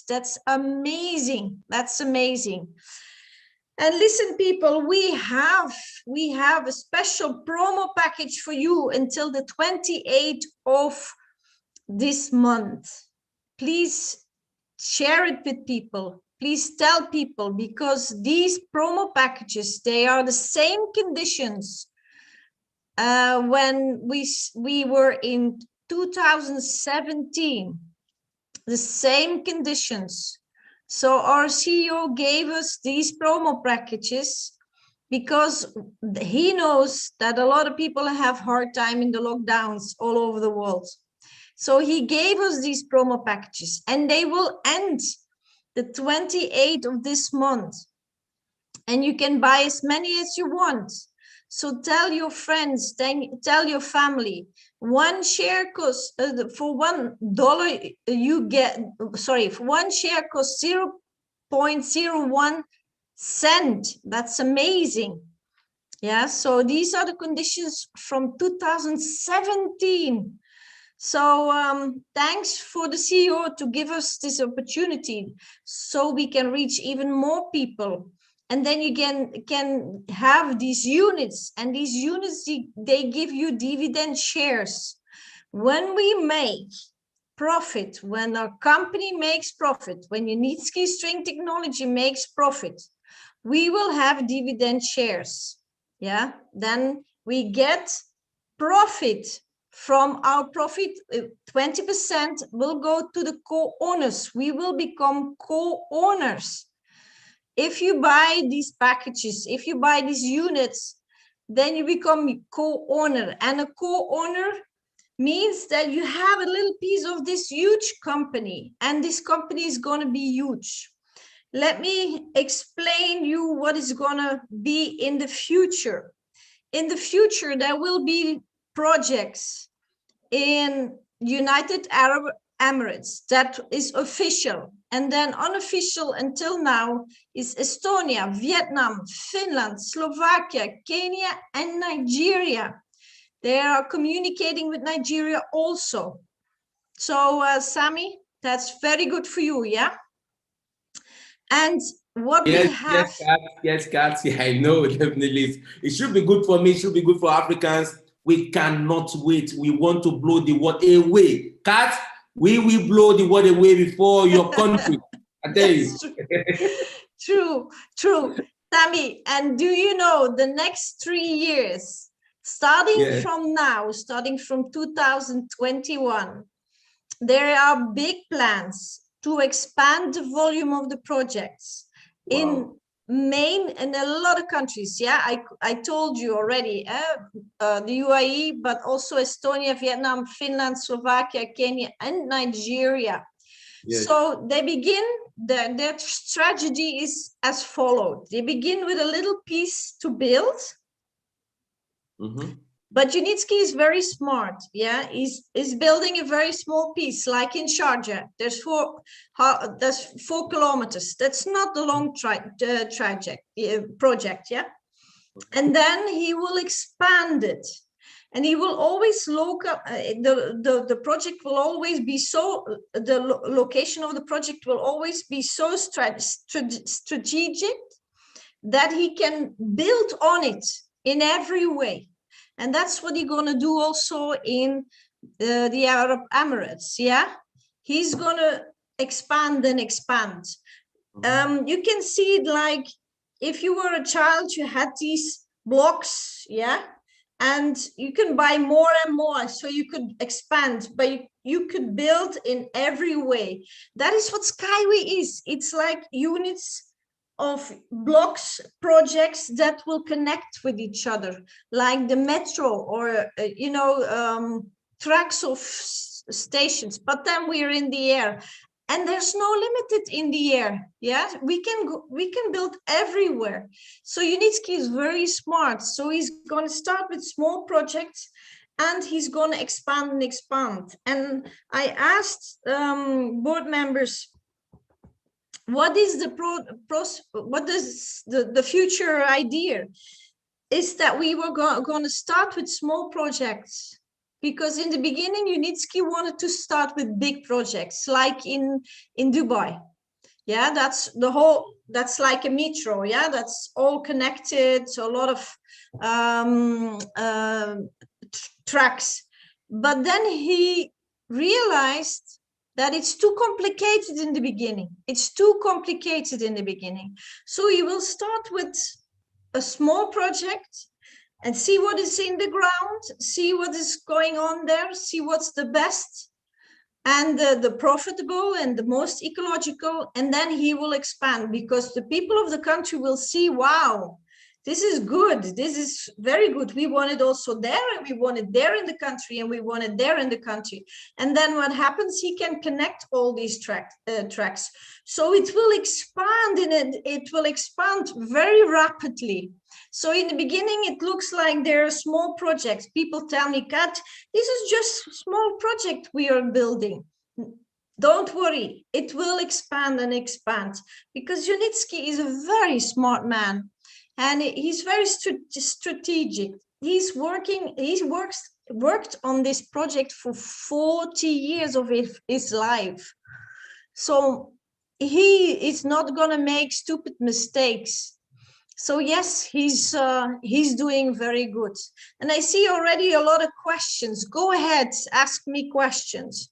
That's amazing. That's amazing. And listen, people, we have a special promo package for you until the 28th of this month. Please share it with people. Please tell people, because these promo packages, they are the same conditions when we were in 2017, the same conditions. So our CEO gave us these promo packages because he knows that a lot of people have hard time in the lockdowns all over the world. So he gave us these promo packages, and they will end the 28th of this month. And you can buy as many as you want. So tell your friends, tell your family. One share costs for $1 you get, sorry, for one share costs 0.01 cent. That's amazing. Yeah, so these are the conditions from 2017. So thanks for the CEO to give us this opportunity so we can reach even more people. And then you can have these units, and these units, they give you dividend shares. When we make profit, when our company makes profit, when Unitsky String Technology makes profit, we will have dividend shares. Yeah, then we get profit. From our profit, 20% will go to the co-owners. We will become co-owners. If you buy these packages, if you buy these units, then you become co-owner. And a co-owner means that you have a little piece of this huge company, and this company is going to be huge. Let me explain you what is going to be in the future. In the future, there will be projects in United Arab Emirates that is official, and then unofficial until now is Estonia, Vietnam, Finland, Slovakia, Kenya, and Nigeria. They are communicating with Nigeria also. So Sami, that's very good for you, yeah? And what we have... Yes, Kat, I know, definitely. It should be good for me, it should be good for Africans. We cannot wait. We want to blow the world away. Kat, we will blow the world away before your country. I tell you. True. Sami, and do you know the next 3 years, starting from now, starting from 2021, there are big plans to expand the volume of the projects in main and a lot of countries. Yeah, I told you already, the UAE, but also Estonia, Vietnam, Finland, Slovakia, Kenya, and Nigeria. Yes. So they begin, their strategy is as follows. They begin with a little piece to build. But Unitsky is very smart. Yeah, he's building a very small piece, like in Sharjah. There's 4 kilometers. That's not the long project. Yeah, and then he will expand it, and he will always the project will always be so. The location of the project will always be so strategic that he can build on it in every way. And that's what he's going to do also in the Arab Emirates. Yeah, he's going to expand and expand. You can see it like if you were a child, you had these blocks, yeah, and you can buy more and more, so you could expand, but you could build in every way. That is what Skyway is. It's like units of blocks, projects that will connect with each other, like the metro or tracks of stations. But then we're in the air, and there's no limit in the air. Yeah, we can build everywhere. So Unitsky is very smart. So he's going to start with small projects, and he's going to expand and expand. And I asked board members, what is the future idea? Is that we were going to start with small projects, because in the beginning, Unitsky wanted to start with big projects, like in Dubai. Yeah, that's like a metro. Yeah, that's all connected. So a lot of tracks. But then he realized that it's too complicated in the beginning. It's too complicated in the beginning. So he will start with a small project and see what is in the ground, see what is going on there, see what's the best and the profitable and the most ecological, and then he will expand, because the people of the country will see, wow, this is good, this is very good, we want it also there, and we want it there in the country, and we want it there in the country. And then what happens, he can connect all these tracks, so it will expand, and it will expand very rapidly. So in the beginning, it looks like there are small projects. People tell me, Kat, this is just a small project we are building. Don't worry, it will expand and expand, because Unitsky is a very smart man, and he's very strategic. He's worked on this project for 40 years of his life. So he is not going to make stupid mistakes. So yes, he's doing very good. And I see already a lot of questions. Go ahead, ask me questions.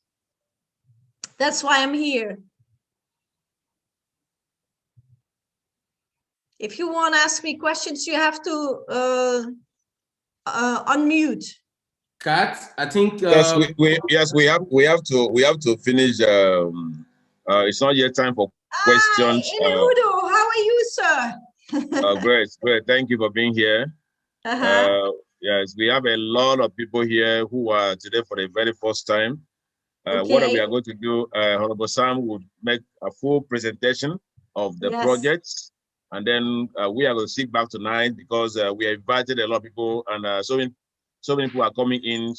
That's why I'm here. If you want to ask me questions, you have to unmute. Kat, I think yes, we have to finish. It's not yet time for questions. Udo, how are you, sir? Great. Thank you for being here. Yes, we have a lot of people here who are today for the very first time. Okay. What we are going to do, Honorable Sam would make a full presentation of the projects, and then we are going to sit back tonight, because we have invited a lot of people, and so many people are coming in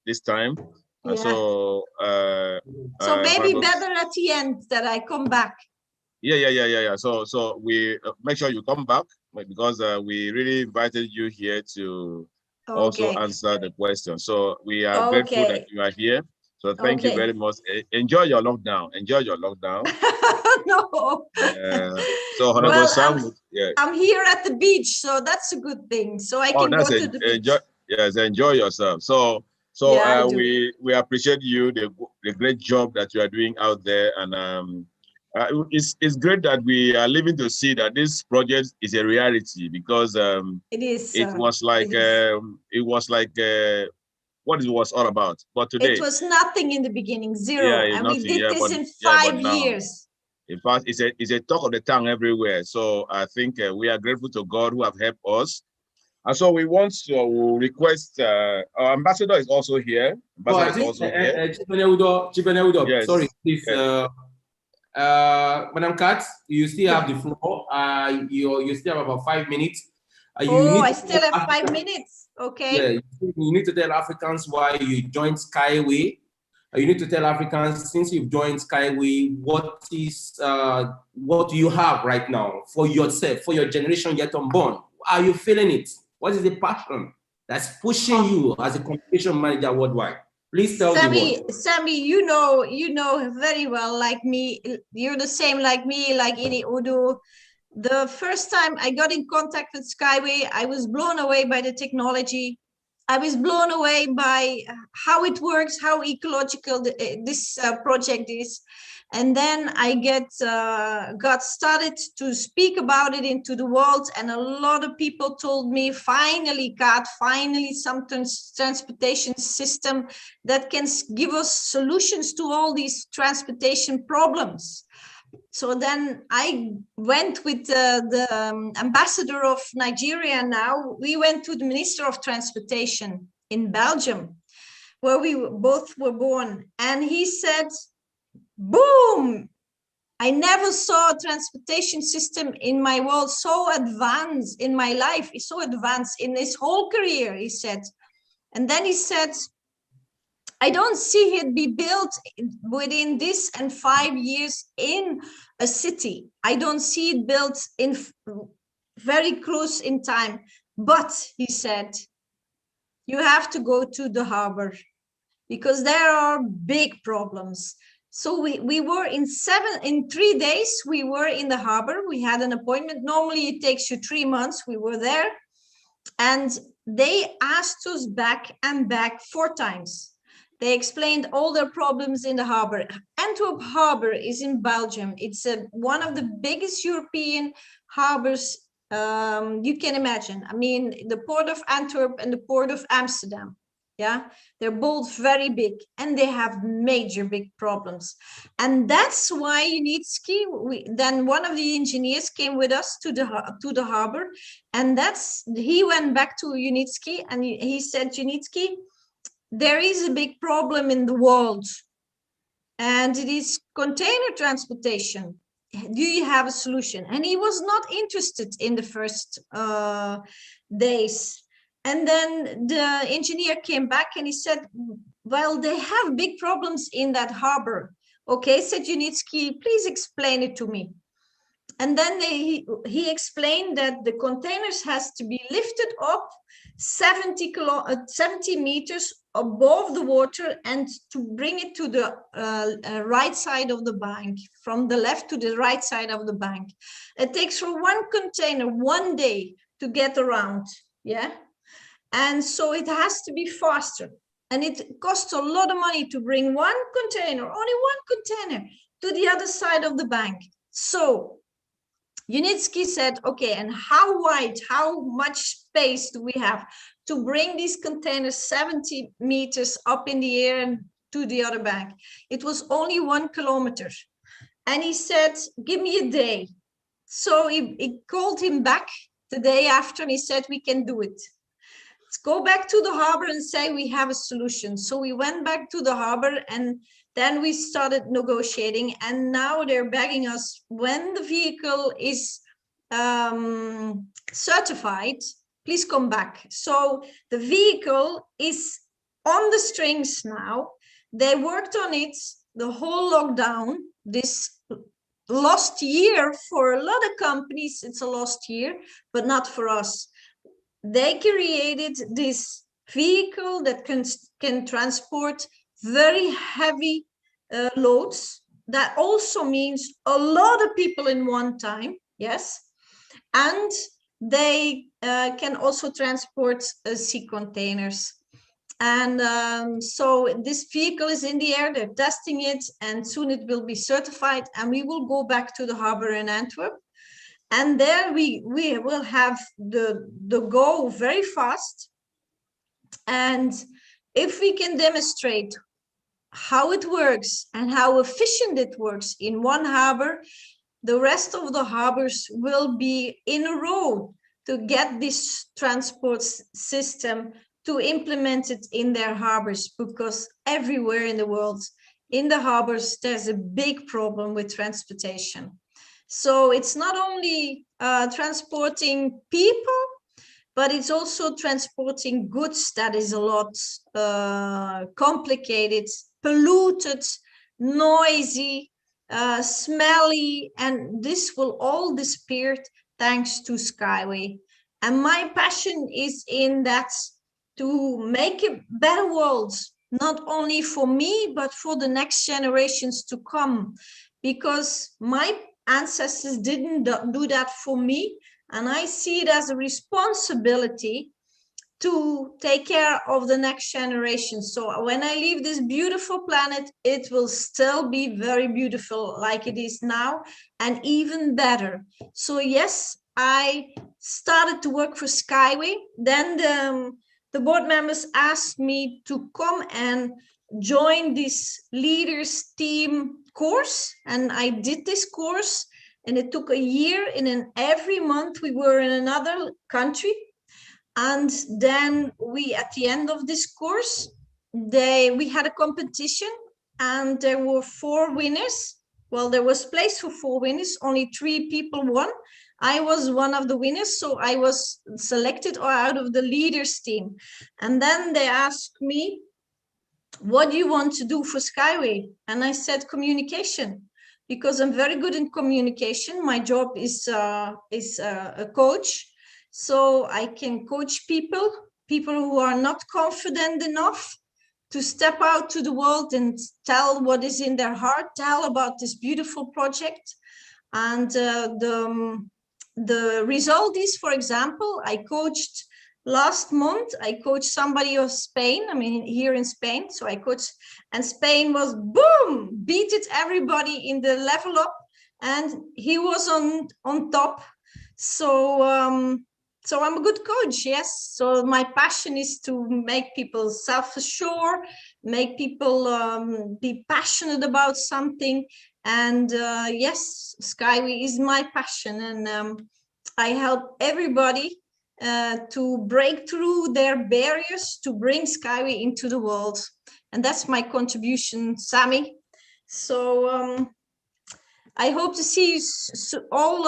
this time. Yeah. So maybe better at the end that I come back. Yeah. So we make sure you come back, because we really invited you here to also answer the question. So we are grateful that you are here. So thank you very much. Enjoy your lockdown. No. So Honorable Sam, I'm here at the beach, so that's a good thing. So I can go to the beach. Enjoy yourself. So we appreciate you, the great job that you are doing out there, and it's great that we are living to see that this project is a reality, because it is. It was like what it was all about. But today it was nothing in the beginning, zero, and we did this in 5 years. In fact, it's a talk of the town everywhere. So I think we are grateful to God who have helped us. And so we want to request, our ambassador is also here. Chief Udo, yes. Sorry, please. Yes. Madam Kat, you still have the floor. You still have about 5 minutes. I still have 5 minutes. Okay. Yeah, you need to tell Africans why you joined Skyway. You need to tell Africans, since you've joined Skyway, what do you have right now for yourself, for your generation yet unborn? Are you feeling it? What is the passion that's pushing you as a communication manager worldwide? Please tell me. Sammy, you know very well, like me. You're the same like me, like Ini Udo. The first time I got in contact with Skyway, I was blown away by the technology. I was blown away by how it works, how ecological this project is. And then I got started to speak about it into the world, and a lot of people told me, finally, Kat, finally some transportation system that can give us solutions to all these transportation problems. So then I went with the ambassador of Nigeria now. We went to the Minister of Transportation in Belgium, where we both were born. And he said, boom, I never saw a transportation system in my world so advanced in my life. It's so advanced in his whole career, he said. And then he said, I don't see it be built within this and 5 years in a city. I don't see it built in very close in time. But he said, you have to go to the harbor because there are big problems. So we were in 3 days, we were in the harbor. We had an appointment. Normally it takes you 3 months. We were there and they asked us back and back 4 times. They explained all their problems in the harbor. Antwerp Harbor is in Belgium. It's one of the biggest European harbors you can imagine. I mean, the port of Antwerp and the port of Amsterdam. Yeah, they're both very big and they have major big problems. And that's why Unitsky, then one of the engineers came with us to the harbor, and he went back to Unitsky and he said, Unitsky, there is a big problem in the world and it is container transportation. Do you have a solution? And he was not interested in the first days. And then the engineer came back and he said, well, they have big problems in that harbor. Okay, said Unitsky, please explain it to me. And then he explained that the containers has to be lifted up 70 meters above the water and to bring it to the right side of the bank, from the left to the right side of the bank. It takes for one container 1 day to get around, yeah? And so it has to be faster. And it costs a lot of money to bring one container, only one container, to the other side of the bank. So Unitsky said, okay, and how wide, how much space do we have to bring these containers 70 meters up in the air and to the other bank? It was only 1 kilometer. And he said, give me a day. So he called him back the day after and he said, we can do it. Let's go back to the harbor and say we have a solution. So we went back to the harbor and then we started negotiating, and now they're begging us, when the vehicle is certified, please come back. So the vehicle is on the strings now. They worked on it the whole lockdown, this lost year for a lot of companies. It's a lost year, but not for us. They created this vehicle that can transport very heavy loads. That also means a lot of people in one time, yes. And they can also transport sea containers. And so this vehicle is in the air, they're testing it, and soon it will be certified, and we will go back to the harbor in Antwerp. And there we will have the go very fast. And if we can demonstrate how it works and how efficient it works in one harbor, the rest of the harbors will be in a row to get this transport system to implement it in their harbors, because everywhere in the world, in the harbors, there's a big problem with transportation. So it's not only transporting people, but it's also transporting goods that is a lot complicated, polluted, noisy, smelly, and this will all disappear thanks to Skyway. And my passion is in that, to make a better world, not only for me, but for the next generations to come, because my ancestors didn't do that for me, and I see it as a responsibility to take care of the next generation. So when I leave this beautiful planet, it will still be very beautiful like it is now, and even better. So yes, I started to work for Skyway. Then the board members asked me to come and join this leaders team course, and I did this course, and it took a year, and every month we were in another country. And then at the end of this course, we had a competition, and there were 4 winners. Well, there was place for 4 winners, only 3 people won. I was one of the winners, so I was selected out of the leaders team. And then they asked me, what do you want to do for Skyway? And I said communication, because I'm very good in communication. My job is a coach, so I can coach people people who are not confident enough to step out to the world and tell what is in their heart, tell about this beautiful project. And the result is, for example, last month, I coached somebody of Spain, I mean, here in Spain. So I coached, and Spain was, boom, beated everybody in the level up, and he was on top. So, so I'm a good coach, yes. So my passion is to make people self-assured, make people be passionate about something. And yes, Skyway is my passion, and I help everybody to break through their barriers to bring Skyway into the world. And that's my contribution, Sammy. So I hope to see you all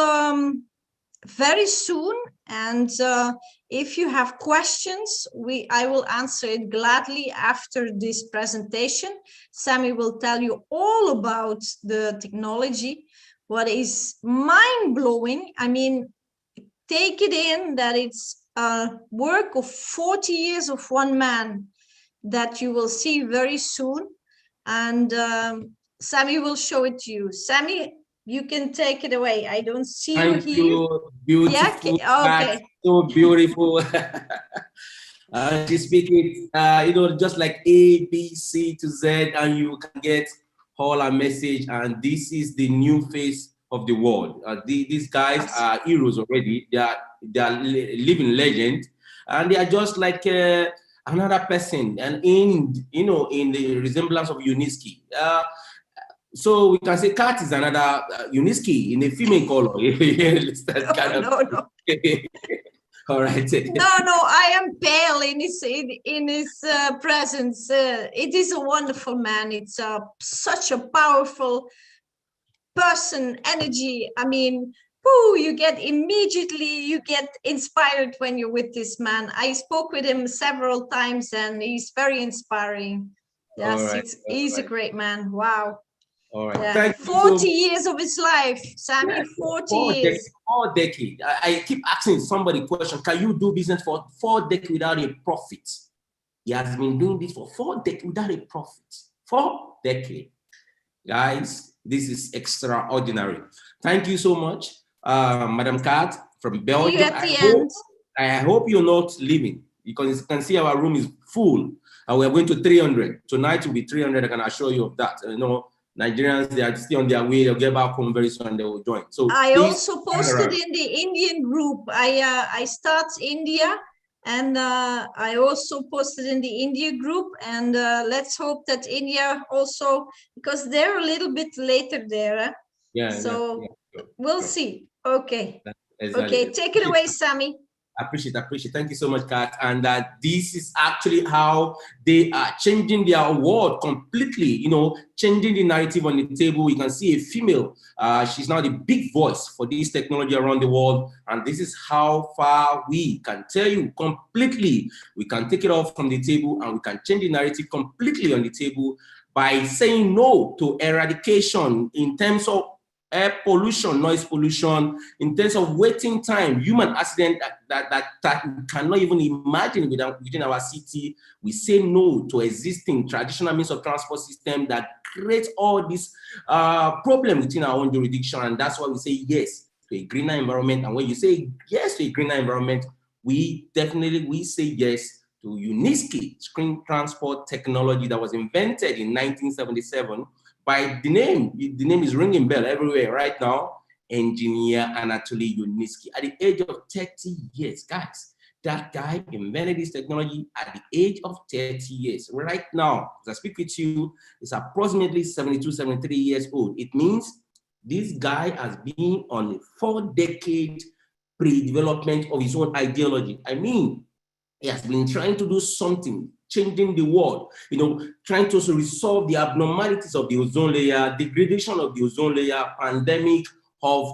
very soon. And if you have questions, I will answer it gladly after this presentation. Sammy will tell you all about the technology, what is mind-blowing. I mean, take it in that it's a work of 40 years of one man that you will see very soon. And Sammy will show it to you. Sammy, you can take it away. I don't see you here. Thank you, beautiful. Yeah? Okay. So beautiful. She's speaking, you know, just like A, B, C to Z, and you can get all our message. And this is the new face of the world. These guys are heroes already. They are living legend, and they are just like another person, and in the resemblance of Uniski. So we can say Kat is another Uniski in a female color. No. All right. No, I am pale in his presence. It is a wonderful man. It's such a powerful person, energy. I mean, you get inspired when you're with this man. I spoke with him several times, and he's very inspiring. Yes, right. He's a great man. Wow. All right. Yeah. Thank 40 years of his life, Sammy. Yeah, 40 years. 4 decades. I keep asking somebody question: can you do business for 4 decades without a profit? He has been doing this for 4 decades without a profit. 4 decades, guys. This is extraordinary. Thank you so much, Madam Kat from Belgium. See you at the end. I hope you're not leaving, because you can see our room is full, and we're going to 300 tonight. Will be 300. I can assure you of that. You know, Nigerians, they are still on their way. They'll get back home very soon and they will join. So I also posted in the Indian group. I start India, and I also posted in the India group. And let's hope that India also, because they're a little bit later there. Yeah. So we'll see. Okay. Exactly. Okay. Take it away, Sammy. Appreciate. Thank you so much, Kat. And this is actually how they are changing their world completely, you know, changing the narrative on the table. You can see a female. She's now the big voice for this technology around the world. And this is how far we can tell you completely. We can take it off from the table, and we can change the narrative completely on the table by saying no to eradication in terms of air pollution, noise pollution, in terms of waiting time, human accident that we cannot even imagine within our city. We say no to existing traditional means of transport system that create all these problems within our own jurisdiction. And that's why we say yes to a greener environment. And when you say yes to a greener environment, we say yes to Uniski screen transport technology that was invented in 1977 by the name is ringing bell everywhere right now, engineer Anatoly Uniski. At the age of 30 years, guys, that guy invented this technology at the age of 30 years. Right now, as I speak with you, it's approximately 72, 73 years old. It means this guy has been on a 4-decade pre-development of his own ideology. I mean, he has been trying to do something, changing the world, you know, trying to also resolve the abnormalities of the ozone layer, degradation of the ozone layer, pandemic of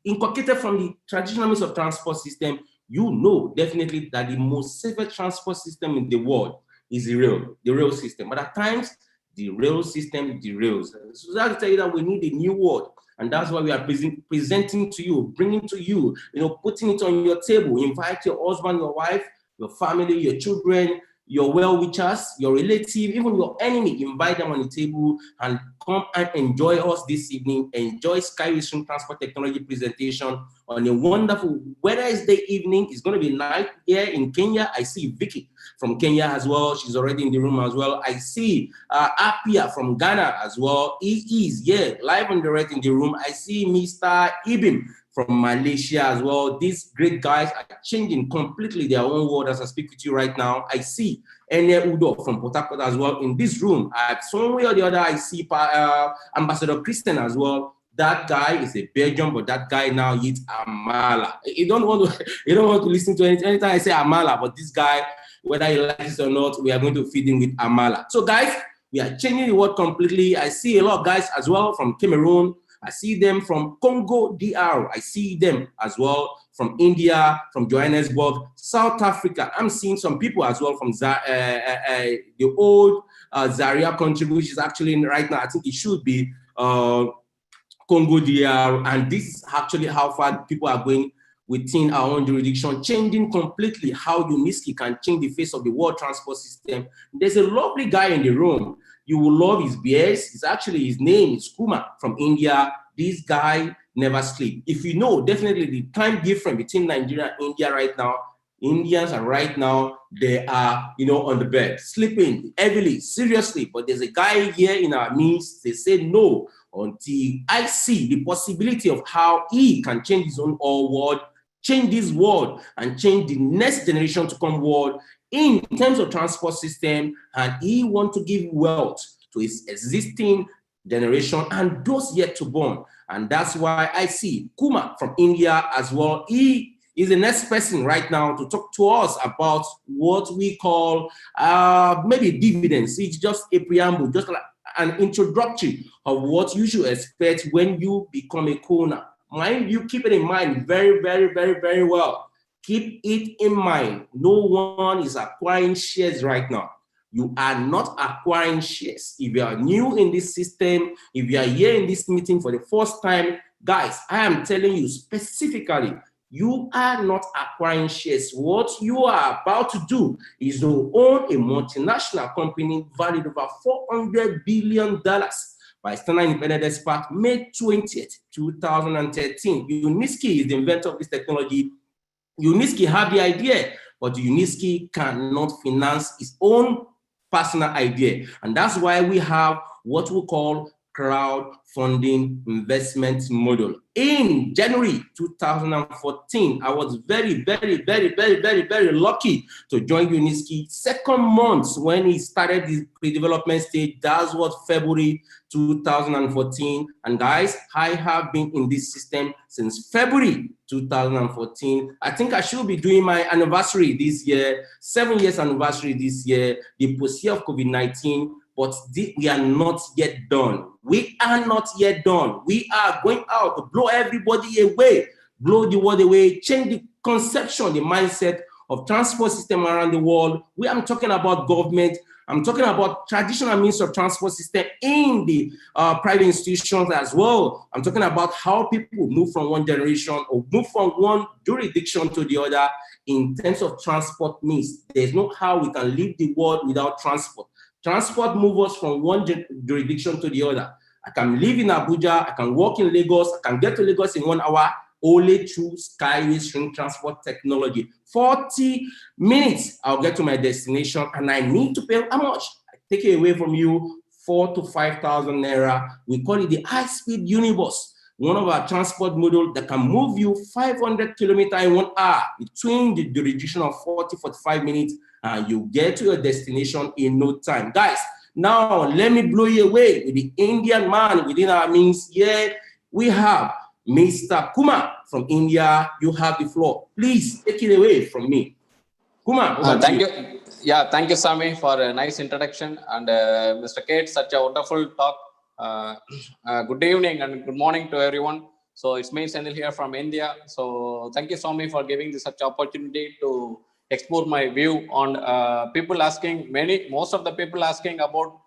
inculcated from the traditional means of transport system. You know definitely that the most safest transport system in the world is the rail system. But at times, the rail system derails. So that's to tell you that we need a new world. And that's why we are presenting to you, bringing to you, you know, putting it on your table. Invite your husband, your wife, your family, your children, your well-wishers, your relative, even your enemy. Invite them on the table and come and enjoy us this evening. Enjoy Skyway Transport Technology presentation on a wonderful Wednesday evening. It's going to be night here in Kenya. I see Vicky from Kenya as well. She's already in the room as well. I see Apia from Ghana as well. He is, yeah, live and direct in the room. I see Mr. Ibim from Malaysia as well. These great guys are changing completely their own world as I speak with you right now. I see Ene Udo from Port Harcourt as well in this room. Some way or the other, I see Ambassador Christian as well. That guy is a Belgian, but that guy now eats Amala. You don't want to listen to anything. Anytime I say Amala, but this guy, whether he likes it or not, we are going to feed him with Amala. So guys, we are changing the world completely. I see a lot of guys as well from Cameroon. I see them from Congo DR. I see them as well from India, from Johannesburg, South Africa. I'm seeing some people as well from the old Zaria country, which is actually right now, I think it should be Congo DR. And this is actually how far people are going within our own jurisdiction, changing completely how UNISKI can change the face of the world transport system. There's a lovely guy in the room. You will love his beers. It's actually, his name is Kuma from India. This guy never sleeps. If you know, definitely the time difference between Nigeria and India right now, Indians are right now, they are, on the bed, sleeping heavily, seriously. But there's a guy here in our midst, they say no, until I see the possibility of how he can change his own world, change this world, and change the next generation to come world in terms of transport system, and he wants to give wealth to his existing generation and those yet to born. And that's why I see Kuma from India as well. He is the next person right now to talk to us about what we call maybe dividends. It's just a preamble, just like an introductory of what you should expect when you become a owner. Mind you, keep it in mind very, very, very, very well. Keep it in mind. No one is acquiring shares right now. You are not acquiring shares. If you are new in this system, if you are here in this meeting for the first time, guys, I am telling you specifically, you are not acquiring shares. What you are about to do is to own a multinational company valued over $400 billion by external independent expert, May 20th, 2013. UNISKI is the inventor of this technology. UNISKI had the idea, but UNISKI cannot finance its own personal idea. And that's why we have what we call crowdfunding investment model. In January 2014, I was very, very, very, very, very, very lucky to join UNISKI. Second month when he started the pre-development stage, that was February 2014. And guys, I have been in this system since February 2014. I think I should be doing my anniversary this year, 7 years anniversary this year, the post-year of COVID-19. But we are not yet done. We are not yet done. We are going out to blow everybody away, blow the world away, change the conception, the mindset of transport system around the world. I'm talking about government. I'm talking about traditional means of transport system in the private institutions as well. I'm talking about how people move from one generation or move from one jurisdiction to the other in terms of transport means. There's no how we can leave the world without transport. Transport moves us from one jurisdiction to the other. I can live in Abuja, I can walk in Lagos, I can get to Lagos in 1 hour, only through Skyway Transport technology. 40 minutes, I'll get to my destination, and I need to pay how much? I take it away from you, 4,000 to 5,000 naira. We call it the high-speed unibus, one of our transport models that can move you 500 kilometers in 1 hour between the jurisdiction of 40, 45 minutes, and you get to your destination in no time. Guys, now let me blow you away with the Indian man within our means. Here we have Mr. Kuma from India. You have the floor. Please take it away from me. Kuma, over thank to you. Yeah, thank you, Sami, for a nice introduction. And Mr. Kate, such a wonderful talk. Good evening and good morning to everyone. So it's me, Senil, here from India. So thank you, Sami, for giving this such opportunity to explore my view on people asking, most of the people asking about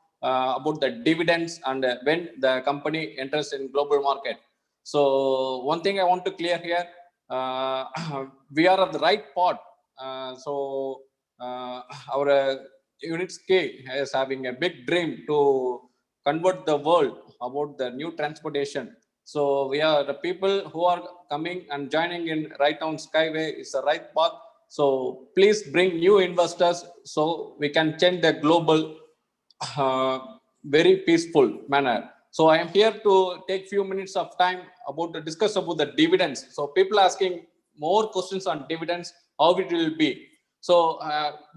the dividends and when the company enters in global market. So one thing I want to clear here, we are at the right part Our unit scale is having a big dream to convert the world about the new transportation. So we are the people who are coming and joining in right on Skyway is the right path. So please bring new investors so we can change the global very peaceful manner. So I am here to take few minutes of time about to discuss about the dividends. So people asking more questions on dividends, how it will be. So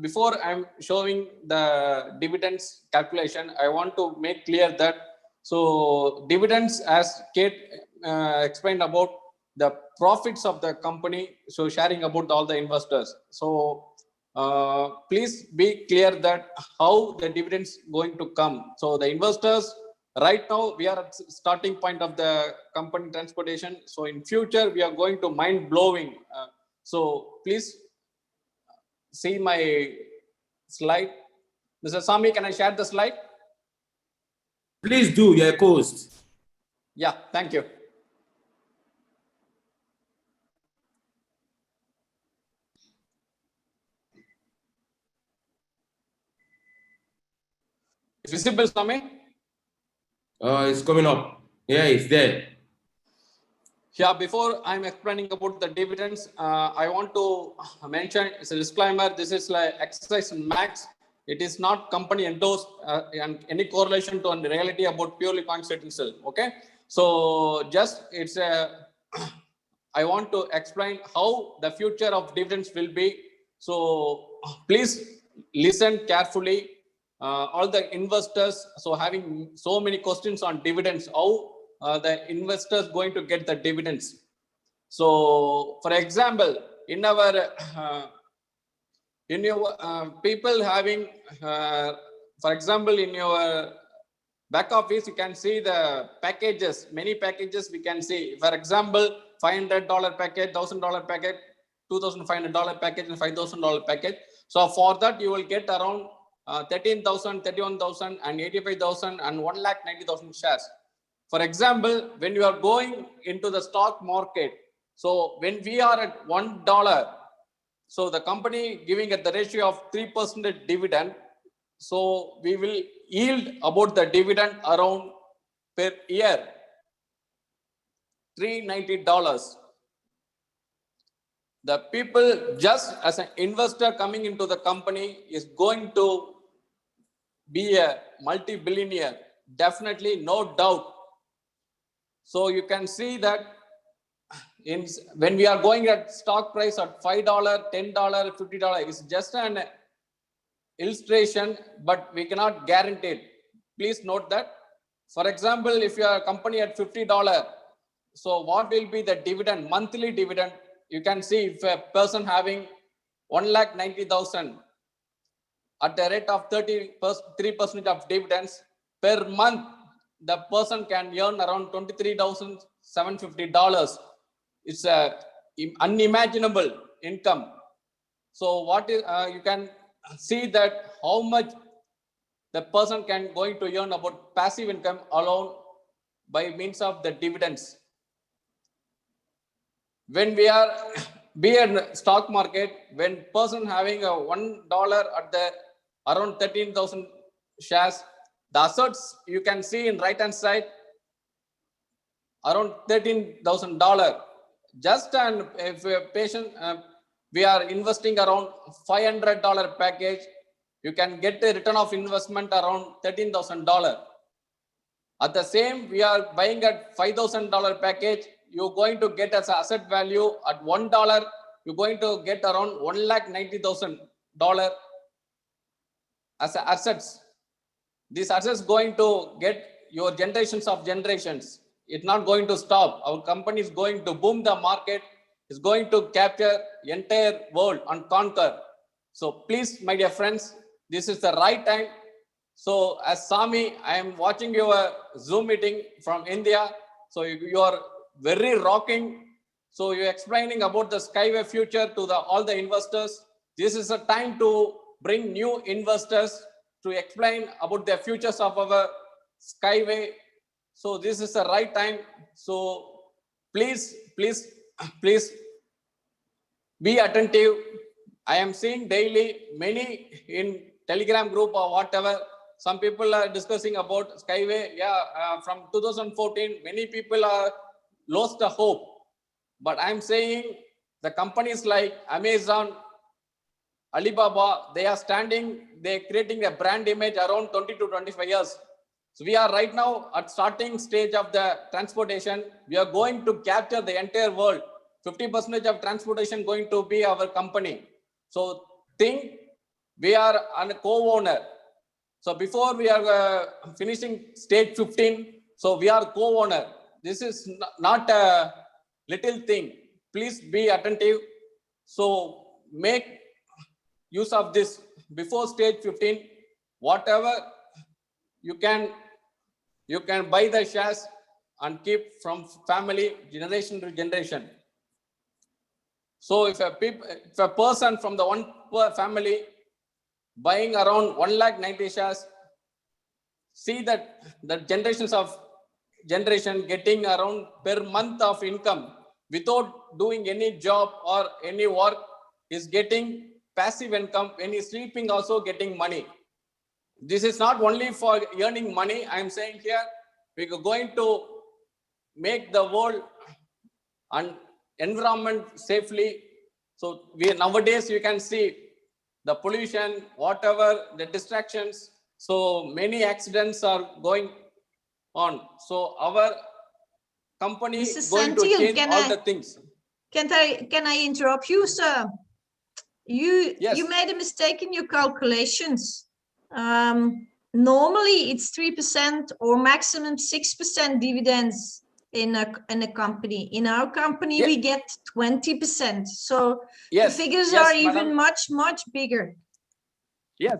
before I'm showing the dividends calculation, I want to make clear that so dividends, as Kate explained about the profits of the company, so sharing about all the investors. So please be clear that how the dividends going to come. So the investors, right now we are at starting point of the company transportation. So in future we are going to mind blowing. So please see my slide. Mr. Sami, can I share the slide? Please do, your host. Yeah, thank you. Is visible, Sami? It's coming up. Yeah, it's there. Yeah, before I'm explaining about the dividends, I want to mention, it's a disclaimer, this is like exercise max. It is not company endorsed and any correlation to reality about purely coincidental. Okay, so just it's a I want to explain how the future of dividends will be. So please listen carefully. All the investors, so having so many questions on dividends, how the investors going to get the dividends. So for example, in our people having, for example, in your back office, you can see the packages, many packages we can see. For example, $500 package, $1,000 package, $2,500 package, and $5,000 package. So for that, you will get around 13,000, 31,000, and 85,000 and 1,90,000 shares. For example, when you are going into the stock market, so when we are at $1, so the company giving at the ratio of 3% dividend, so we will yield about the dividend around per year $390. The people just as an investor coming into the company is going to be a multi-billionaire, definitely, no doubt. So you can see that when we are going at stock price at $5, $10, $50, it's just an illustration, but we cannot guarantee it. Please note that. For example, if you are a company at $50, so what will be the dividend, monthly dividend? You can see if a person having 1,90,000 at the rate of 3% of dividends per month, the person can earn around $23,750. It's a unimaginable income. So what is you can see that how much the person can going to earn about passive income alone by means of the dividends. When we are be in stock market, when person having a $1 at the around 13,000 shares, the assets you can see in right hand side around $13,000. Just and if a patient we are investing around $500 package, you can get a return of investment around $13,000. At the same, we are buying at $5,000 package, you're going to get as asset value at $1, you're going to get around $1,90,000 as assets. These assets going to get your generations of generations. It's not going to stop. Our company is going to boom the market, is going to capture entire world and conquer. So please, my dear friends, this is the right time. So as Sami, I am watching your Zoom meeting from India. So you are very rocking. So you're explaining about the Skyway future to all the investors. This is a time to bring new investors to explain about the futures of our Skyway. So this is the right time. So please be attentive. I am seeing daily many in Telegram group or whatever. Some people are discussing about Skyway. Yeah, from 2014, many people are lost the hope. But I'm saying the companies like Amazon, Alibaba, they are standing, they're creating a brand image around 20 to 25 years. So we are right now at starting stage of the transportation. We are going to capture the entire world. 50% of transportation going to be our company. So think we are a co-owner. So before we are finishing stage 15, so we are co-owner. This is not a little thing. Please be attentive. So make use of this before stage 15. Whatever you can buy the shares and keep from family generation to generation. So if a person from the one family buying around 1,90,000 shares, see that the generations of generation getting around per month of income without doing any job or any work is getting passive income. When he's sleeping, also getting money. This is not only for earning money. I am saying here, we are going to make the world and environment safely. So nowadays you can see the pollution, whatever the distractions. So many accidents are going on. So our company is going to change all the things. Can I interrupt you, sir? You made a mistake in your calculations. Normally it's 3% or maximum 6% dividends in a company. In our company, we get 20%. So the figures are even much bigger. Yes,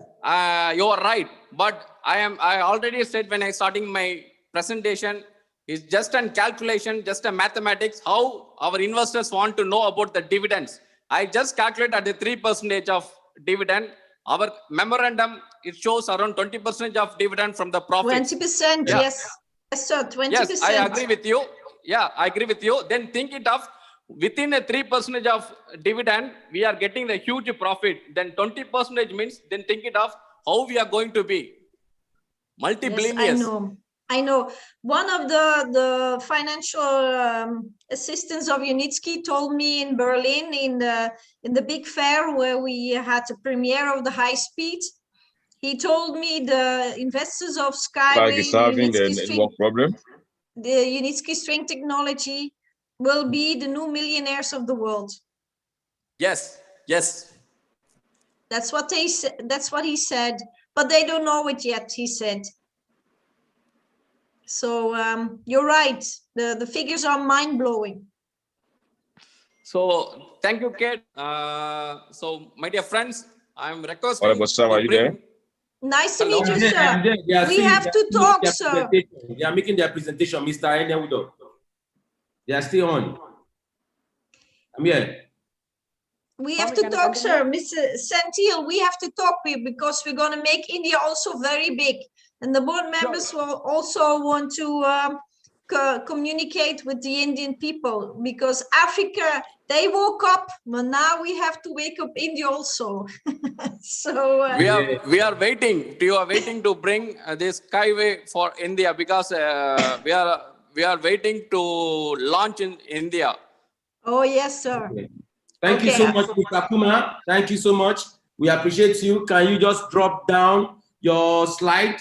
you are right. But I already said when I starting my presentation, it's just a calculation, just a mathematics, how our investors want to know about the dividends. I just calculate at the 3% of dividend. Our memorandum, it shows around 20% of dividend from the profit. 20%, yes. Yes, sir, 20%. Yes, I agree with you. Yeah, I agree with you. Then think it of within a 3% of dividend, we are getting the huge profit. Then 20% means, then think it of how we are going to be multi-billionaires. Yes, I know. One of the financial assistants of Unitsky told me in Berlin in the big fair where we had the premiere of the high speed. He told me the investors of Skyway, the Unitsky string technology will be the new millionaires of the world. Yes. That's what they said. That's what he said, but they don't know it yet. He said. So you're right. The figures are mind blowing. So thank you, Kate. So my dear friends, I'm requesting. Are you there? Nice to meet you, sir. We have to talk, sir. They are making their presentation, Mr. Eneudo. They are still on. I'm here. We have to talk, sir. Mr. Sentil, we have to talk because we're going to make India also very big. And the board members will also want to communicate with the Indian people because Africa, they woke up, but now we have to wake up India also. So we are waiting. You are waiting to bring this Skyway for India because we are waiting to launch in India. Oh yes, sir. Okay. Thank you so much, Mr. Kuma. Thank you so much. We appreciate you. Can you just drop down your slide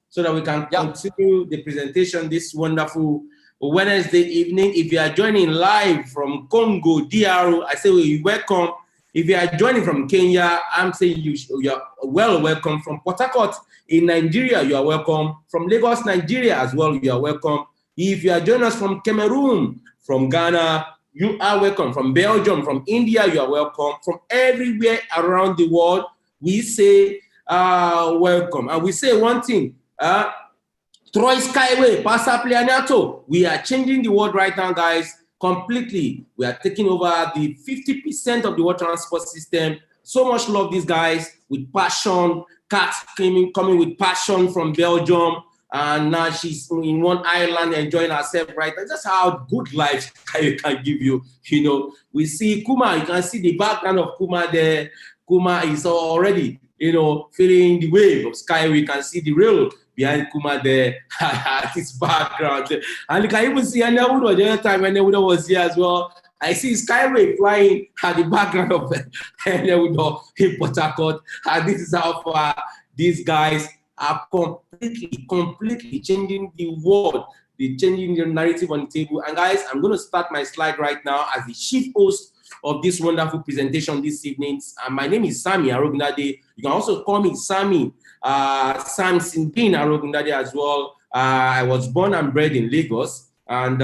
so that we can continue the presentation this wonderful Wednesday evening? If you are joining live from Congo, DR, I say you're welcome. If you are joining from Kenya, I'm saying you are welcome. From Port Harcourt in Nigeria, you are welcome. From Lagos, Nigeria as well, you are welcome. If you are joining us from Cameroon, from Ghana, you are welcome. From Belgium, from India, you are welcome. From everywhere around the world, we say welcome. And we say one thing, Troy Skyway, Passa Plianato, we are changing the world right now, guys, completely. We are taking over the 50% of the world transport system. So much love these guys with passion. Cats coming with passion from Belgium. and now she's in one island enjoying herself, right? That's how good life can give you. You know, we see Kuma, you can see the background of Kuma there. Kuma is already, you know, feeling the wave of Skyway. We can see the real behind Kuma there at his background. And you can even see Anewudo the other time when Anewudo was here as well. I see Skyway flying at the background of Anewudo in Port Harcourt. And this is how far these guys are completely changing the world. They're changing the narrative on the table. And guys, I'm going to start my slide right now as the chief host of this wonderful presentation this evening. My name is Sammy Arogunade. You can also call me Sammy, Sam Sindin Arogunade as well. I was born and bred in Lagos. And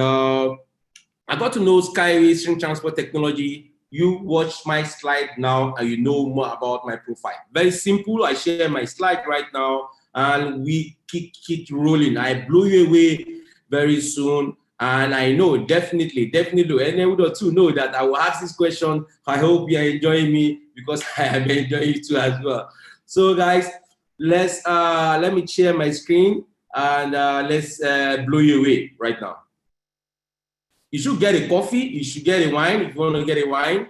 I got to know Skyway String Transport Technology. You watch my slide now and you know more about my profile. Very simple. I share my slide right now and we keep rolling. I blow you away very soon. And I know definitely, and I would too know that I will ask this question. I hope you are enjoying me because I am enjoying you too as well. So guys, let me share my screen and let's blow you away right now. You should get a coffee, you should get a wine if you want to get a wine,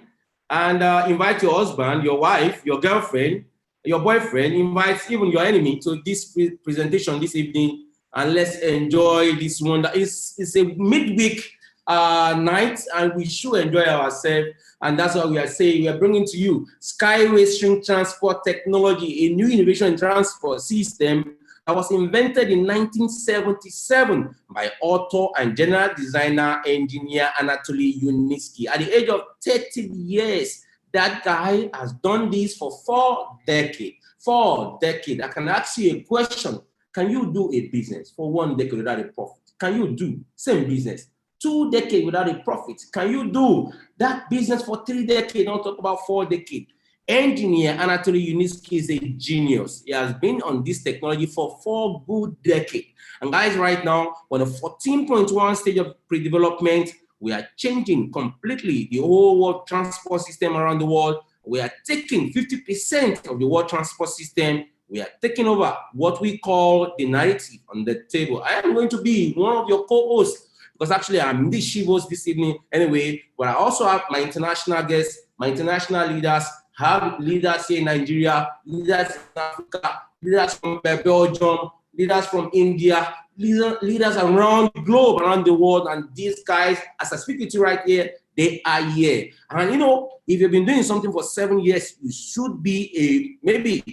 and invite your husband, your wife, your girlfriend, your boyfriend, invite even your enemy to this presentation this evening, and let's enjoy this wonder. It's a midweek night, and we should enjoy ourselves, and that's why we are saying we are bringing to you Skyway String Transport Technology, a new innovation in transport system that was invented in 1977 by author and general designer engineer Anatoly Yunitsky. At the age of 30 years, that guy has done this for 4 decades. 4 decades. I can ask you a question. Can you do a business for 1 decade without a profit? Can you do same business 2 decades without a profit? Can you do that business for 3 decades? Don't talk about 4 decades. Engineer Anatoly Yunitsky is a genius. He has been on this technology for 4 good decades. And guys, right now, on the 14.1 stage of pre-development, we are changing completely the whole world transport system around the world. We are taking 50% of the world transport system. We are taking over what we call the narrative on the table. I am going to be one of your co-hosts because actually I'm the chief host this evening anyway, but I also have my international guests, my international leaders, have leaders here in Nigeria, leaders in Africa, leaders from Belgium, leaders from India, leaders around the globe, around the world. And these guys, as I speak with you right here, they are here. And you know, if you've been doing something for 7 years, you should be maybe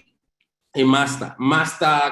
a master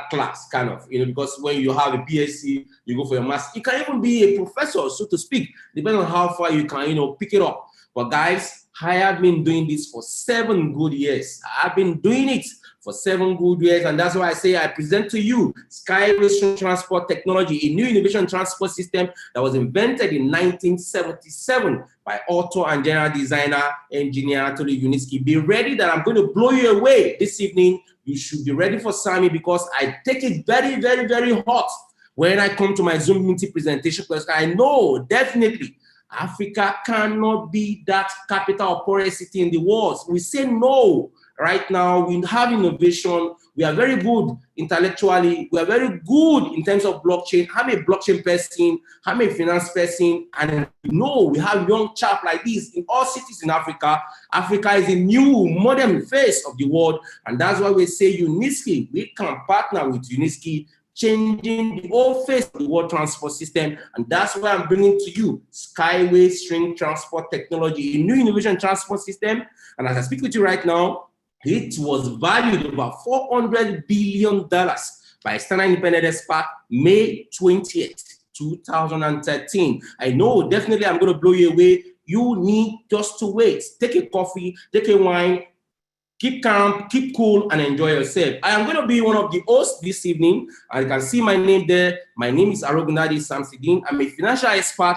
class kind of, you know, because when you have a BSc, you go for your master. You can even be a professor, so to speak, depending on how far you can, you know, pick it up. But guys, I have been doing this for 7 good years. I've been doing it for 7 good years, and that's why I say I present to you Skyway Transport Technology, a new innovation transport system that was invented in 1977 by author and general designer engineer Anatoly Yunitsky. Be ready that I'm going to blow you away this evening. You should be ready for Sammy because I take it very, very, very hot when I come to my Zoom meeting presentation because I know definitely Africa cannot be that capital of porosity in the world. We say no. Right now, we have innovation. We are very good intellectually. We are very good in terms of blockchain. I'm a blockchain person. I'm a finance person. And no, we have young chap like this in all cities in Africa. Africa is a new modern face of the world. And that's why we say Yunitsky. We can partner with Yunitsky, changing the whole face of the world transport system. And that's why I'm bringing to you Skyway String Transport Technology, a new innovation transport system. And as I speak with you right now, it was valued about $400 billion by external independent expert May 20th, 2013. I know definitely I'm going to blow you away. You need just to wait. Take a coffee, take a wine, keep calm, keep cool, and enjoy yourself. I am going to be one of the hosts this evening. And you can see my name there. My name is Arogunade Samsidin. I'm a financial expert.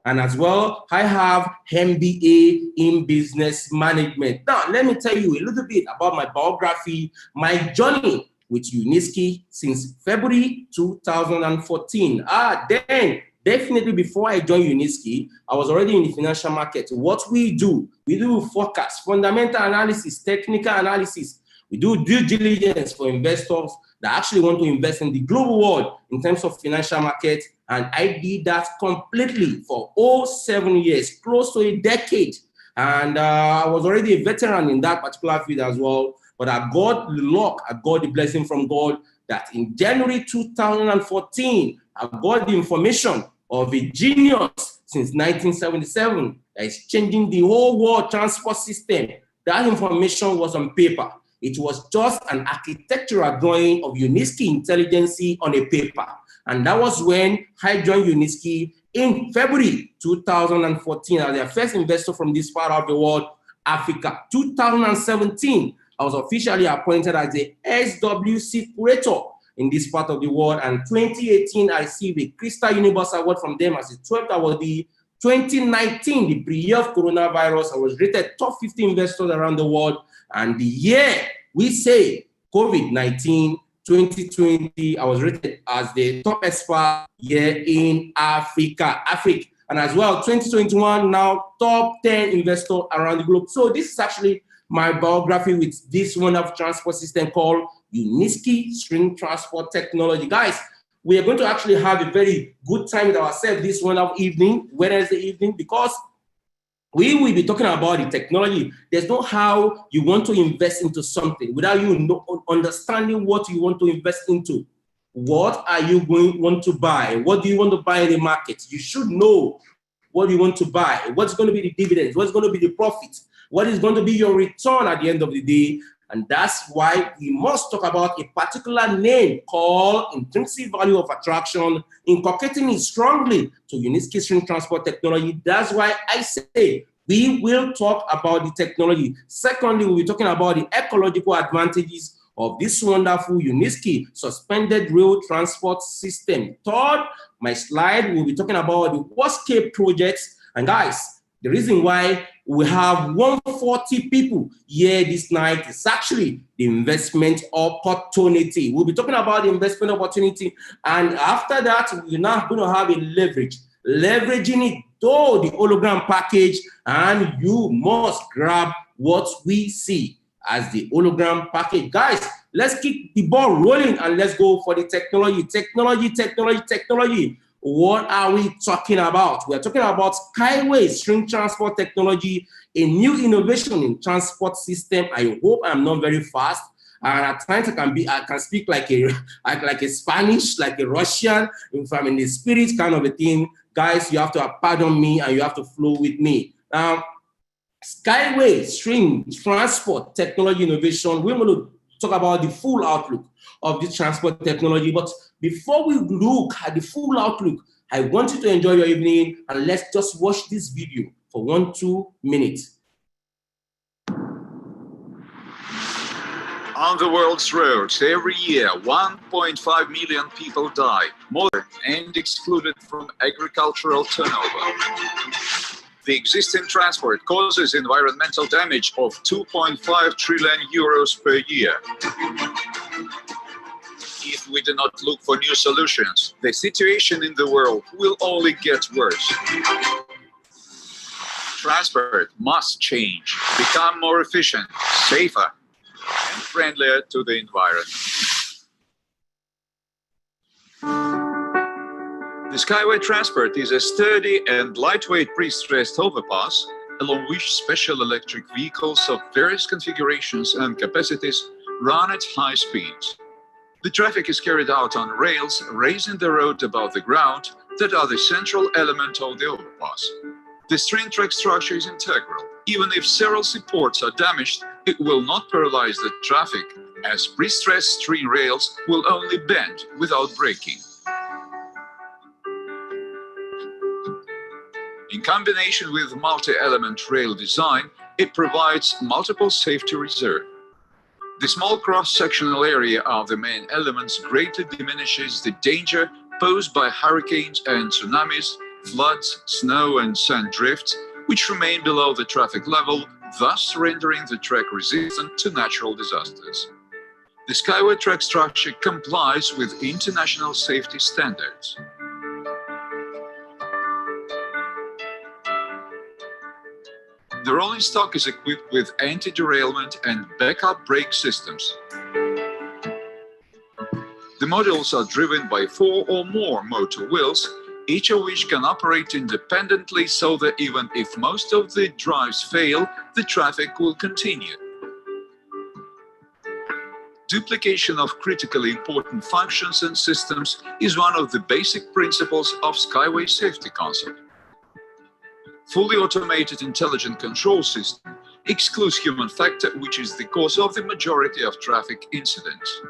And as well, I have MBA in business management. Now, let me tell you a little bit about my biography, my journey with Yunitsky since February 2014. Then, definitely before I joined Yunitsky, I was already in the financial market. What we do forecast, fundamental analysis, technical analysis. We do due diligence for investors, that actually want to invest in the global world in terms of financial markets. And I did that completely for all 7 years, close to a decade. And I was already a veteran in that particular field as well. But I got the luck, I got the blessing from God that in January 2014, I got the information of a genius since 1977 that is changing the whole world transport system. That information was on paper. It was just an architectural drawing of Uniski Intelligence on a paper. And that was when I joined Uniski in February 2014 as their first investor from this part of the world, Africa. 2017, I was officially appointed as the SWC curator in this part of the world. And 2018, I received the Crystal Universe Award from them as the 12th awardee. 2019, the pre-year of coronavirus, I was rated top 50 investors around the world. And the year we say COVID-19, 2020, I was rated as the top expert year in Africa. And as well, 2021, now top 10 investor around the globe. So this is actually my biography with this wonderful transport system called Uniski String Transport Technology. Guys, we are going to actually have a very good time with ourselves this wonderful evening, Wednesday evening, because we will be talking about the technology. There's no how you want to invest into something without you understanding what you want to invest into. What are you want to buy? What do you want to buy in the market? You should know what you want to buy. What's going to be the dividends? What's going to be the profit? What is going to be your return at the end of the day? And that's why we must talk about a particular name called intrinsic value of attraction, inculcating it strongly to Uniski String Transport Technology. That's why I say we will talk about the technology. Secondly, we'll be talking about the ecological advantages of this wonderful Uniski suspended rail transport system. Third, my slide, we'll be talking about the worst-case projects. And guys, the reason why we have 140 people here this night is actually the investment opportunity. We'll be talking about the investment opportunity. And after that, we're now going to have a leveraging it to the hologram package. And you must grab what we see as the hologram package. Guys, let's keep the ball rolling and let's go for the technology. Technology. What are we talking about? We're talking about Skyway String Transport Technology, a new innovation in transport system. I hope I'm not very fast. And at times I can speak like a Spanish, like a Russian, if I'm in the spirit kind of a thing. Guys, you have to pardon me and you have to flow with me. Skyway String Transport Technology Innovation, we're going to talk about the full outlook of this transport technology. But before we look at the full outlook, I want you to enjoy your evening and let's just watch this video for 1-2 minutes. On the world's roads, every year, 1.5 million people die, more and excluded from agricultural turnover. The existing transport causes environmental damage of 2.5 trillion euros per year. If we do not look for new solutions, the situation in the world will only get worse. Transport must change, become more efficient, safer, and friendlier to the environment. The Skyway Transport is a sturdy and lightweight pre-stressed overpass along which special electric vehicles of various configurations and capacities run at high speeds. The traffic is carried out on rails, raising the road above the ground that are the central element of the overpass. The string track structure is integral. Even if several supports are damaged, it will not paralyze the traffic, as pre-stressed string rails will only bend without breaking. In combination with multi-element rail design, it provides multiple safety reserves. The small cross-sectional area of the main elements greatly diminishes the danger posed by hurricanes and tsunamis, floods, snow and sand drifts, which remain below the traffic level, thus rendering the track resistant to natural disasters. The Skyway track structure complies with international safety standards. The rolling stock is equipped with anti-derailment and backup brake systems. modules are driven by 4 or more motor wheels, each of which can operate independently so that even if most of the drives fail, the traffic will continue. Duplication of critically important functions and systems is one of the basic principles of Skyway safety concept. Fully automated intelligent control system excludes human factor, which is the cause of the majority of traffic incidents.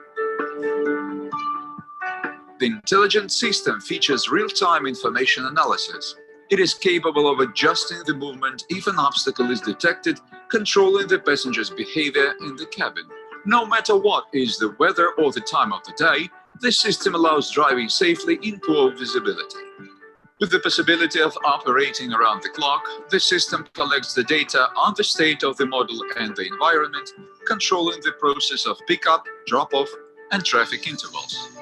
The intelligent system features real-time information analysis. It is capable of adjusting the movement if an obstacle is detected, controlling the passenger's behavior in the cabin. No matter what is the weather or the time of the day, the system allows driving safely in poor visibility. With the possibility of operating around the clock, the system collects the data on the state of the model and the environment, controlling the process of pickup, drop-off, and traffic intervals.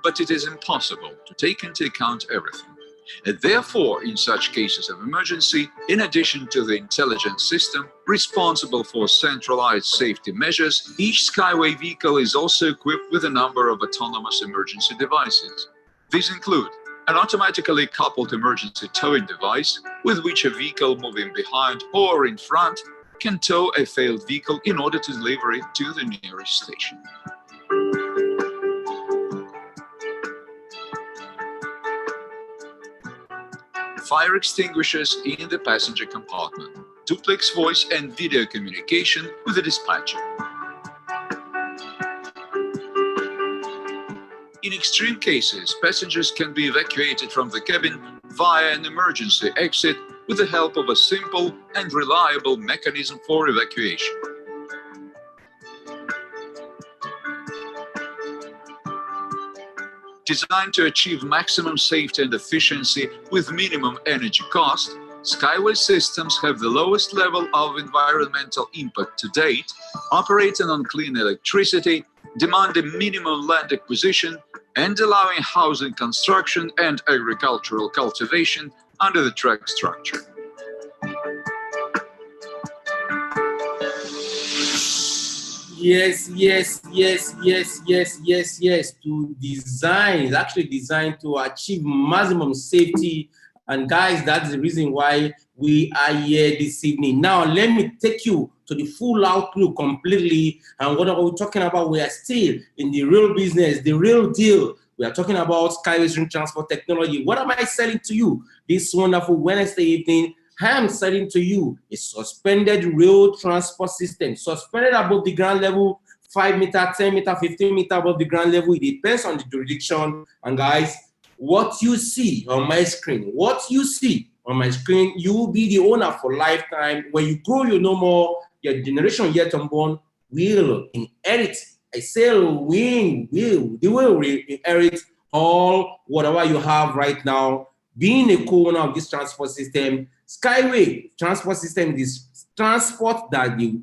But it is impossible to take into account everything. And therefore, in such cases of emergency, in addition to the intelligent system responsible for centralized safety measures, each Skyway vehicle is also equipped with a number of autonomous emergency devices. These include an automatically coupled emergency towing device with which a vehicle moving behind or in front can tow a failed vehicle in order to deliver it to the nearest station. Fire extinguishers in the passenger compartment, duplex voice and video communication with the dispatcher. In extreme cases, passengers can be evacuated from the cabin via an emergency exit with the help of a simple and reliable mechanism for evacuation. Designed to achieve maximum safety and efficiency with minimum energy cost, Skyway systems have the lowest level of environmental impact to date, operating on clean electricity, demanding minimum land acquisition, and allowing housing construction and agricultural cultivation under the track structure. Yes. To design is actually designed to achieve maximum safety. And guys, that's the reason why we are here this evening. Now, let me take you to the full outlook completely. And what are we talking about? We are still in the real business, the real deal. We are talking about Skyway Transport technology. What am I selling to you this wonderful Wednesday evening? I am selling to you a suspended rail transport system, suspended above the ground level, 5 meter, 10 meter, 15 meter above the ground level. It depends on the jurisdiction. And guys, what you see on my screen, you will be the owner for lifetime. When you grow, you no more. Your generation yet unborn will inherit. I say they will inherit all whatever you have right now. Being a co-owner of this transport system, Skyway Transport System is transport that the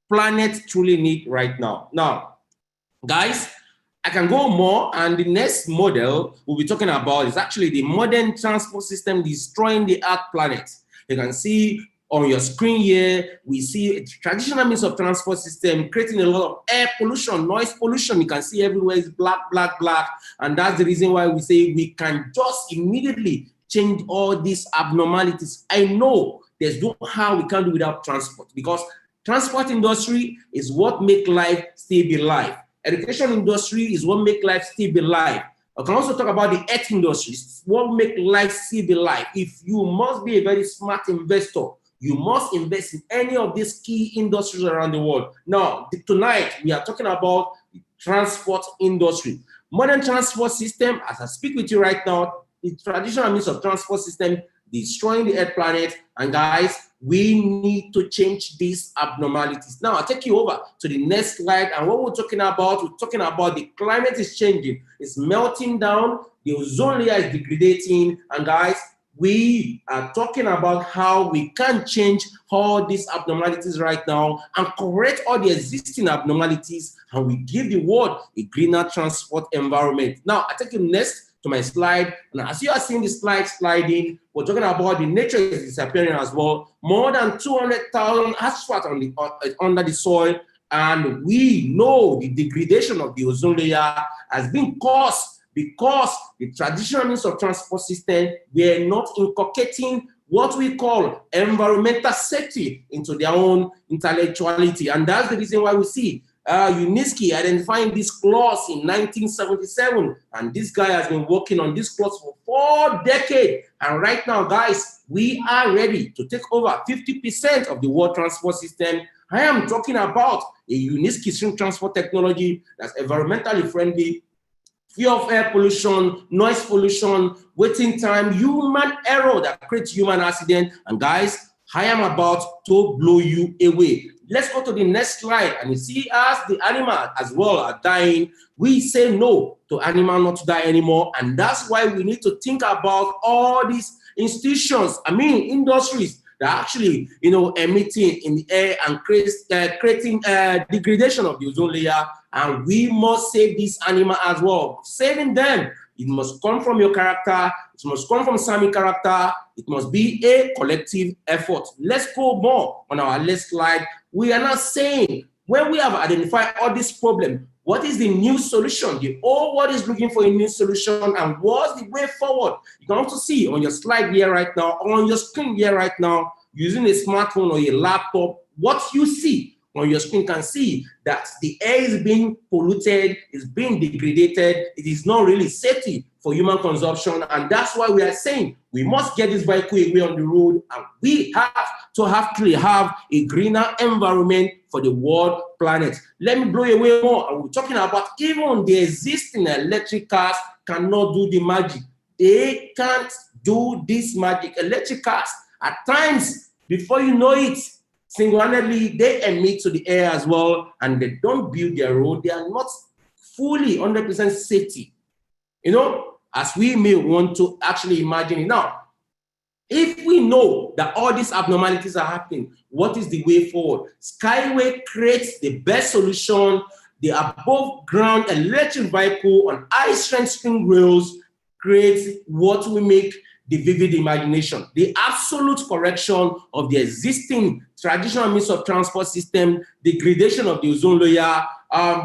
planet truly need right now. Now, guys, I can go more, and the next model we'll be talking about is actually the modern transport system destroying the Earth planet. You can see on your screen here, we see a traditional means of transport system creating a lot of air pollution, noise pollution. You can see everywhere is black. And that's the reason why we say we can just immediately change all these abnormalities. I know there's no how we can do without transport, because transport industry is what make life still be life. Education industry is what make life still be life. I can also talk about the earth industry, what make life still be life. If you must be a very smart investor, you must invest in any of these key industries around the world. Now, tonight we are talking about the transport industry. Modern transport system, as I speak with you right now, the traditional means of transport system destroying the Earth planet. And guys, we need to change these abnormalities. Now, I'll take you over to the next slide. And what we're talking about the climate is changing. It's melting down. The ozone layer is degrading. And guys, we are talking about how we can change all these abnormalities right now and correct all the existing abnormalities, and we give the world a greener transport environment. Now, I take you next to my slide, and as you are seeing the slide sliding, we're talking about the nature is disappearing as well. More than 200,000 asphalt under the soil. And we know the degradation of the ozone layer has been caused because the traditional means of transport system were not inculcating what we call environmental safety into their own intellectuality. And that's the reason why we see UNESCO identifying this clause in 1977. And this guy has been working on this clause for 4 decades. And right now, guys, we are ready to take over 50% of the world transport system. I am talking about a UNESCO stream transport technology that's environmentally friendly, free of air pollution, noise pollution, waiting time, human error that creates human accident. And guys, I am about to blow you away. Let's go to the next slide. And you see, as the animals as well are dying, we say no to animal not to die anymore. And that's why we need to think about all these institutions, industries that are actually, emitting in the air and creating degradation of the ozone layer. And we must save this animal as well. Saving them, it must come from your character. It must come from Sami character. It must be a collective effort. Let's go more on our next slide. We are not saying when we have identified all these problems, what is the new solution? The old world is looking for a new solution, and what's the way forward? You can also see on your slide here right now, or on your screen here right now, using a smartphone or a laptop, what you see on your screen can see that the air is being polluted, is being degraded. It is not really safety for human consumption, and that's why we are saying we must get this vehicle away on the road, and we have to actually have a greener environment for the world planet. Let me blow away more. And we're talking about even the existing electric cars cannot do the magic. They can't do this magic. Electric cars, at times, before you know it, single-handedly, they emit to the air as well, and they don't build their road. They are not fully 100% safety, as we may want to actually imagine it. Now, if we know that all these abnormalities are happening, what is the way forward? Skyway creates the best solution. The above-ground electric vehicle on high-strength spring rails creates what we make the vivid imagination, the absolute correction of the existing traditional means of transport system, degradation of the ozone layer,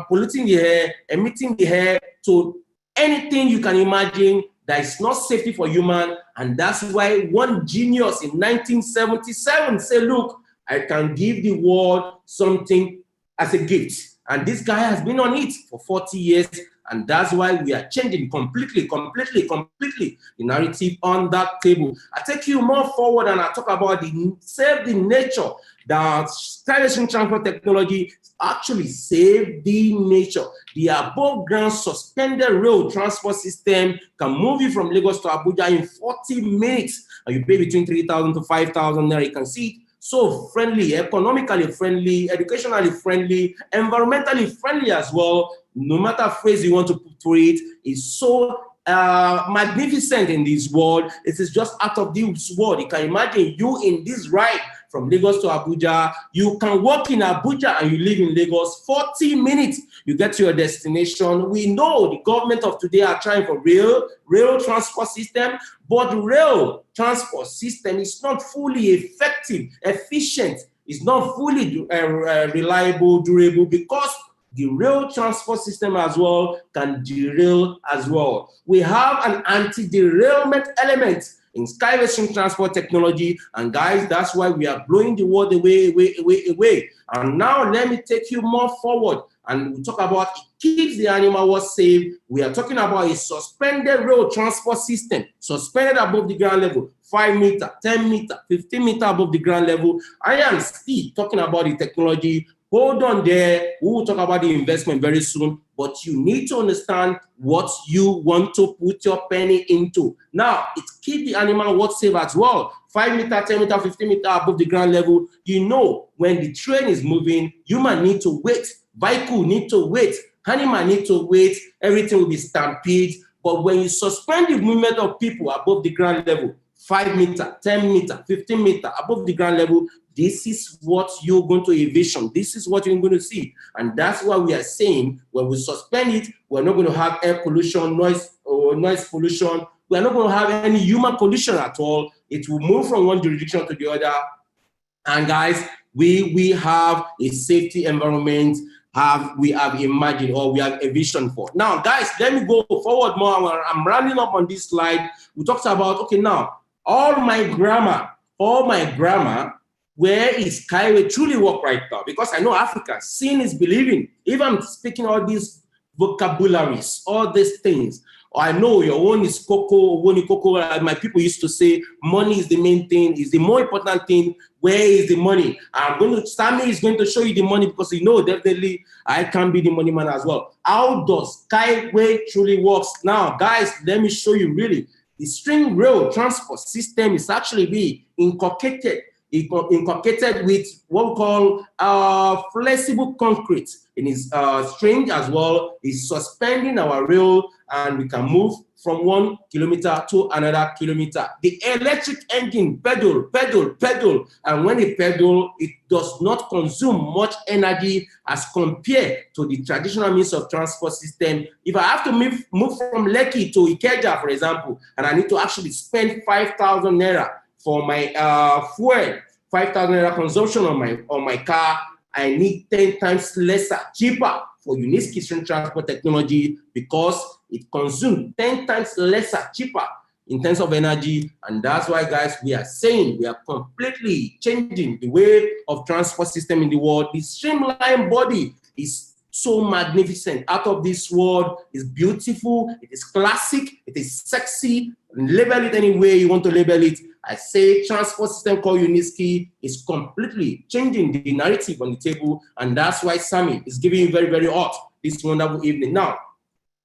polluting the air, emitting the air to anything you can imagine that is not safety for human. And that's why one genius in 1977 said, look, I can give the world something as a gift. And this guy has been on it for 40 years. And that's why we are changing completely the narrative on that table. I take you more forward and I talk about save the nature. The Skyway Transport technology actually save the nature. The above ground suspended rail transport system can move you from Lagos to Abuja in 40 minutes. And you pay between 3,000 to 5,000 there. You can see it. So friendly, economically friendly, educationally friendly, environmentally friendly as well. No matter phrase you want to put to it, is so magnificent in this world. It is just out of this world. You can imagine you in this ride from Lagos to Abuja. You can walk in Abuja and you live in Lagos. 40 minutes, you get to your destination. We know the government of today are trying for rail transport system, but rail transport system is not fully effective, efficient. It's not fully reliable, durable, because the rail transport system as well can derail as well. We have an anti-derailment element in Skyway Transport technology, and guys, that's why we are blowing the world away. And now let me take you more forward, and we talk about it keeps the animal world safe. We are talking about a suspended rail transport system, suspended above the ground level, 5 meter, 10 meter, 15 meter above the ground level. I am still talking about the technology. Hold on there. We will talk about the investment very soon, but you need to understand what you want to put your penny into. Now, it keeps the animal world safe as well. 5 meter, 10 meter, 15 meter above the ground level. You know, when the train is moving, human need to wait. Vehicle need to wait. Animal need to wait. Everything will be stampede. But when you suspend the movement of people above the ground level, 5 meter, 10 meter, 15 meter above the ground level, this is what you're going to envision. This is what you're going to see. And that's why we are saying when we suspend it, we're not going to have air pollution, noise pollution. We're not going to have any human pollution at all. It will move from one jurisdiction to the other. And guys, we have a safety environment we have imagined or we have a vision for. Now, guys, let me go forward more. I'm rounding up on this slide. We talked about, okay, now, all my grammar, where is Skyway truly work right now? Because I know Africa, seeing is believing. If I'm speaking all these vocabularies, all these things, I know your own is cocoa, my people used to say, money is the main thing, is the more important thing. Where is the money? Sammy is going to show you the money because you know definitely I can be the money man as well. How does Skyway truly works? Now, guys, let me show you really. The string rail transport system is actually being inculcated with what we call flexible concrete. It is string as well. It's suspending our rail and we can move from 1 kilometer to another kilometer. The electric engine pedal, and when it pedal, it does not consume much energy as compared to the traditional means of transport system. If I have to move from Lekki to Ikeja, for example, and I need to actually spend 5,000 naira for my fuel, 5,000 naira consumption on my car, I need 10 times lesser, cheaper for Uniski string transport technology because it consumes 10 times lesser, cheaper in terms of energy. And that's why, guys, we are saying we are completely changing the way of transport system in the world. The streamlined body is so magnificent, out of this world. It's beautiful, it is classic, it is sexy. Label it any way you want to label it. I say transport system called Uniski is completely changing the narrative on the table, and that's why Sammy is giving you very, very hot this wonderful evening. Now,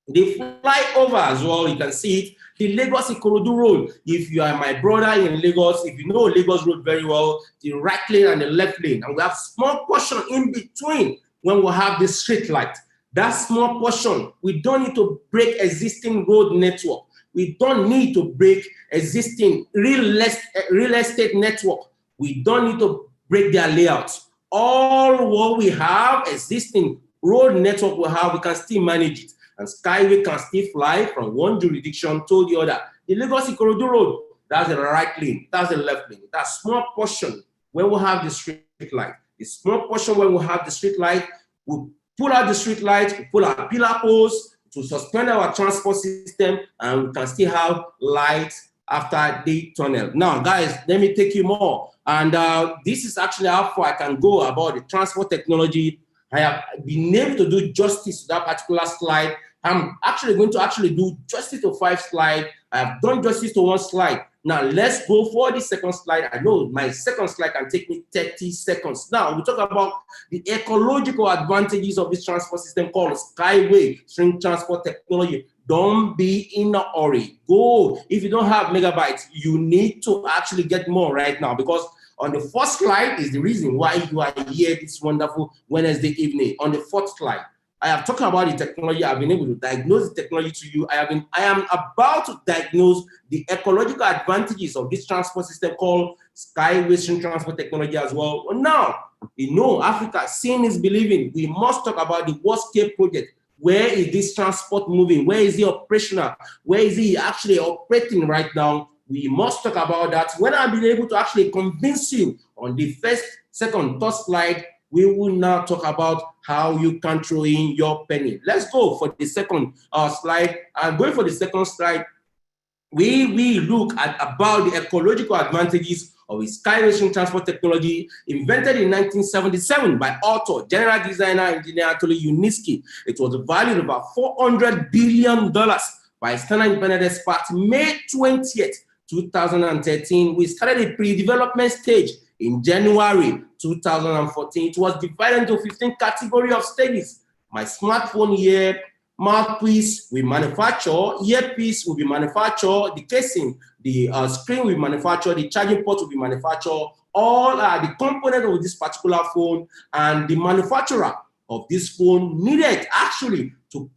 the flyover as well, you can see it, the Lagos-Ikorodu road. If you are my brother in Lagos, if you know Lagos road very well, the right lane and the left lane, and we have small portion in between when we have the street light. That small portion, we don't need to break existing road network. We don't need to break existing real estate network. We don't need to break their layouts. All what we have, existing road network we have, we can still manage it. And Skyway can still fly from one jurisdiction to the other. The Lagos-Ikorodu road, that's the right lane, that's the left lane. That small portion where we have the street light. The small portion where we have the street light, we pull out the street light, we pull our pillar posts, to suspend our transport system, and we can still have light after the tunnel. Now, guys, let me take you more. And this is actually how far I can go about the transport technology. I have been able to do justice to that particular slide. I'm actually going to do justice to 5 slides. I have done justice to 1 slide. Now, let's go for the second slide. I know my second slide can take me 30 seconds. Now, we talk about the ecological advantages of this transport system called Skyway String Transport Technology. Don't be in a hurry. Go. If you don't have megabytes, you need to actually get more right now, because on the first slide is the reason why you are here this wonderful Wednesday evening. On the 4th slide, I have talked about the technology. I've been able to diagnose the technology to you. I am about to diagnose the ecological advantages of this transport system called Skyway String Transport Technology as well. But now, you know, Africa, seeing is believing. We must talk about the world-scale project. Where is this transport moving? Where is it operational? Where is it actually operating right now? We must talk about that. When I've been able to actually convince you on the 1st, 2nd, 3rd slide, we will now talk about how you can throw in your penny. Let's go for the second slide. I'm going for the second slide. We look at about the ecological advantages of a Skyway String Transport technology invented in 1977 by author, general designer, engineer Anthony Uniski. It was valued about $400 billion by external independent experts. May 20th, 2013, we started a pre-development stage. In January 2014, it was divided into 15 categories of stages. My smartphone here, mouthpiece we manufacture, earpiece will be manufactured, the casing, the screen we manufacture, the charging port will be manufactured. All are the components of this particular phone, and the manufacturer of this phone needed actually to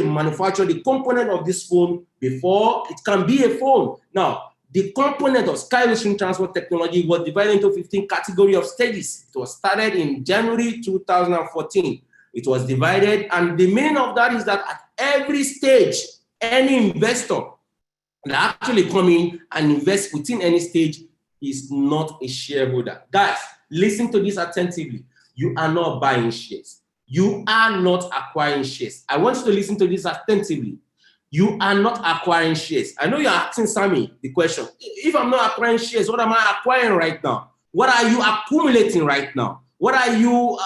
manufacture the component of this phone before it can be a phone. Now, the component of Skyway String Transport technology was divided into 15 categories of stages. It was started in January 2014. It was divided, and the meaning of that is that at every stage, any investor that actually come in and invest within any stage is not a shareholder. Guys, listen to this attentively. You are not buying shares. You are not acquiring shares. I want you to listen to this attentively. You are not acquiring shares. I know you're asking Sammy the question. If I'm not acquiring shares, what am I acquiring right now? What are you accumulating right now? What are you,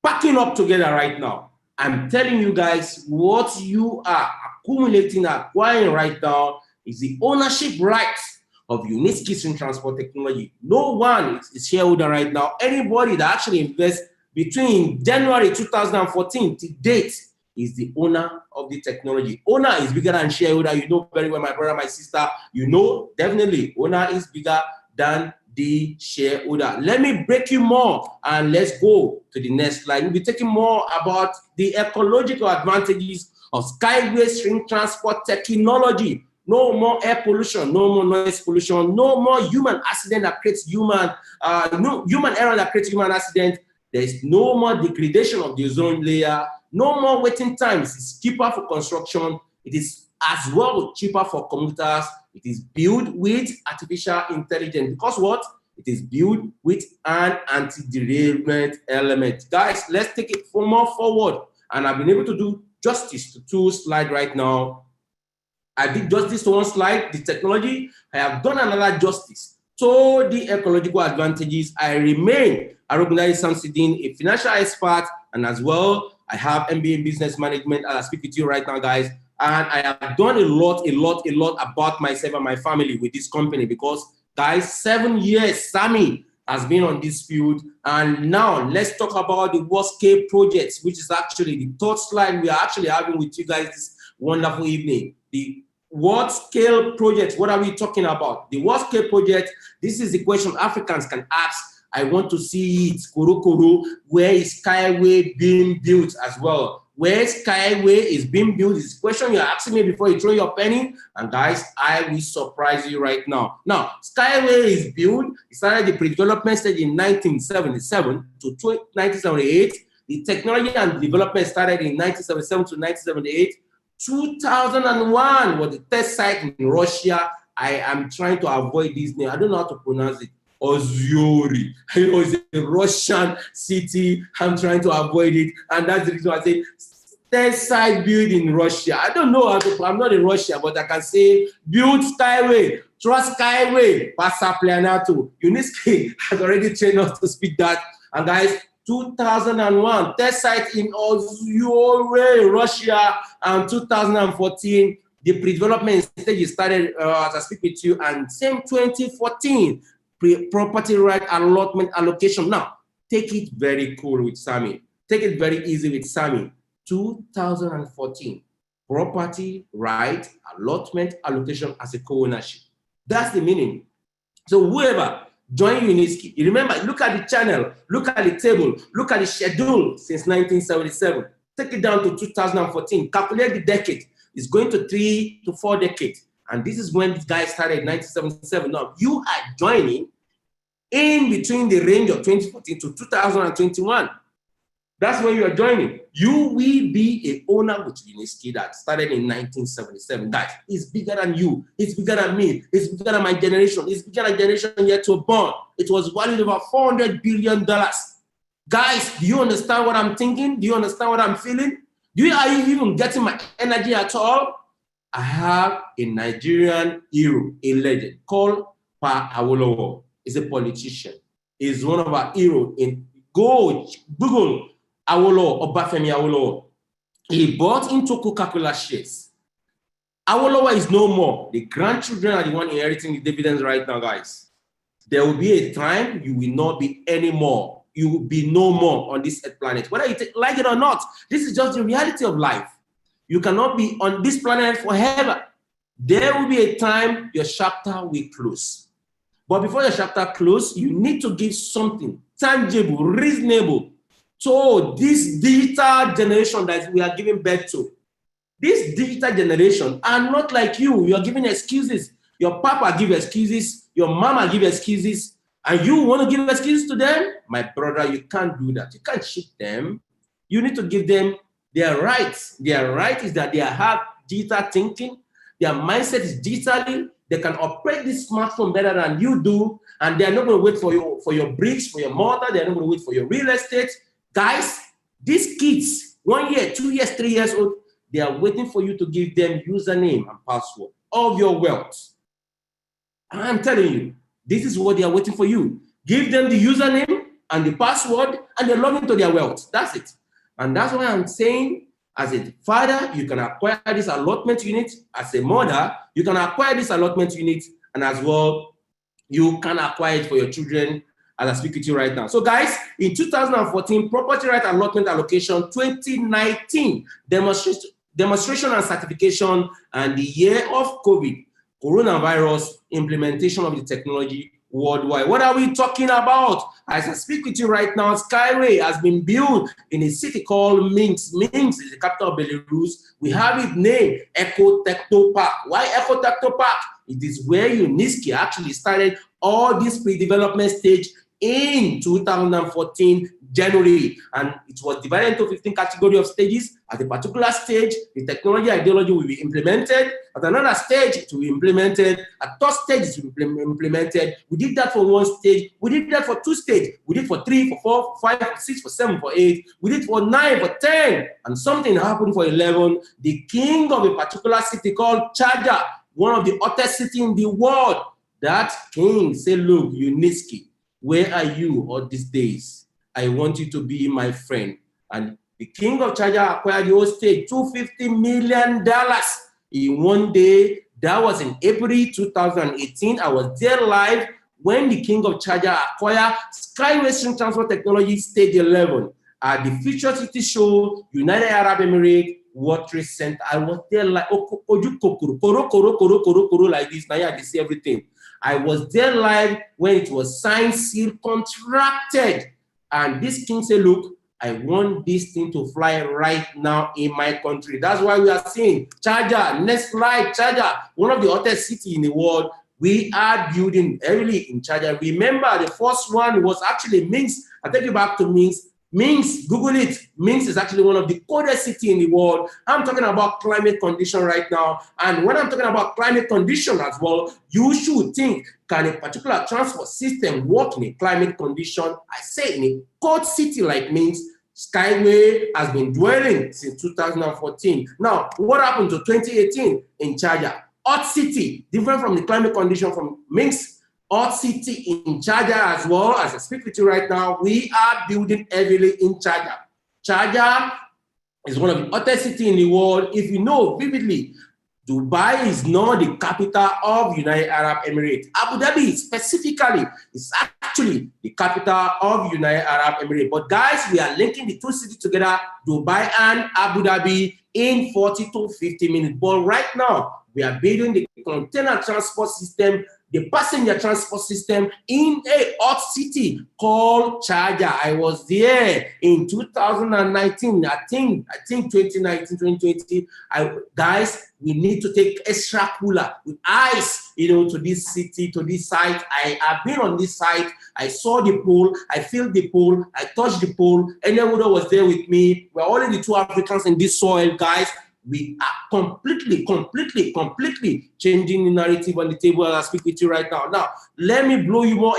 packing up together right now? I'm telling you guys, what you are accumulating, acquiring right now is the ownership rights of unique kitchen transport technology. No one is shareholder right now. Anybody that actually invests between January 2014 to date is the owner of the technology. Owner is bigger than shareholder. You know very well, my brother, my sister. You know, definitely, owner is bigger than the shareholder. Let me break you more and let's go to the next slide. We'll be talking more about the ecological advantages of Skyway transport technology. No more air pollution, no more noise pollution, no more human accident that creates human error that creates human accident. There is no more degradation of the ozone layer, no more waiting times. It's cheaper for construction. It is as well cheaper for commuters. It is built with artificial intelligence because what? It is built with an anti-derailment element. Guys, let's take it more forward. And I've been able to do justice to 2 slides right now. I did justice to 1 slide, the technology. I have done another justice to the ecological advantages. I remain Arogundayi Samsidin, a financial expert, and as well, I have MBA in business management. I'll speak with you right now, guys. And I have done a lot about myself and my family with this company because, guys, 7 years, Sammy has been on this field. And now let's talk about the world-scale projects, which is actually the 3rd slide we are actually having with you guys this wonderful evening. The world-scale projects, what are we talking about? The world-scale project, this is the question Africans can ask. I want to see it, Kuru. Where is Skyway being built as well? Where Skyway is being built is the question you're asking me before you throw your penny. And guys, I will surprise you right now. Now, Skyway is built. It started the pre-development stage in 1977 to 1978. The technology and development started in 1977 to 1978. 2001 was the test site in Russia. I am trying to avoid this name. I don't know how to pronounce it. Ozyori. It was a Russian city. I'm trying to avoid it. And that's the reason why I say test site built in Russia. I don't know how to, I'm not in Russia, but I can say build Skyway, trust Skyway, Passaplanato. UNESCO has already trained us to speak that. And guys, 2001, test site in Ozyori, Russia, and 2014, the pre-development stage started as I speak with you, and same 2014, property right allotment allocation. Now, take it very cool with Sammy. Take it very easy with Sammy. 2014, property right allotment allocation as a co-ownership. That's the meaning. So whoever join UNESCO, you remember, look at the channel, look at the table, look at the schedule since 1977. Take it down to 2014, calculate the decade. It's going to 3 to 4 decades. And this is when this guy started in 1977. Now, you are joining in between the range of 2014 to 2021. That's when you are joining. You will be a owner with UNESCO that started in 1977. Guys, it's bigger than you. It's bigger than me. It's bigger than my generation. It's bigger than generation yet to born. It was valued over $400 billion. Guys, do you understand what I'm thinking? Do you understand what I'm feeling? Are you even getting my energy at all? I have a Nigerian hero, a legend called Pa Awolowo. He's a politician. He's one of our heroes. Google Awolowo, Obafemi Awolowo. He bought into Coca-Cola shares. Awolowo is no more. The grandchildren are the one inheriting the dividends right now, guys. There will be a time you will not be anymore. You will be no more on this earth planet. Whether you like it or not, this is just the reality of life. You cannot be on this planet forever. There will be a time your chapter will close. But before your chapter closes, you need to give something tangible, reasonable to this digital generation that we are giving birth to. This digital generation are not like you. You are giving excuses. Your papa give excuses. Your mama give excuses. And you want to give excuses to them? My brother, you can't do that. You can't cheat them. You need to give them their rights. Their right is that they have digital thinking. Their mindset is digitally. They can operate this smartphone better than you do, and they're not going to wait for your bricks, for your mortar. They're not going to wait for your real estate. Guys, these kids, 1 year, 2 years, 3 years old, they are waiting for you to give them username and password of your wealth. I'm telling you, this is what they are waiting for you. Give them the username and the password, and they log into their wealth. That's it. And that's why I'm saying, as a father, you can acquire this allotment unit. As a mother, you can acquire this allotment unit, and as well, you can acquire it for your children, as I speak with you right now. So guys, in 2014, property right allotment allocation, 2019, demonstration and certification, and the year of COVID, coronavirus, implementation of the technology worldwide. What are we talking about? As I speak with you right now, Skyway has been built in a city called Minsk. Minsk is the capital of Belarus. We have it named Eco Techno Park. Why Eco Techno Park? It is where Uniski actually started all this pre-development stage in 2014 January, and it was divided into 15 categories of stages. At a particular stage, the technology ideology will be implemented. At another stage, it will be implemented. At third stage, it will be implemented. We did that for 1 stage. We did that for 2 stages. We did for 3, for 4, for 5, for 6, for 7, for 8. We did for 9, for 10, and something happened for 11. The king of a particular city called Charger, one of the hottest cities in the world, that king said, look, Uniski, where are you all these days? I want you to be my friend. And the king of Charger acquired the whole state, $250 million in 1 day. That was in April 2018. I was there live when the king of Charger acquired Skyway Transport Technology Stage 11 at the Future City Show, United Arab Emirates, World Trade Center. I was there like, like this. Now yeah, I see everything. I was there live when it was signed, sealed, contracted. And this king said, look, I want this thing to fly right now in my country. That's why we are seeing Charger, next slide, Charger, one of the hottest cities in the world. We are building heavily in Charger. Remember, the first one was actually Minsk. I'll take you back to Minsk. Minsk, Google it. Minsk is actually one of the coldest cities in the world. I'm talking about climate condition right now. And when I'm talking about climate condition as well, you should think, can a particular transport system work in a climate condition? I say in a cold city like Minsk, Skyway has been dwelling since 2014. Now, what happened to 2018 in Charger? Hot city, different from the climate condition from Minsk. Hot city in Charger as well. As I speak with you right now, we are building heavily in Charger. Charger is one of the hottest cities in the world. If you know vividly, Dubai is not the capital of United Arab Emirates. Abu Dhabi specifically is actually the capital of United Arab Emirates. But guys, we are linking the two cities together, Dubai and Abu Dhabi, in 40 to 50 minutes. But right now, we are building the container transport system, the passenger transport system in a hot city called Charger. I was there in 2019. I think 2019, 2020. Guys, we need to take extra cooler with ice, to this city, to this site. I have been on this site. I saw the pool. I feel the pool. I touched the pool. Anyone who was there with me. We're only the two Africans in this soil, guys. We are completely changing the narrative on the table as I speak with you right now. Now, let me blow you more.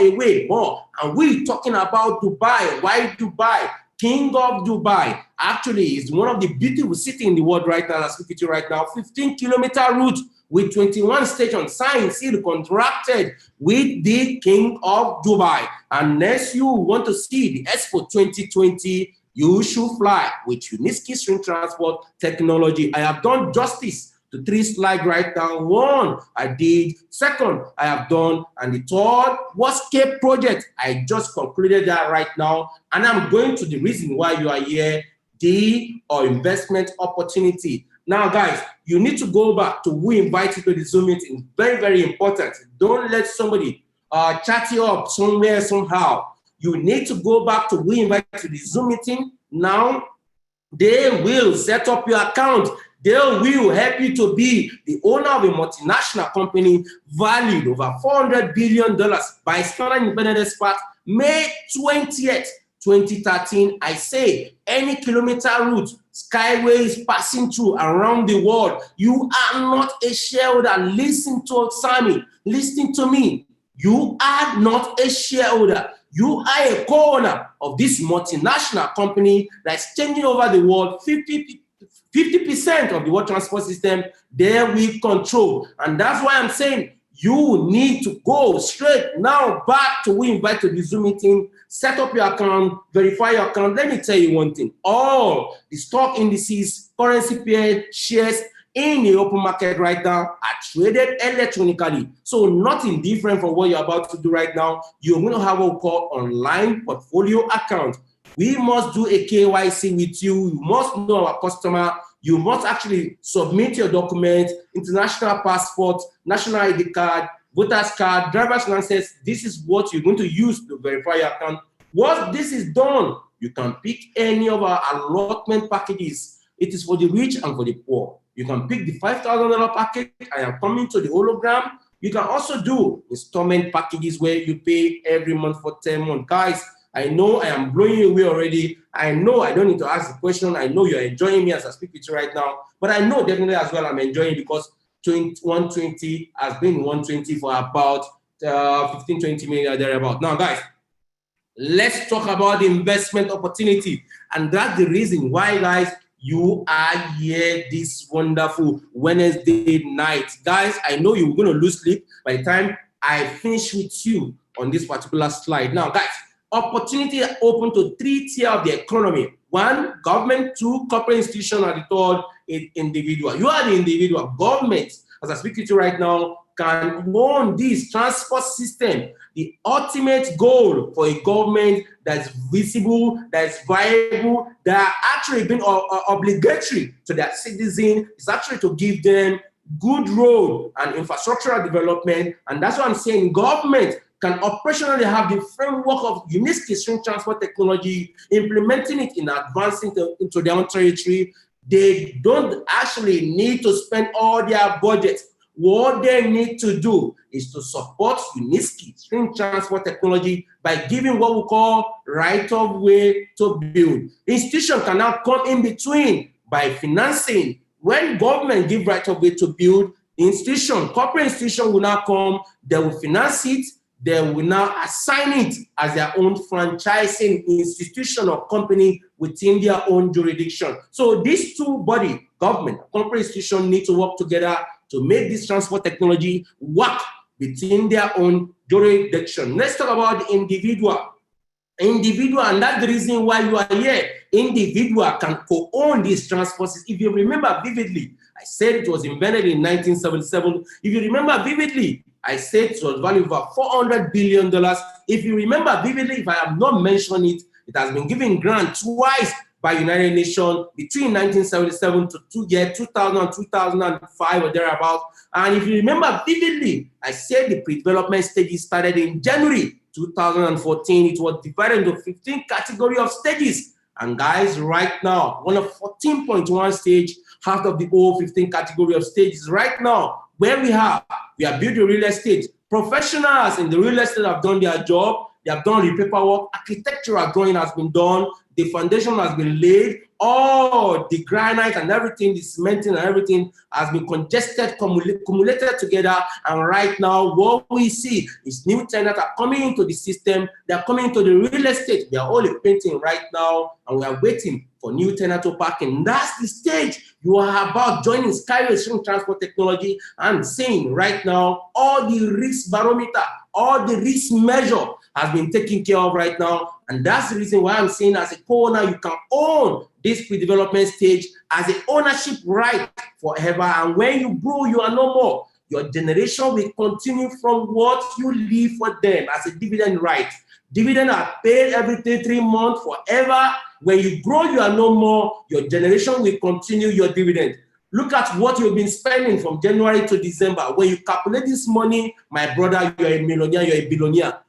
And we're talking about Dubai. Why Dubai? King of Dubai actually is one of the beautiful cities in the world right now as I speak with you right now. 15-kilometer route with 21 stations, signed, sealed, contracted with the King of Dubai. Unless you want to see the Expo 2020, you should fly with Uniski String Transport Technology. I have done justice to 3 slides right now. 1, I did. 2nd, I have done. And the 3rd was Cape Project. I just concluded that right now. And I'm going to the reason why you are here, or investment opportunity. Now, guys, you need to go back to who invited you to the Zoom meeting. Very, very important. Don't let somebody chat you up somewhere, somehow. You need to go back to who invited you to the Zoom meeting. Now, they will set up your account. They will help you to be the owner of a multinational company valued over $400 billion by Scotland Independent Expert, May 20th, 2013. I say any kilometer route Skyway is passing through around the world. You are not a shareholder. Listen to Sammy. Listen to me. You are not a shareholder. You are a co-owner of this multinational company that's changing over the world. 50% of the world transport system, there we control. And that's why I'm saying you need to go straight now back to we invite to the Zoom meeting, set up your account, verify your account. Let me tell you one thing. All the stock indices, currency pair, shares in the open market right now are traded electronically. So nothing different from what you're about to do right now. You're going to have what we call online portfolio account. We must do a KYC with you. You must know our customer. You must actually submit your documents, international passport, national ID card, voter's card, driver's license. This is what you're going to use to verify your account. Once this is done, you can pick any of our allotment packages. It is for the rich and for the poor. You can pick the $5,000 package. I am coming to the hologram. You can also do installment packages where you pay every month for 10 months. Guys, I know I am blowing you away already. I know I don't need to ask the question. I know you're enjoying me as I speak with you right now. But I know definitely as well I'm enjoying because 120 has been 120 for about 15, 20 million thereabout. Now, guys, let's talk about the investment opportunity. And that's the reason why, guys, you are here this wonderful Wednesday night. Guys, I know you're going to lose sleep by the time I finish with you on this particular slide. Now, guys, opportunity open to 3 tiers of the economy. 1, government. 2, corporate institution. And the 3rd is individual. You are the individual. Government, as I speak to you right now, can own this transport system. The ultimate goal for a government that's visible, that's viable, that actually been obligatory to their citizen is actually to give them good road and infrastructural development. And that's what I'm saying. Government can operationally have the framework of unique string transport technology, implementing it in advancing into their own territory. They don't actually need to spend all their budget. What they need to do is to support unique string transport technology by giving what we call right of way to build. Institution can now come in between by financing. When government give right of way to build, corporate institution will now come, they will finance it, they will now assign it as their own franchising institution or company within their own jurisdiction. So these two bodies, government, corporate institution, need to work together to make this transport technology work within their own jurisdiction. Let's talk about the individual. Individual, and that's the reason why you are here. Individual can co-own these transport systems. If you remember vividly, I said it was invented in 1977. If you remember vividly, I said it was valued over $400 billion. If you remember vividly, if I have not mentioned it, it has been given grant twice by United Nations between 1977 to 2000 and 2005 or thereabout. And if you remember vividly, I said the pre-development stages started in January 2014. It was divided into 15 categories of stages. And guys, right now, one of 14.1 stage, half of the whole 15 category of stages right now, where we are building real estate. Professionals in the real estate have done their job. They have done the paperwork. Architectural drawing has been done. The foundation has been laid. All the granite and everything, the cementing and everything has been congested, cumulated together. And right now, what we see is new tenants are coming into the system. They are coming into the real estate. They are all painting right now, and we are waiting for new tenant to park in. That's the stage you are about joining Skyway Transport Technology and saying right now, all the risk barometer, all the risk measure has been taken care of right now. And that's the reason why I'm saying as a co-owner, you can own this pre-development stage as an ownership right forever. And when you grow, you are no more. Your generation will continue from what you leave for them as a dividend right. Dividend are paid every 3 months forever. When you grow, you are no more. Your generation will continue your dividend. Look at what you've been spending from January to December. When you calculate this money, my brother, you're a millionaire, you're a billionaire.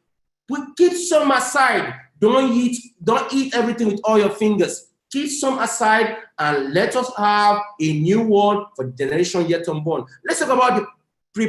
Keep some aside. Don't eat everything with all your fingers. Keep some aside and let us have a new world for the generation yet unborn. Let's talk about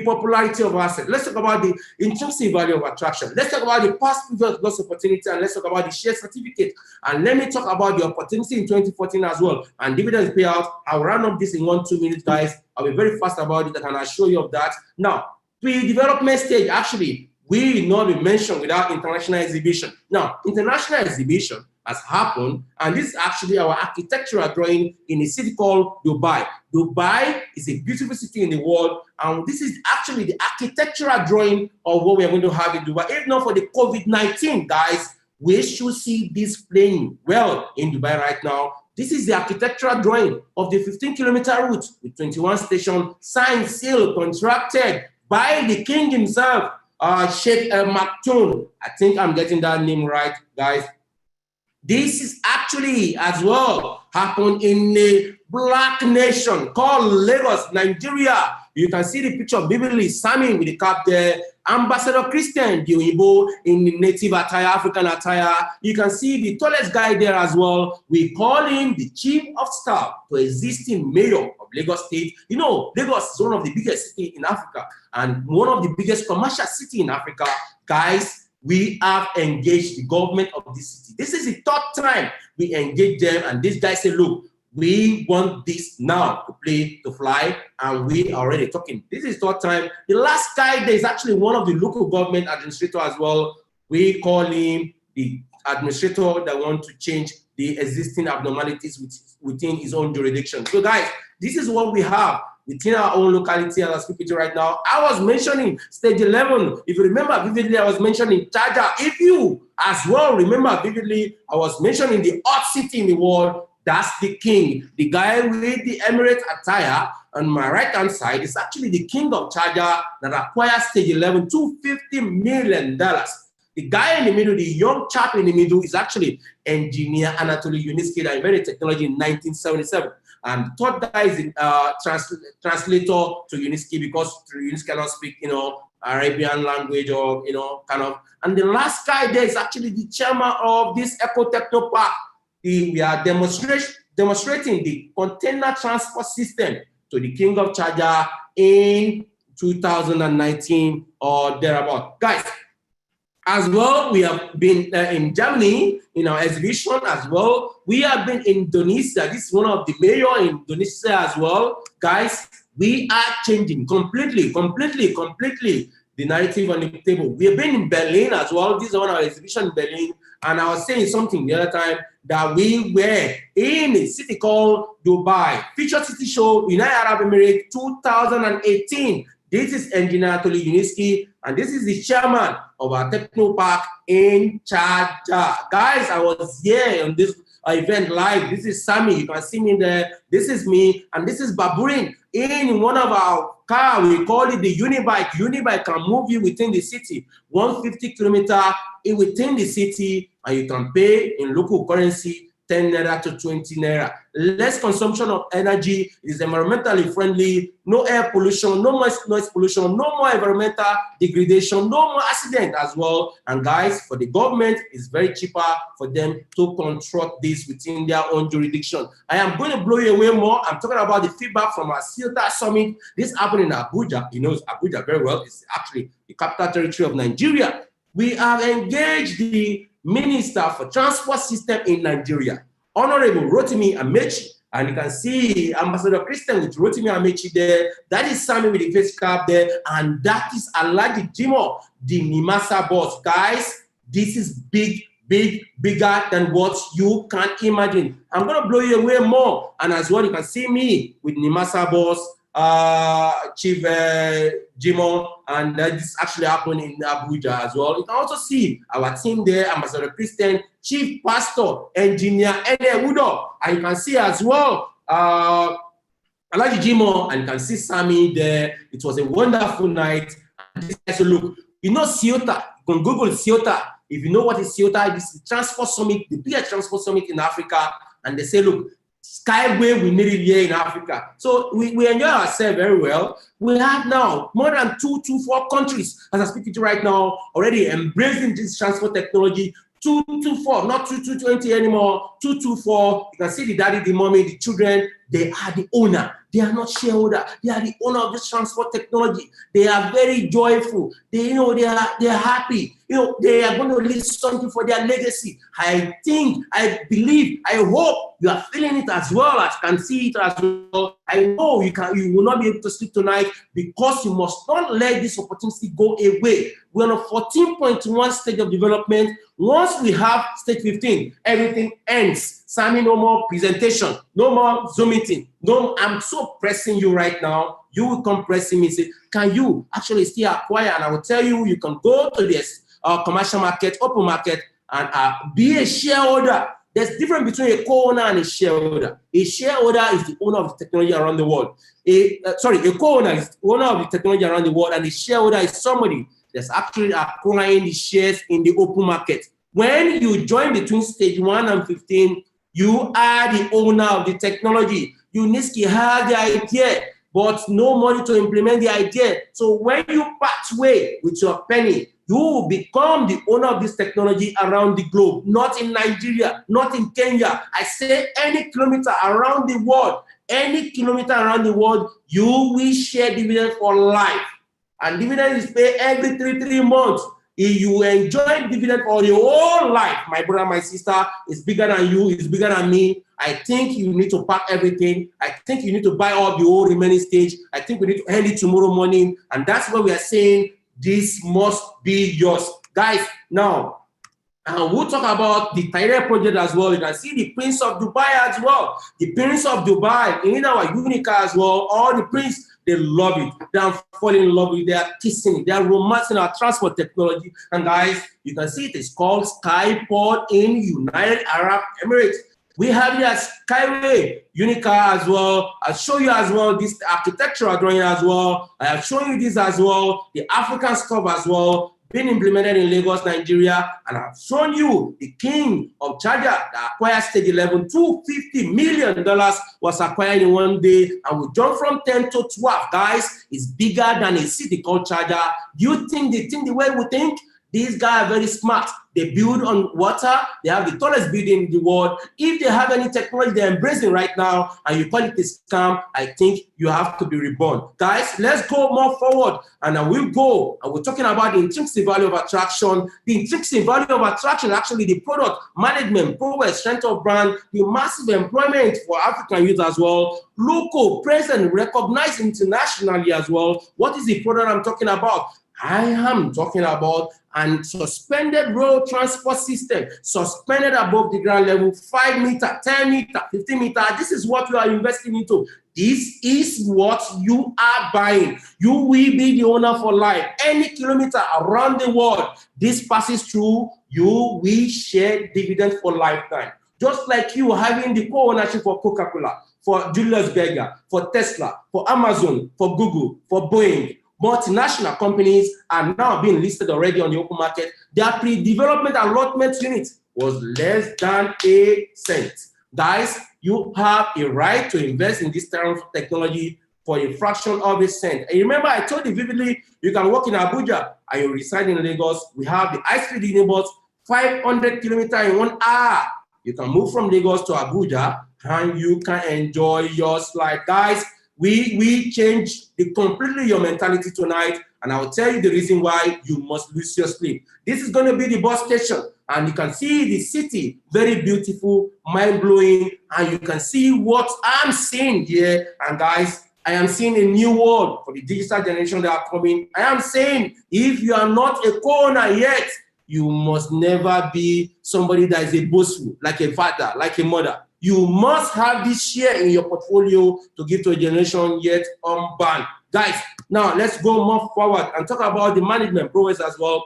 popularity of assets. Let's talk about the intrinsic value of attraction. Let's talk about the past previous loss opportunity, and let's talk about the share certificate. And let me talk about the opportunity in 2014 as well. And dividends payout. I'll round up this in 1-2 minutes, guys. I'll be very fast about it, and I'll show you of that. Now, pre-development stage, actually, we not be mentioned without international exhibition. Now, international exhibition has happened, and this is actually our architectural drawing in a city called Dubai. Dubai is a beautiful city in the world, and this is actually the architectural drawing of what we are going to have in Dubai. If not for the COVID-19, guys, we should see this playing well in Dubai right now. This is the architectural drawing of the 15-kilometer route with 21 stations, signed, sealed, contracted by the king himself, Sheikh Maktoum. I think I'm getting that name right, guys. This is actually as well happened in a black nation called Lagos, Nigeria. You can see the picture vividly, Sammy with the cap there, Ambassador Christian Dioibo in the native attire, African attire. You can see the tallest guy there as well. We call him the chief of staff to existing mayor of Lagos State. You know, Lagos is one of the biggest cities in Africa and one of the biggest commercial cities in Africa. Guys, we have engaged the government of this city. This is the third time we engage them, and this guy said, look, we want this now to play, to fly, and we are already talking. This is third time. The last guy, there is actually one of the local government administrator as well. We call him the administrator that want to change the existing abnormalities within his own jurisdiction. So guys, this is what we have within our own locality, and I speak with you right now. I was mentioning stage 11. If you remember vividly, I was mentioning Charger. If you as well remember vividly, I was mentioning the hot city in the world. That's the king. The guy with the Emirates attire on my right-hand side is actually the king of Charger that acquired stage 11, $250 million. The guy in the middle, the young chap in the middle, is actually engineer Anatoly Yuniski that invented technology in 1977. And third guy is in, translator to Yuniski, because Yuniski cannot speak, Arabian language or, kind of. And the last guy there is actually the chairman of this Eco-Techno Park. We are demonstrating the container transport system to the king of Charger in 2019 or thereabout. Guys, as well, we have been in Germany in our exhibition as well. We have been in Indonesia. This is one of the mayor in Indonesia as well. Guys, we are changing completely the narrative on the table. We have been in Berlin as well. This is one of our exhibition in Berlin. And I was saying something the other time that we were in a city called Dubai. Featured City Show, United Arab Emirates 2018. This is engineer Anatoly Yuniski, and this is the chairman of our techno park in Charger. Guys, I was here on this event live. This is Sammy. You can see me there. This is me, and this is Baburin in one of our car. We call it the Unibike. Unibike can move you within the city, 150 kilometers within the city, and you can pay in local currency, 10 naira to 20 naira. Less consumption of energy, is environmentally friendly, no air pollution, no noise pollution, no more environmental degradation, no more accident as well. And guys, for the government, it's very cheaper for them to construct this within their own jurisdiction. I am going to blow you away more. I'm talking about the feedback from our CILTA summit. This happened in Abuja. You know Abuja very well. It's actually the capital territory of Nigeria. We have engaged the Minister for Transport System in Nigeria, Honorable Rotimi Amechi, and you can see Ambassador Christian with Rotimi Amechi there. That is Sammy with the face cap there, and that is Alhaji Jimo, the Nimasa boss. Guys, this is bigger than what you can imagine. I'm gonna blow you away more, and as well, you can see me with Nimasa boss, Chief Jimo, and this actually happened in Abuja as well. You can also see our team there, Ambassador Christian, Chief Pastor, Engineer Ede Udo, and you can see as well Alhaji Jimo, and you can see Sammy there. It was a wonderful night. So look, you know Ceuta, you can Google Ceuta. If you know what is Ceuta, this is transport summit, the biggest transport summit in Africa, and they say, look, Skyway, we need it here in Africa. So we enjoy ourselves very well. We have now more than 224 countries, as I speak to you right now, already embracing this transport technology. 224, not 2220 anymore, 224. You can see the daddy, the mommy, the children, They are the owner. They are not shareholder. They are the owner of this transport technology. They are very joyful. They are happy. They are going to leave something for their legacy. I think, I believe, I hope you are feeling it as well as can see it as well. I know you will not be able to sleep tonight because you must not let this opportunity go away. We're on a 14.1 stage of development. Once we have stage 15, everything ends. Sammy, no more presentation, no more Zoom meeting. No, I'm so pressing you right now. You will come pressing me and say, can you actually still acquire? And I will tell you, you can go to this commercial market, open market, and be a shareholder. There's difference between a co-owner and a shareholder. A shareholder is the owner of the technology around the world. A co-owner is the owner of the technology around the world, and a shareholder is somebody that's actually acquiring the shares in the open market. When you join between stage 1 and 15, you are the owner of the technology. Uniski had the idea, but no money to implement the idea. So when you part way with your penny, you will become the owner of this technology around the globe, not in Nigeria, not in Kenya. I say any kilometer around the world, you will share dividend for life. And dividend is paid every 3 months. If you enjoy dividend for your whole life, my brother, my sister, is bigger than you, is bigger than me. I think you need to pack everything. I think you need to buy all the whole remaining stage. I think we need to end it tomorrow morning. And that's what we are saying. This must be yours. Guys, now, we'll talk about the Tyre project as well. You can see the Prince of Dubai as well. The Prince of Dubai in our Unica as well. All the Prince, they love it. They are falling in love with it. They are kissing it. They are romancing our transport technology. And guys, you can see it is called Skyport in United Arab Emirates. We have here Skyway Unica as well. I'll show you as well this architectural drawing as well. I have shown you this as well, the African scope as well, being implemented in Lagos, Nigeria. And I've shown you the king of charger that acquired stage 11, $250 million was acquired in one day. And we jump from 10 to 12, guys. It's bigger than a city called charger. Do you think they think the way we think? These guys are very smart. They build on water. They have the tallest building in the world. If they have any technology they're embracing right now and you call it a scam, I think you have to be reborn. Guys, let's go more forward. And I will go. And we're talking about the intrinsic value of attraction. The intrinsic value of attraction, actually the product, management, prowess, strength of brand, the massive employment for African youth as well, local, present, recognized internationally as well. What is the product I'm talking about? I am talking about a suspended road transport system, suspended above the ground level, 5 meter, 10 meter, 15 meter. This is what you are investing into. This is what you are buying. You will be the owner for life. Any kilometer around the world, this passes through, you will share dividend for lifetime. Just like you having the co-ownership for Coca-Cola, for Julius Berger, for Tesla, for Amazon, for Google, for Boeing. Multinational companies are now being listed already on the open market. Their pre-development allotment unit was less than a cent. Guys, you have a right to invest in this technology for a fraction of a cent. And remember, I told you vividly, you can work in Abuja and you reside in Lagos. We have the high-speed Unibus, 500 kilometers in 1 hour. You can move from Lagos to Abuja and you can enjoy your life. Guys, we change completely your mentality tonight, and I will tell you the reason why you must lose your sleep. This is going to be the bus station, and you can see the city, very beautiful, mind-blowing, and you can see what I'm seeing here. And guys, I am seeing a new world for the digital generation that are coming. I am saying, if you are not a co-owner yet, you must never be somebody that is a boastful, like a father, like a mother. You must have this share in your portfolio to give to a generation yet unbanned. Guys, now let's go more forward and talk about the management prowess as well.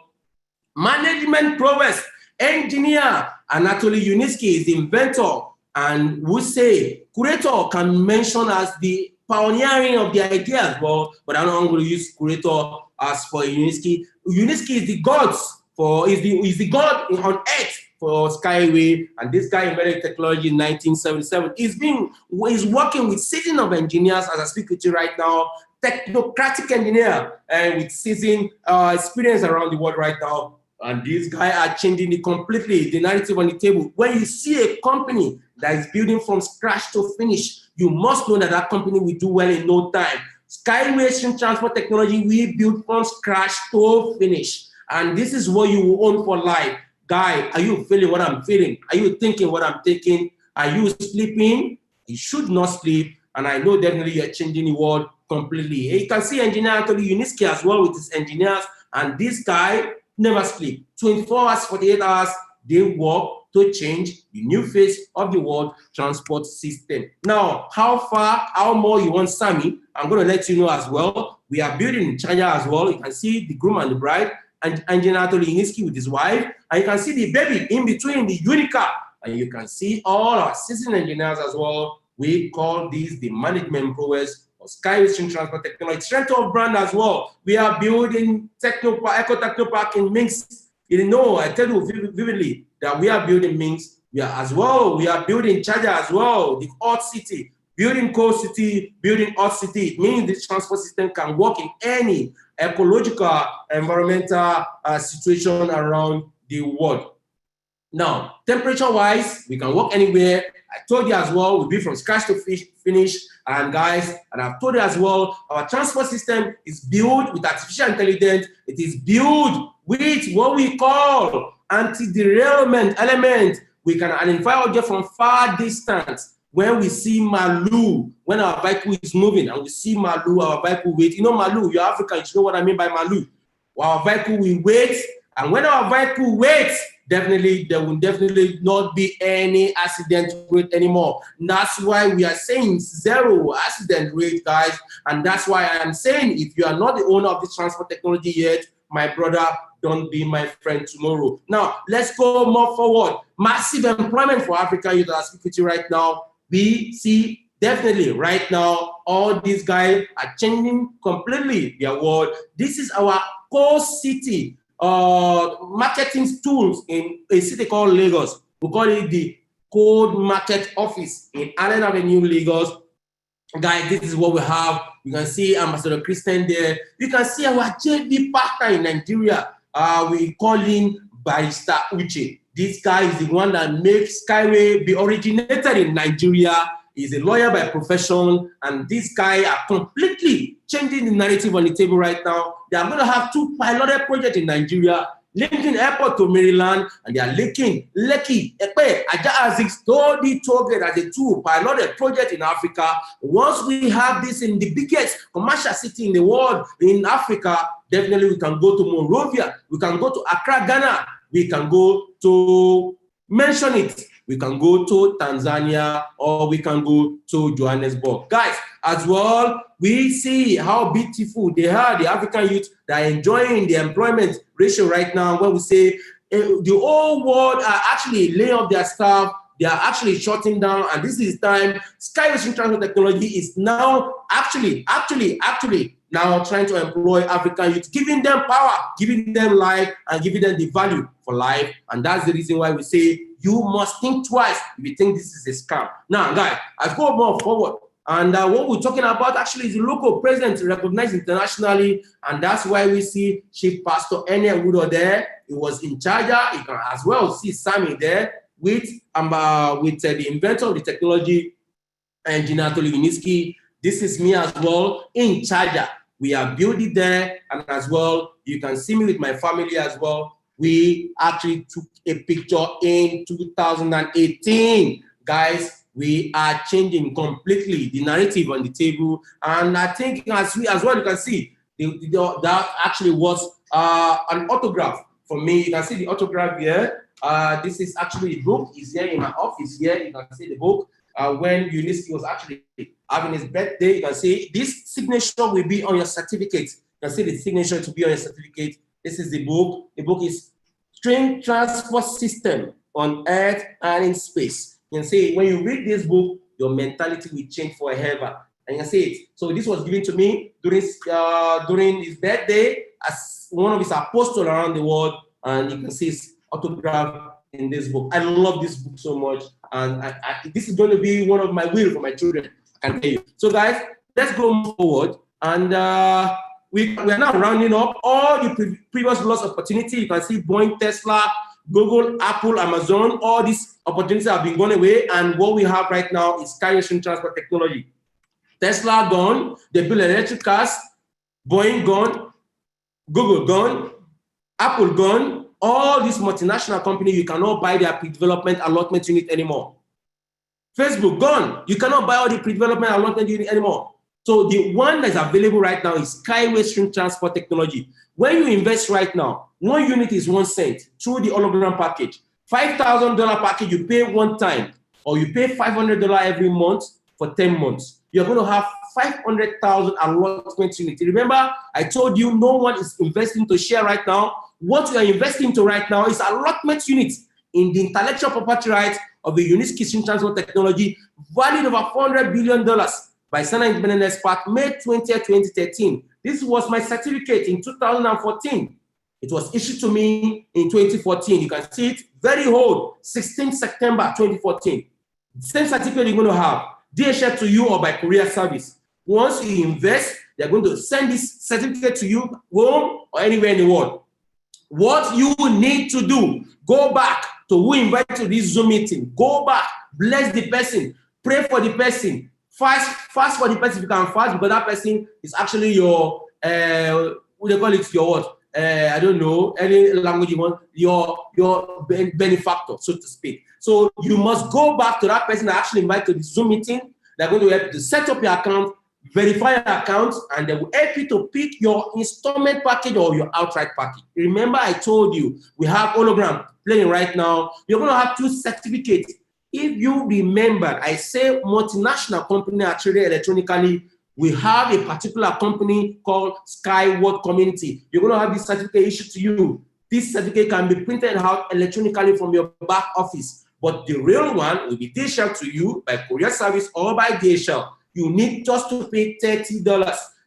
Management prowess, engineer Anatoly Yuniski is the inventor, and we say curator can mention as the pioneering of the idea as well, but I'm not going to use curator as for Yuniski. Yuniski is the gods is the god on earth for Skyway, and this guy invented technology in 1977. He's working with season of engineers as I speak with you right now, technocratic engineer, and with season experience around the world right now. And these guys are changing the narrative on the table. When you see a company that is building from scratch to finish, you must know that that company will do well in no time. Skyway Transport Technology, we build from scratch to finish. And this is what you will own for life. Guy, are you feeling what I'm feeling? Are you thinking what I'm thinking? Are you sleeping? You should not sleep. And I know definitely you're changing the world completely. You can see engineer Anthony Uniski as well with his engineers. And this guy never sleep. 24 hours, 48 hours, they work to change the new face of the world transport system. Now, how far, how more you want Sammy, I'm going to let you know as well. We are building in China as well. You can see the groom and the bride, and engineer Anthony Uniski with his wife. And you can see the baby in between the unicar. And you can see all our assistant engineers as well. We call these the management prowess of Skyway Transport Technology. Strength of brand as well. We are building Eco Techno Park in Minsk. You know, I tell you vividly that we are building Minsk. We are building Charger as well, the hot city, building cold city, building hot city. It means this transport system can work in any ecological, environmental situation around the world. Now, temperature-wise, we can work anywhere. I told you as well, we'll be from scratch to finish. And guys, and I've told you as well, our transport system is built with artificial intelligence. It is built with what we call anti-derailment element. We can identify objects from far distance. When we see Malu, when our vehicle is moving and we see Malu, our vehicle wait. You know Malu, you're African, you know what I mean by Malu. Our vehicle will wait, and when our vehicle waits, definitely there will definitely not be any accident rate anymore. And that's why we are saying 0 accident rate, guys. And that's why I am saying, if you are not the owner of this transport technology yet, my brother, don't be my friend tomorrow. Now, let's go more forward. Massive employment for African youth that I speak with you right now. We see definitely right now, all these guys are changing completely their world. This is our core city marketing tools in a city called Lagos. We call it the Code Market Office in Allen Avenue, Lagos. Guys, this is what we have. You can see Ambassador Christian there. You can see our JV partner in Nigeria. We call him Barrister Uche. This guy is the one that makes Skyway be originated in Nigeria. He's a lawyer by profession, and this guy are completely changing the narrative on the table right now. They are going to have 2 piloted projects in Nigeria, linking airport to Maryland, and they are linking Lekki, Epe, Aja-Azik, Todi, Toge as a 2 piloted project in Africa. Once we have this in the biggest commercial city in the world, in Africa, definitely we can go to Monrovia, we can go to Accra, Ghana, we can go to, mention it, we can go to Tanzania, or we can go to Johannesburg. Guys, as well, we see how beautiful they are, the African youth that are enjoying the employment ratio right now, when we say the whole world are actually laying off their staff, they are actually shutting down, and this is time. Skyway Transport Technology is now actually now trying to employ African youth, giving them power, giving them life, and giving them the value for life. And that's the reason why we say you must think twice if you think this is a scam. Now, guys, I go more forward. And what we're talking about actually is the local president recognized internationally. And that's why we see Chief Pastor Ene Wudo there. He was in charge. You can as well see Sammy there with the inventor of the technology, Engineer Anthony Uniski. This is me as well in charge. We are building there. And as well, you can see me with my family as well. We actually took a picture in 2018. Guys, we are changing completely the narrative on the table. And I think as well, you can see, that actually was an autograph for me. You can see the autograph here. This is actually the book. It's here in my office here. You can see the book. When Uniski was actually having his birthday, you can see this signature will be on your certificate. You can see the signature to be on your certificate. This is the book. The book is Train Transport System on Earth and in Space. You can see when you read this book, your mentality will change forever. And you can see it. So this was given to me during his birthday as one of his apostles around the world. And you can see his autograph in this book. I love this book so much. And this is going to be one of my will for my children, I can tell you. So guys, let's go forward. And we are now rounding up all the previous lost opportunity. You can see Boeing, Tesla, Google, Apple, Amazon, all these opportunities have been gone away. And what we have right now is Skyway Transport technology. Tesla gone, they build electric cars, Boeing gone, Google gone, Apple gone, all these multinational companies, you cannot buy their pre-development allotment unit anymore. Facebook gone, you cannot buy all the pre-development allotment unit anymore. So the one that's available right now is Skyway Transport technology. When you invest right now, 1 unit is 1 cent through the hologram package. $5,000 package you pay one time, or you pay $500 every month for 10 months. You're going to have 500,000 allotment units. Remember, I told you no one is investing to share right now. What you are investing to right now is allotment units in the intellectual property rights of the unique transport technology valued over $400 billion by Standard Independent Expert, May 20, 2013. This was my certificate in 2014. It was issued to me in 2014. You can see it, very old, 16 September 2014. Same certificate you're going to have, DHL to you or by courier service. Once you invest, they're going to send this certificate to you home or anywhere in the world. What you need to do, go back to who invited you to this Zoom meeting. Go back, bless the person, pray for the person, fast for the person if you can fast, because that person is actually your, what they call it, your what? I don't know, any language you want, your benefactor, so to speak. So you must go back to that person that actually invited you to the Zoom meeting. They're going to help you to set up your account, verify your account, and they will help you to pick your installment package or your outright package. Remember, I told you we have hologram playing right now. You're going to have 2 certificates. If you remember, I say multinational company are traded electronically. We have a particular company called Skyway Community. You're going to have this certificate issued to you. This certificate can be printed out electronically from your back office, but the real one will be DHL to you by courier service or by DHL. You need just to pay $30.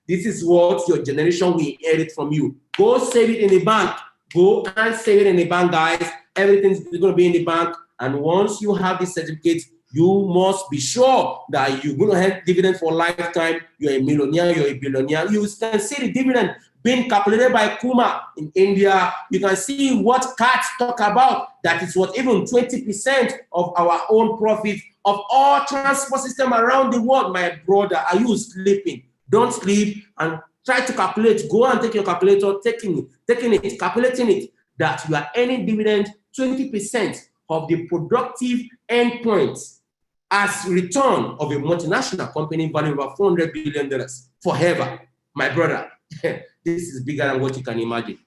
This is what your generation will inherit from you. Go save it in the bank. Go and save it in the bank, guys. Everything's going to be in the bank. And once you have this certificate, you must be sure that you're going to have dividend for lifetime. You're a millionaire, you're a billionaire. You can see the dividend being calculated by Kuma in India. You can see what cats talk about, that is what even 20% of our own profit of all transport system around the world. My brother, are you sleeping? Don't sleep and try to calculate. Go and take your calculator, taking it, calculating it, that you are earning dividend 20% of the productive endpoints as return of a multinational company valued over $400 billion forever. My brother, this is bigger than what you can imagine.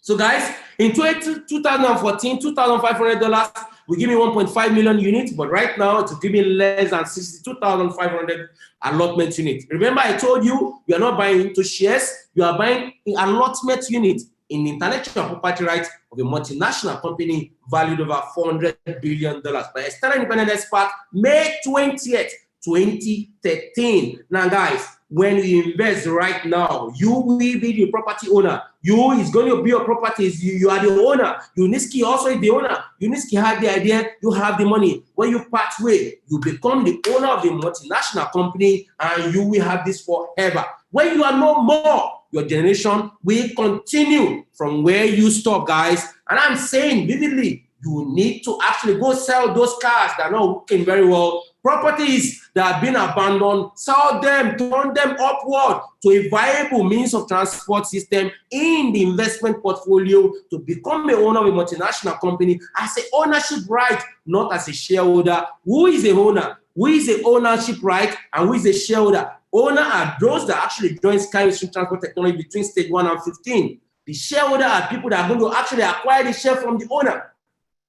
So guys, in 2014, $2,500 will give me 1.5 million units, but right now it's giving less than 62,500 allotment units. Remember, I told you, you are not buying into shares, you are buying an allotment unit in intellectual property rights of a multinational company valued over $400 billion by a Standard Independent Expert, May 20th, 2013. Now, guys, when you invest right now, you will be the property owner. You is going to be your properties. You are the owner. Uniski also is the owner. Uniski have the idea. You have the money. When you part way, you become the owner of the multinational company, and you will have this forever. When you are no more, your generation will continue from where you stop, guys. And I'm saying vividly, you need to actually go sell those cars that are not working very well, properties that have been abandoned, sell them, turn them upward to a viable means of transport system in the investment portfolio to become the owner of a multinational company as an ownership right, not as a shareholder. Who is the owner? Who is the ownership right and who is the shareholder? Owner are those that actually join Skyway Transport Technology between stage 1 and 15. The shareholder are people that are going to actually acquire the share from the owner.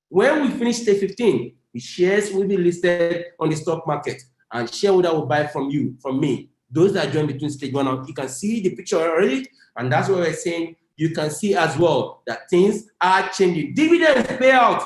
When we finish stage 15, the shares will be listed on the stock market and shareholder will buy from you, from me. Those that join between stage 1 and you can see the picture already, and that's what we're saying. You can see as well that things are changing. Dividend payout.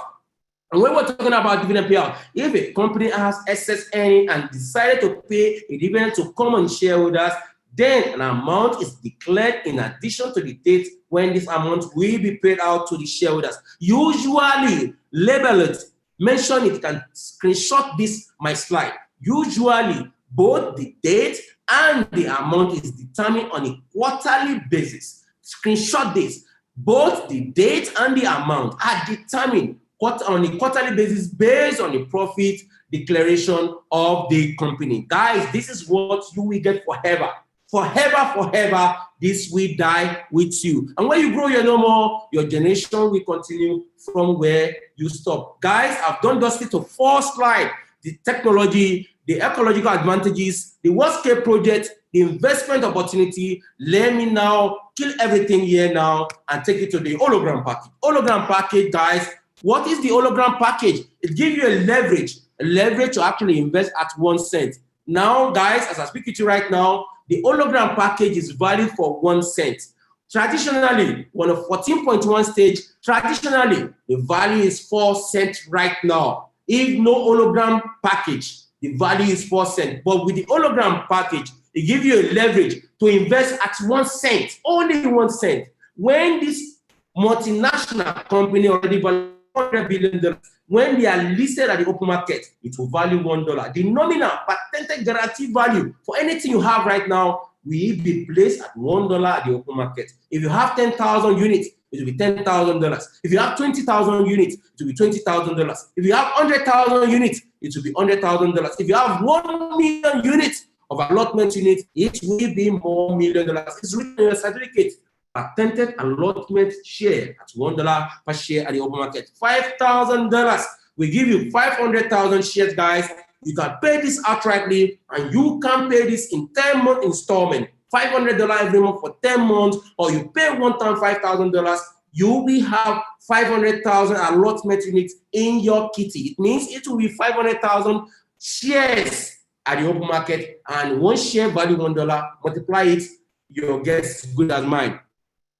And when we're talking about dividend payout, if a company has excess earning and decided to pay a dividend to common shareholders, then an amount is declared in addition to the date when this amount will be paid out to the shareholders. Usually, label it, mention it, you can screenshot this, my slide. Usually, both the date and the amount is determined on a quarterly basis. Screenshot this. Both the date and the amount are determined on a quarterly basis based on the profit declaration of the company. Guys, this is what you will get forever. Forever, forever, this will die with you. And when you grow, you're no more, your generation will continue from where you stop. Guys, I've done justice to 4 slides. The technology, the ecological advantages, the world-scale project, the investment opportunity. Let me now kill everything here now and take it to the hologram package. Hologram package, guys. What is the hologram package? It gives you a leverage to actually invest at 1 cent. Now, guys, as I speak to you right now, the hologram package is valued for 1 cent. Traditionally, on a 14.1 stage, traditionally, the value is 4 cents right now. If no hologram package, the value is 4 cents. But with the hologram package, it gives you a leverage to invest at 1 cent, only 1 cent. When this multinational company already values $100 billion, when they are listed at the open market, it will value $1. The nominal patented guaranteed value for anything you have right now will be placed at $1 at the open market. If you have 10,000 units, it will be $10,000. If you have 20,000 units, it will be $20,000. If you have 100,000 units, it will be $100,000. If you have 1 million units of allotment units, it will be more $1 million. It's written in a certificate. Patented allotment share at $1 per share at the open market. $5,000. We give you 500,000 shares, guys. You can pay this outrightly, and you can pay this in 10-month installment. $500 every month for 10 months, or you pay one time $5,000. You will have 500,000 allotment units in your kitty. It means it will be 500,000 shares at the open market, and 1 share value $1. Multiply it, your guess is good as mine.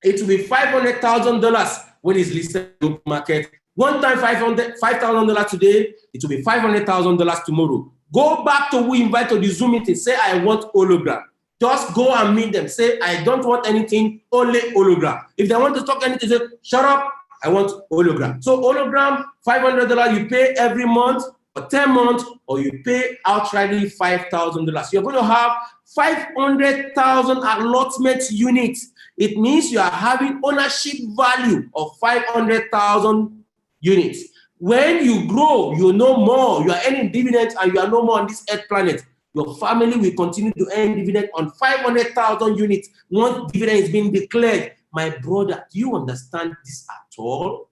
It will be $500,000 when it's listed in the open market. One time $5,000 today, it will be $500,000 tomorrow. Go back to who invite to the Zoom meeting. Say, I want hologram. Just go and meet them. Say, I don't want anything, only hologram. If they want to talk anything, say, shut up, I want hologram. So hologram, $500 you pay every month for 10 months, or you pay outrightly $5,000. You're going to have 500,000 allotment units. It means you are having ownership value of 500,000 units. When you grow, you know more. You are earning dividends, and you are no more on this earth planet. Your family will continue to earn dividend on 500,000 units once dividend is being declared. My brother, do you understand this at all?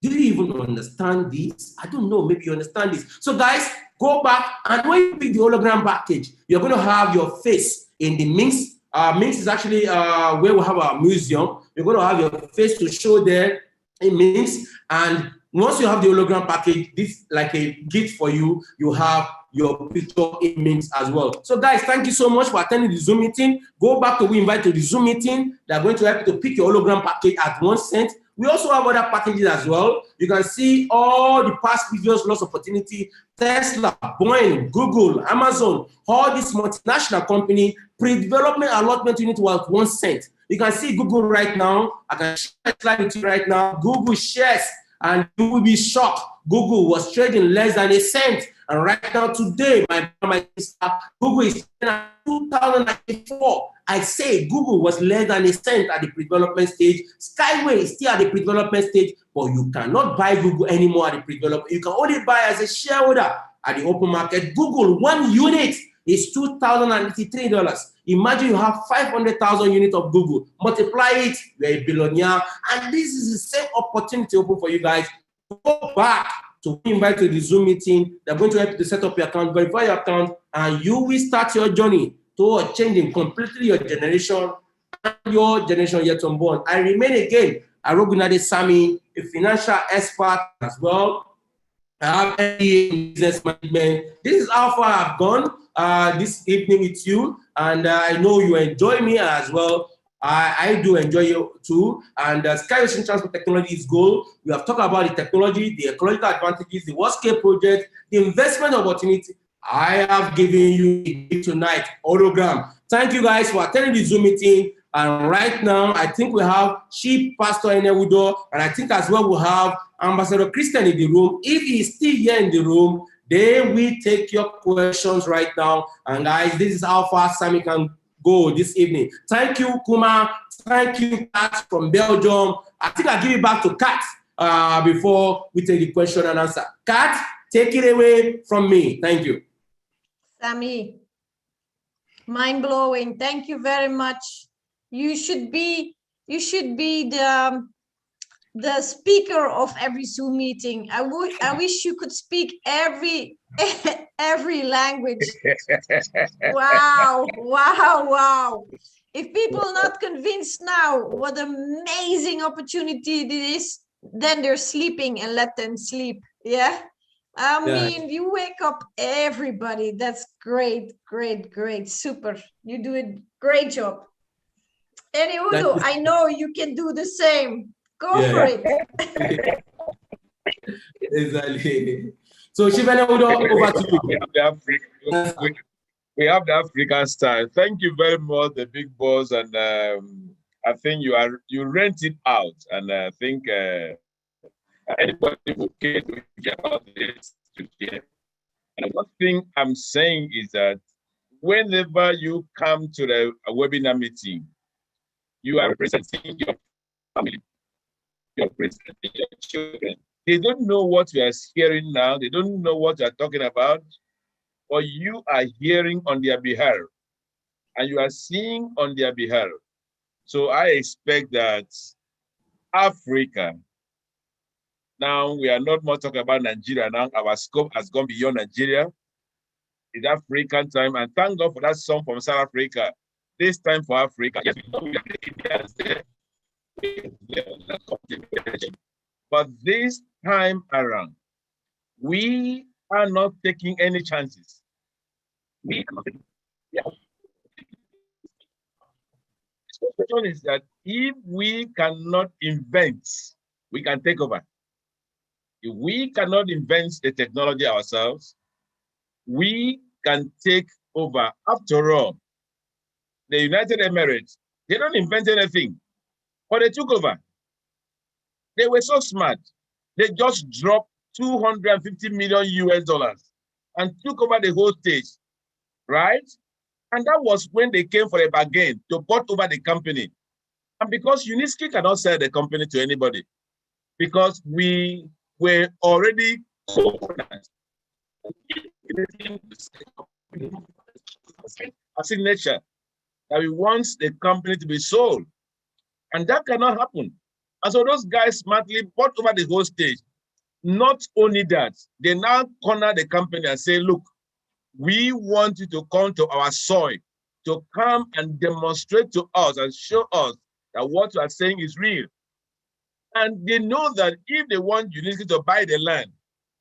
Do you even understand this? I don't know, maybe you understand this. So guys, go back, and when you pick the hologram package, you're going to have your face in the Minx. Minx is actually where we have our museum. You're going to have your face to show there in Minx. And once you have the hologram package, this like a gift for you, you have your picture in Minx as well. So guys, thank you so much for attending the Zoom meeting. Go back to who invite to the Zoom meeting. They're going to help you to pick your hologram package at 1 cent. We also have other packages as well. You can see all the past previous loss opportunity. Tesla, Boeing, Google, Amazon, all these multinational company pre-development allotment unit was 1 cent. You can see Google right now. I can share a slide with you right now. Google shares, and you will be shocked. Google was trading less than 1 cent. And right now, today, my sister, Google is at 2094. I say Google was less than 1 cent at the pre-development stage. Skyway is still at the pre-development stage, but you cannot buy Google anymore at the pre-development. You can only buy as a shareholder at the open market. Google, 1 unit is $2,083. Imagine you have 500,000 units of Google. Multiply it, you're a billionaire. And this is the same opportunity open for you guys. Go back to invite to the Zoom meeting. They're going to help you to set up your account, verify your account, and you will start your journey toward changing completely your generation and your generation yet unborn. I remain again Arogunade Sami, a financial expert as well. I have MBA in business management. This is how far I've gone this evening with you, and I know you enjoy me as well. I do enjoy you too. And Skyway Transport technology is goal. We have talked about the technology, the ecological advantages, the world-scale project, the investment opportunity. I have given you tonight hologram. Thank you guys for attending the Zoom meeting. And right now, I think we have Chief Pastor Enewudo, and I think as well we have Ambassador Christian in the room. If he is still here in the room, they will take your questions right now. And guys, this is how far Sammy can go this evening. Thank you, Kuma. Thank you, Kat from Belgium. I think I'll give it back to Kat before we take the question and answer. Kat, take it away from me. Thank you. Sammy, mind-blowing. Thank you very much. You should be the speaker of every Zoom meeting. I wish you could speak every language. Wow, wow, wow. If people are not convinced now what amazing opportunity it is, then they're sleeping, and let them sleep. Yeah. I mean, you wake up everybody. That's great, great, great. Super. You do a great job. And Udo, I know you can do the same. Go for it. Exactly. So, Shivana Udo, over to you. We have the African style. Thank you very much, the big boss, and I think you rent it out, and I think anybody who cares about this to share. And one thing I'm saying is that whenever you come to the webinar meeting, you are representing your family, you're representing your children. They don't know what we are hearing now. They don't know what we are talking about, but you are hearing on their behalf, and you are seeing on their behalf. So I expect that Africa, now we are not more talking about Nigeria now. Our scope has gone beyond Nigeria. It's African time, and thank God for that song from South Africa. This time for Africa. Yes, we know we are the Indians there. But this time around, we are not taking any chances. We are not taking. Yeah. The question is that if we cannot invent, we can take over. If we cannot invent the technology ourselves, we can take over. After all, the United Emirates, they don't invent anything, but they took over. They were so smart. They just dropped $250 million US and took over the whole stage, right? And that was when they came for a bargain to bought over the company. And because Uniski cannot sell the company to anybody, because we were already co-owners. A signature that we want the company to be sold. And that cannot happen. And so those guys smartly bought over the whole stage. Not only that, they now corner the company and say, look, we want you to come to our soil, to come and demonstrate to us and show us that what you are saying is real. And they know that if they want Uniski to buy the land,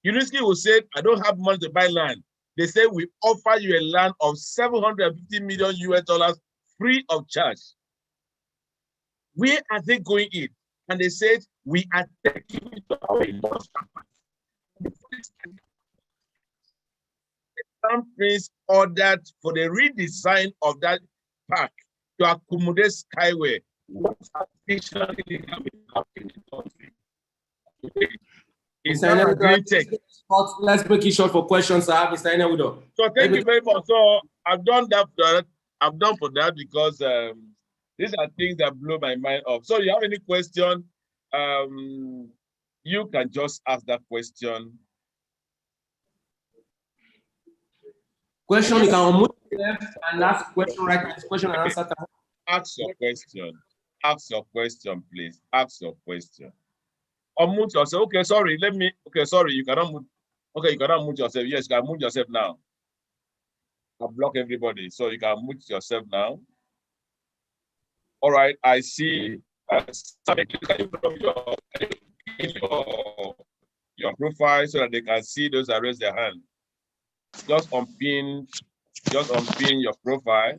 Uniski will say, I don't have money to buy land. They say, we offer you a land of $750 million US free of charge. Where are they going in? And they said, we are taking it to our investment. The companies ordered for the redesign of that park to accommodate Skyway. What additionally they have in the country? It's not a green tech. Let's break it short for questions, sir. Mr. Enewudo. So thank you very much. So I've done that. I've done for that because these are things that blow my mind up. So you have any question? You can just ask that question. Question, you can unmute yourself and ask question right now. Question and answer time. Ask your question. Ask your question, please. Ask your question. Unmute yourself. Okay, sorry. Okay, sorry. You cannot mute. Okay, you cannot mute yourself. Yes, you can mute yourself now. I'll block everybody. So you can mute yourself now. All right, I see. Your profile so that they can see those that raise their hand. Just unpin your profile.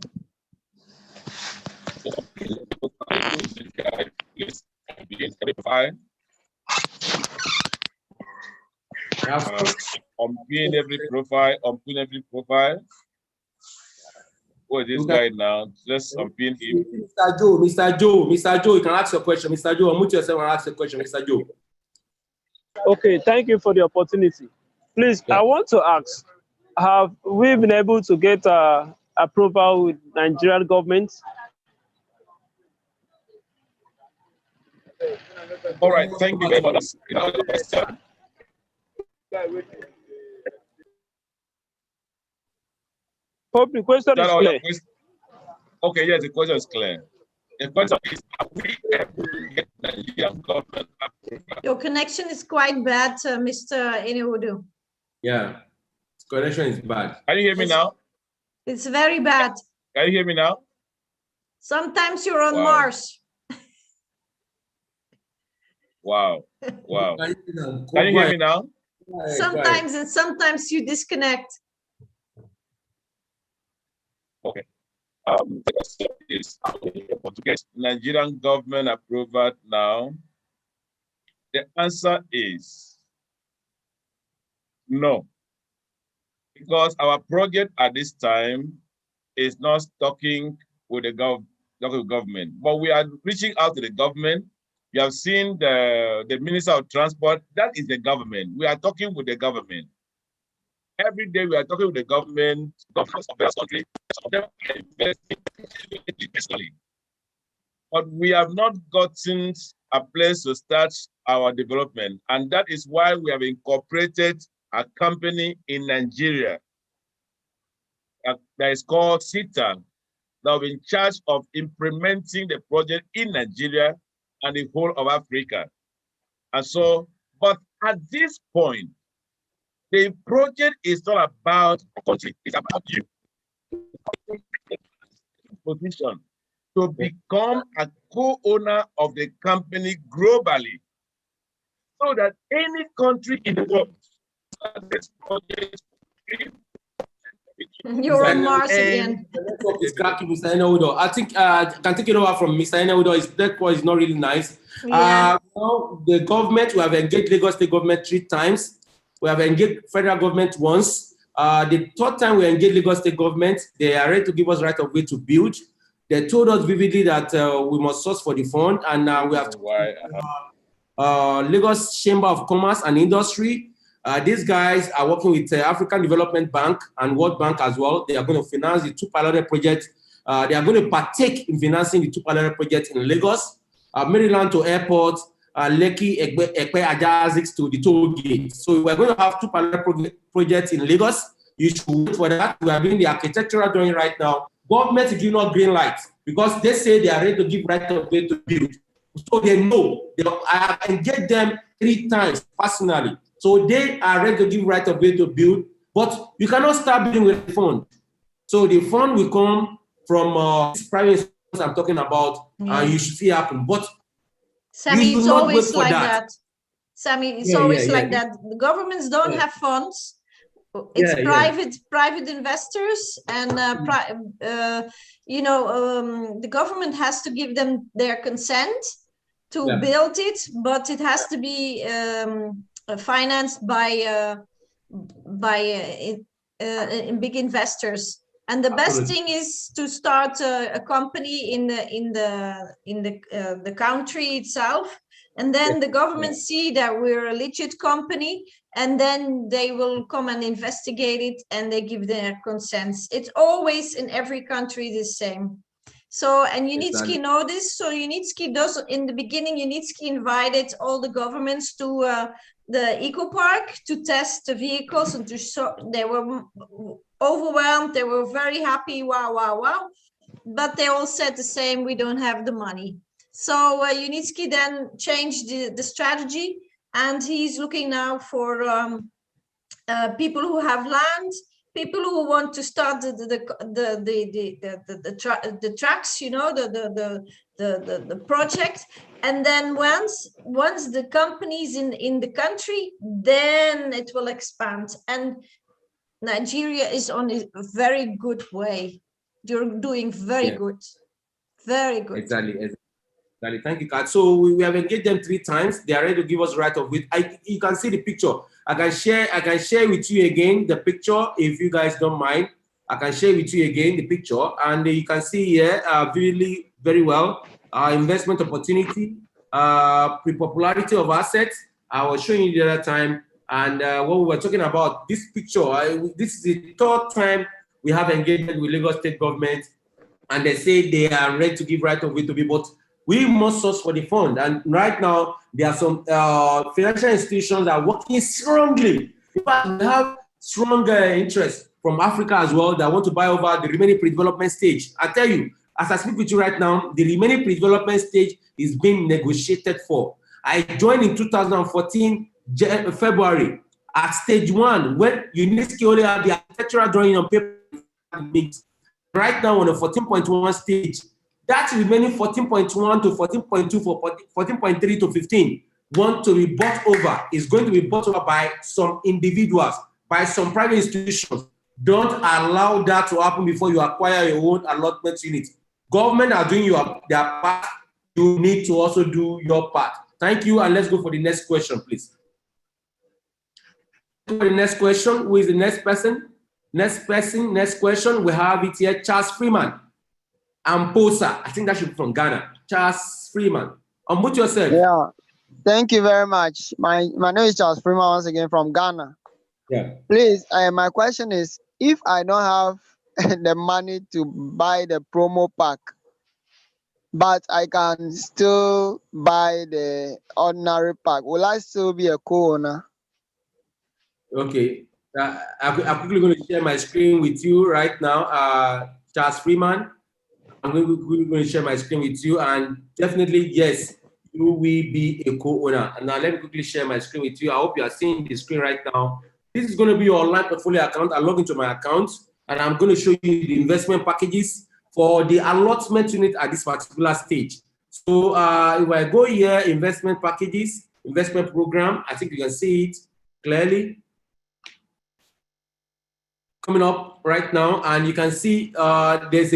Unpin every profile. Who is this guy now? Let's unpin him. Mr. Joe, you can ask your question. Mr. Joe, unmute yourself and ask your question, Mr. Joe. Okay, thank you for the opportunity. Please, yeah. I want to ask, have we been able to get approval with Nigerian government. All right, thank you very much. Hope the question is clear. Okay, yes, the question is clear. The question is, are we able to get Nigerian government approval? Your connection is quite bad, Mr. Inudu. Yeah, connection is bad. Can you hear me now? It's very bad. Can you hear me now? Sometimes you're on Wow. Mars. Wow. Wow. Can you hear me now? Sometimes, and sometimes you disconnect. Okay. The question is, to get Nigerian government approval now? The answer is no, because our project at this time is not talking with the government, but we are reaching out to the government. You have seen the Minister of Transport, that is the government. We are talking with the government. Every day we are talking with the government of the country. Some of them are investing personally. But we have not gotten a place to start our development. And that is why we have incorporated a company in Nigeria that is called SITA, that will be in charge of implementing the project in Nigeria and the whole of Africa. And so, but at this point, the project is not about a country, it's about you. Position to become a co-owner of the company globally, so that any country in the world this project. You're on Mars again. It's cracking, Mr. Enaudo. I think I can take it over from Mr. Enaudo. His network is not really nice. Yeah. Now the government, we have engaged Lagos State government 3 times. We have engaged federal government once. The 3rd time we engaged Lagos State government, they are ready to give us right of way to build. They told us vividly that we must source for the fund, and we have to Lagos Chamber of Commerce and Industry. These guys are working with African Development Bank and World Bank as well. They are going to finance the 2 piloted projects. They are going to partake in financing the 2 piloted projects in Lagos, Maryland to airport, Lekki, Ekpe, Ajazix to the toll gate. So we're going to have 2 piloted projects in Lagos. You should wait for that. We are doing the architectural drawing right now. Government is giving us green light because they say they are ready to give right of way to build. So they know. I have engaged them 3 times personally. So they are ready to give right of way to build, but you cannot start building with the fund. So the fund will come from private I'm talking about, and you should see happen. But Sammy, it's always like that. Sammy, it's always like that. The governments don't have funds. It's private investors, and the government has to give them their consent to build it, but it has to be financed by big investors. And the best thing is to start a company in the country itself, and then the government see that we're a legit company, and then they will come and investigate it, and they give their consents. It's always in every country the same. So, and Unitsky know this. So Unitsky does, in the beginning, Unitsky invited all the governments to the eco park to test the vehicles, and to show they were overwhelmed. They were very happy. Wow, wow, wow. But they all said the same, we don't have the money. So Unitsky then changed the strategy, and he's looking now for people who have land, people who want to start the tracks, you know, the project. And then once the company's in the country, then it will expand. And Nigeria is on a very good way. You're doing very good. Very good. Exactly. Thank you, Kat. So we have engaged them 3 times. They are ready to give us right of way. You can see the picture. I can share with you again the picture if you guys don't mind. I can share with you again the picture, and you can see here really very well investment opportunity, popularity of assets. I was showing you the other time, and what we were talking about this picture. This is the 3rd time we have engagement with Lagos State government, and they say they are ready to give right of way to people, but we must source for the fund. And right now, there are some financial institutions that are working strongly. In fact, we have strong interest from Africa as well that want to buy over the remaining pre-development stage. I tell you, as I speak with you right now, the remaining pre-development stage is being negotiated for. I joined in 2014, February, at stage 1, when UNESCO only had the architectural drawing on paper. Right now on the 14.1 stage, that remaining 14.1 to 14.2 for 14.3 to 15 want to be bought over, is going to be bought over by some individuals, by some private institutions. Don't allow that to happen before you acquire your own allotment unit. Government are doing their part. You need to also do your part. Thank you, and let's go for the next question, please. For the next question, who is the next person? Next question, we have it here, Charles Freeman. Amposa, I think that should be from Ghana. Charles Freeman, unmute yourself. Yeah, thank you very much. My name is Charles Freeman, once again from Ghana. Yeah. Please, my question is, if I don't have the money to buy the promo pack, but I can still buy the ordinary pack, will I still be a co-owner? Okay, I'm quickly going to share my screen with you right now, Charles Freeman. I'm going to share my screen with you, and definitely, yes, you will be a co-owner. And now let me quickly share my screen with you. I hope you are seeing the screen right now. This is going to be your online portfolio account. I log into my account, and I'm going to show you the investment packages for the allotment unit at this particular stage. So if I go here, investment packages, investment program, I think you can see it clearly coming up right now, and you can see this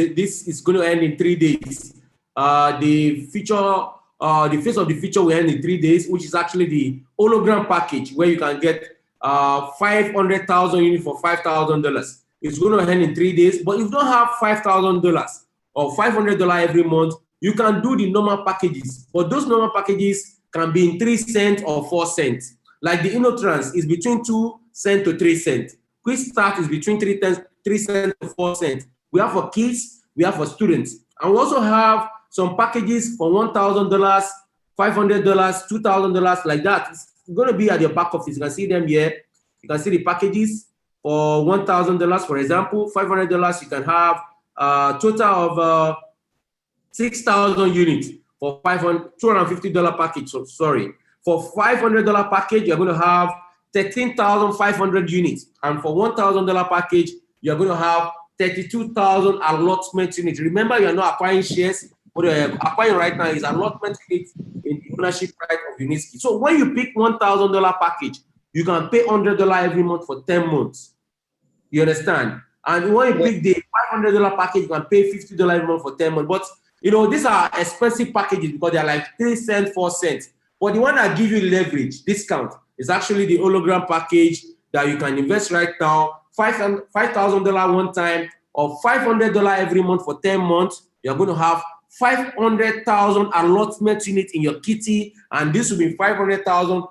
is going to end in 3 days. The phase of the feature will end in 3 days, which is actually the hologram package, where you can get 500,000 units for $5,000. It's going to end in 3 days, but if you don't have $5,000 or $500 every month, you can do the normal packages. But those normal packages can be in 3 cents or 4 cents. Like the InnoTrans is between 2 cents to 3 cents. Quick Start is between 3 cents to 4 cents. We have for kids, we have for students. And we also have some packages for $1,000, $500, $2,000, like that. It's going to be at your back office. You can see them here. You can see the packages for $1,000, for example. $500, you can have a total of 6,000 units for $250 package. So sorry. For $500 package, you're going to have 13,500 units. And for $1,000 package, you're going to have 32,000 allotment units. Remember, you're not acquiring shares. What you're acquiring right now is allotment units in the ownership right of Uniski. So when you pick $1,000 package, you can pay $100 every month for 10 months. You understand? And when you pick the $500 package, you can pay $50 every month for 10 months. But you know, these are expensive packages because they're like 3 cents, 4 cents. But the one that gives you leverage, discount, is actually the hologram package that you can invest right now, $5,000 one time or $500 every month for 10 months. You're going to have 500,000 allotment units in your kitty, and this will be $500,000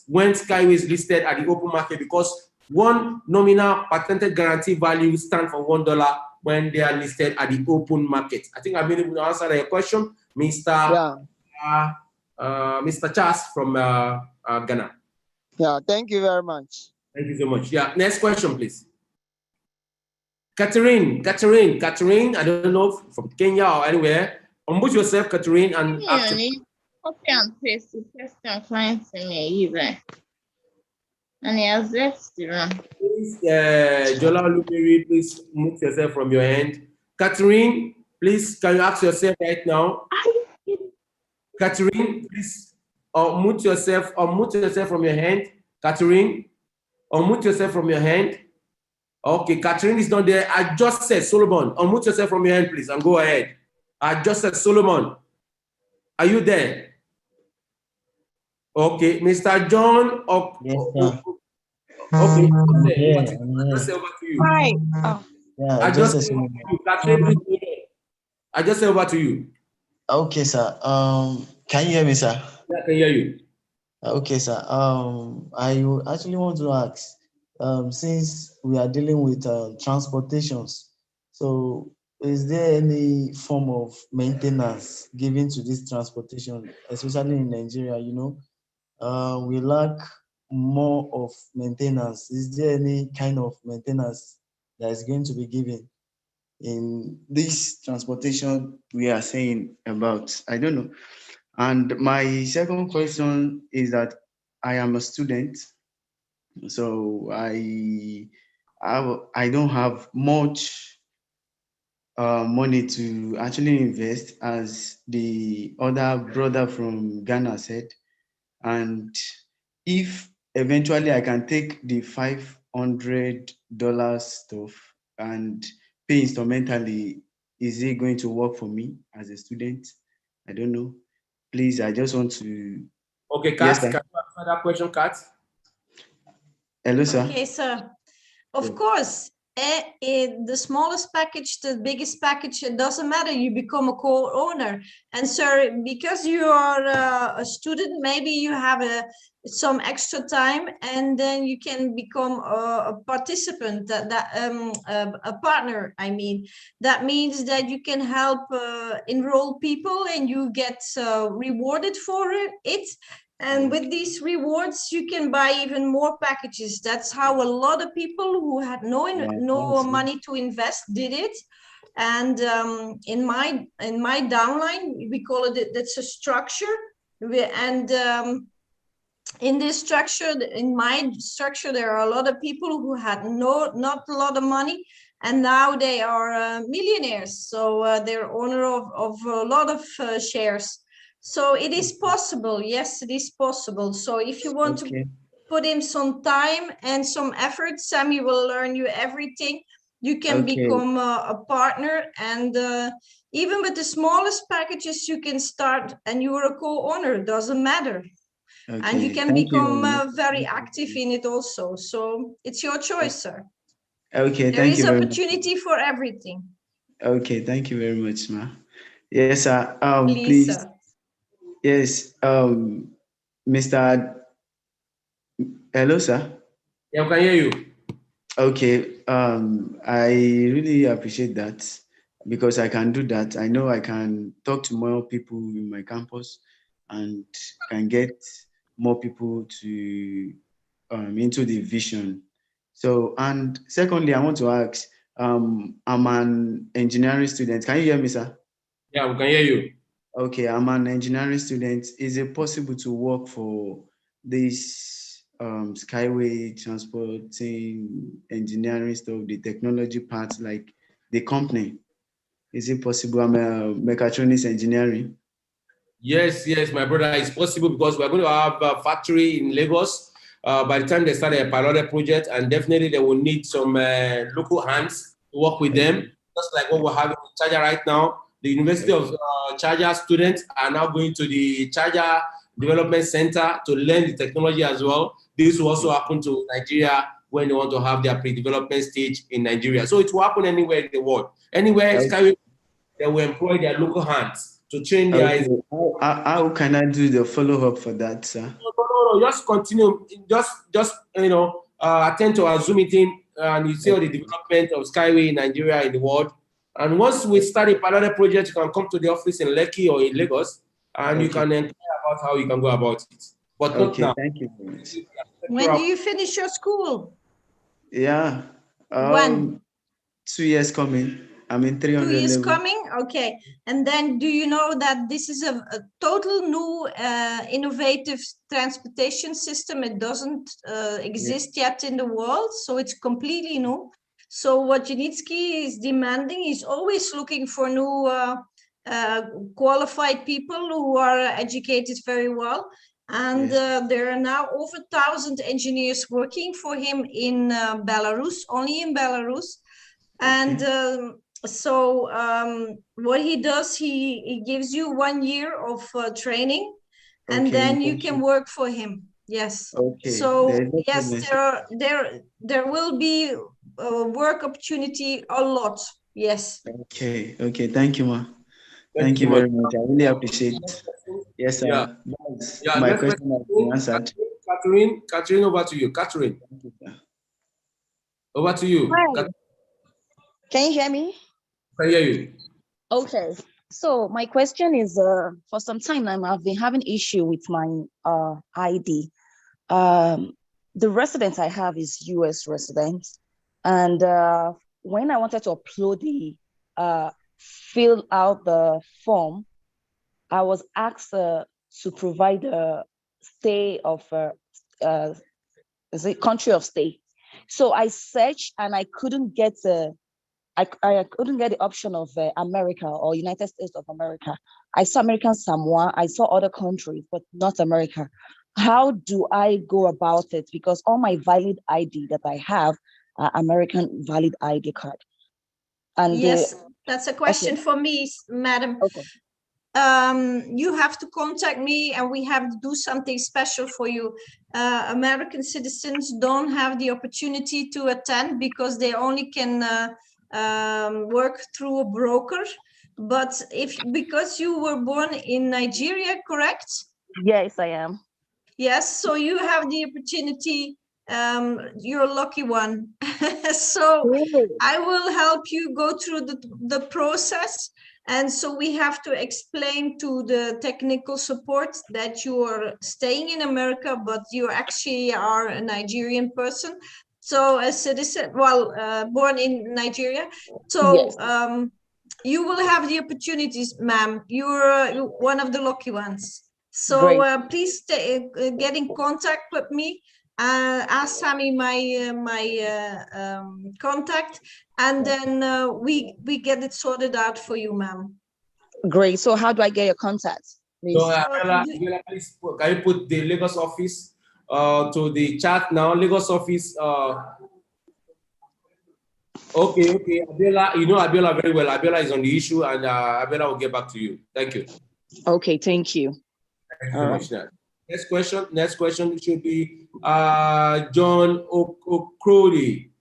when Skyway is listed at the open market, because one nominal patented guarantee value stands for $1 when they are listed at the open market. I think I've been able to answer your question, Mr. Charles from Ghana. Yeah, thank you very much. Thank you so much. Yeah, next question, please. Catherine, I don't know, from Kenya or anywhere. Unmute yourself, Catherine, and ask. Copy and paste the question client to me, and he has left the room. Please, Jola Lumiri, please mute yourself from your end. Catherine, please, can you ask yourself right now? Catherine, please, unmute yourself from your hand. Catherine, unmute yourself from your hand. Okay, Catherine is not there. I just said Solomon. Unmute yourself from your hand, please, and go ahead. I just said Solomon. Are you there? Okay, Mr. John. Yes, sir. Okay. Yeah, I just say over to you. Hi. Oh. Yeah, I just say over to you. Catherine, please go ahead. I just say over to you. Okay, sir. Can you hear me, sir? Yeah, I can hear you. Okay, sir. I actually want to ask, since we are dealing with transportations, so is there any form of maintenance given to this transportation, especially in Nigeria? We lack more of maintenance. Is there any kind of maintenance that is going to be given in this transportation we are saying about? I don't know. And my second question is that I am a student, so I don't have much money to actually invest, as the other brother from Ghana said. And if eventually I can take the $500 stuff and pay instrumentally, is it going to work for me as a student? I don't know. Please, I just want to. Okay, Kat, Yes, can sir. you answer that question, Kat? Hello, sir. Okay, sir. Of Yeah. course, the smallest package, the biggest package, it doesn't matter. You become a co-owner. And sir, because you are a student, maybe you have some extra time, and then you can become a participant, a partner. I mean, that means that you can help enroll people, and you get rewarded for it. And with these rewards, you can buy even more packages. That's how a lot of people who had no That's good. money to invest did it. And in my downline, we call it, that's a structure. And in this structure, in my structure, there are a lot of people who had not a lot of money, and now they are millionaires. So they're owner of a lot of shares. So it is possible. Yes, it is possible. So if you want to put in some time and some effort, Sammy will learn you everything. You can become a partner, and even with the smallest packages, you can start, and you are a co-owner. Doesn't matter. And you can become very active in it also. So it's your choice, sir. Okay, there thank is you very opportunity much. for everything. Okay, thank you very much, ma. Yes, sir. Please, Please. sir. Yes, Mr. Hello, sir. Yeah, we can hear you. Okay, I really appreciate that, because I can do that. I know I can talk to more people in my campus and can get more people to into the vision. So, and secondly, I want to ask, I'm an engineering student. Can you hear me, sir? Yeah, we can hear you. Okay, I'm an engineering student. Is it possible to work for this Skyway Transporting engineering stuff, the technology part, like the company? Is it possible? I'm a mechatronics engineering. Yes, my brother, it's possible, because we're going to have a factory in Lagos. By the time they start a pilot project, and definitely they will need some local hands to work with them, just like what we're having in Charger right now. The University of Charger students are now going to the Charger Development Center to learn the technology as well. This will also happen to Nigeria when they want to have their pre-development stage in Nigeria. So it will happen anywhere in the world. Anywhere Skyway, they will employ their local hands to train their. Okay. How can I do the follow-up for that, sir? No. Just continue. Just attend to our Zoom meeting, and you see all the development of Skyway in Nigeria, in the world. And once we start a parallel project, you can come to the office in Lekki or in Lagos, and you can inquire about how you can go about it. But not now. Thank you very much. When do you finish your school? Yeah. When? 2 years coming. I'm in 300 2 years level. coming? Okay. And then do you know that this is a total new innovative transportation system? It doesn't exist yet in the world, so it's completely new. So what Janitsky is demanding, he's always looking for new qualified people who are educated very well. And there are now over 1,000 engineers working for him in Belarus, only in Belarus. And so what he does, he gives you 1 year of training, and then you can work for him. Yes. So yes, there will be work opportunity a lot. Yes. Okay. Thank you, ma. Thank you very much. I really appreciate it. Yes, sir. My question has been answered. Catherine, over to you. Catherine. Thank you, sir. Over to you. Hi. Can you hear me? I hear you. Okay. So my question is, for some time now, I've been having issue with my ID. The residence I have is US residence. And when I wanted to upload fill out the form, I was asked to provide a stay of, is it country of stay? So I searched and I couldn't get I couldn't get the option of America or United States of America. I saw American Samoa, I saw other countries, but not America. How do I go about it? Because all my valid ID that I have are American valid ID card. And yes, that's a question for me, madam. Okay. You have to contact me and we have to do something special for you. American citizens don't have the opportunity to attend because they only can work through a broker. But because you were born in Nigeria, correct? Yes, I am. Yes, so you have the opportunity. You're a lucky one. So I will help you go through the process. And so we have to explain to the technical support that you are staying in America, but you actually are a Nigerian person. So a citizen, born in Nigeria. So yes. You will have the opportunities, ma'am. You're one of the lucky ones. So please get in contact with me. Ask Sammy my contact, and then we get it sorted out for you, ma'am. Great. So how do I get your contact? Please? So Abiola, please, can you put the Lagos office to the chat now? Lagos office. Okay. Abiola, you know Abiola very well. Abiola is on the issue, and Abiola will get back to you. Thank you. Okay, thank you. Thank you so much. Next question should be John O'Crody.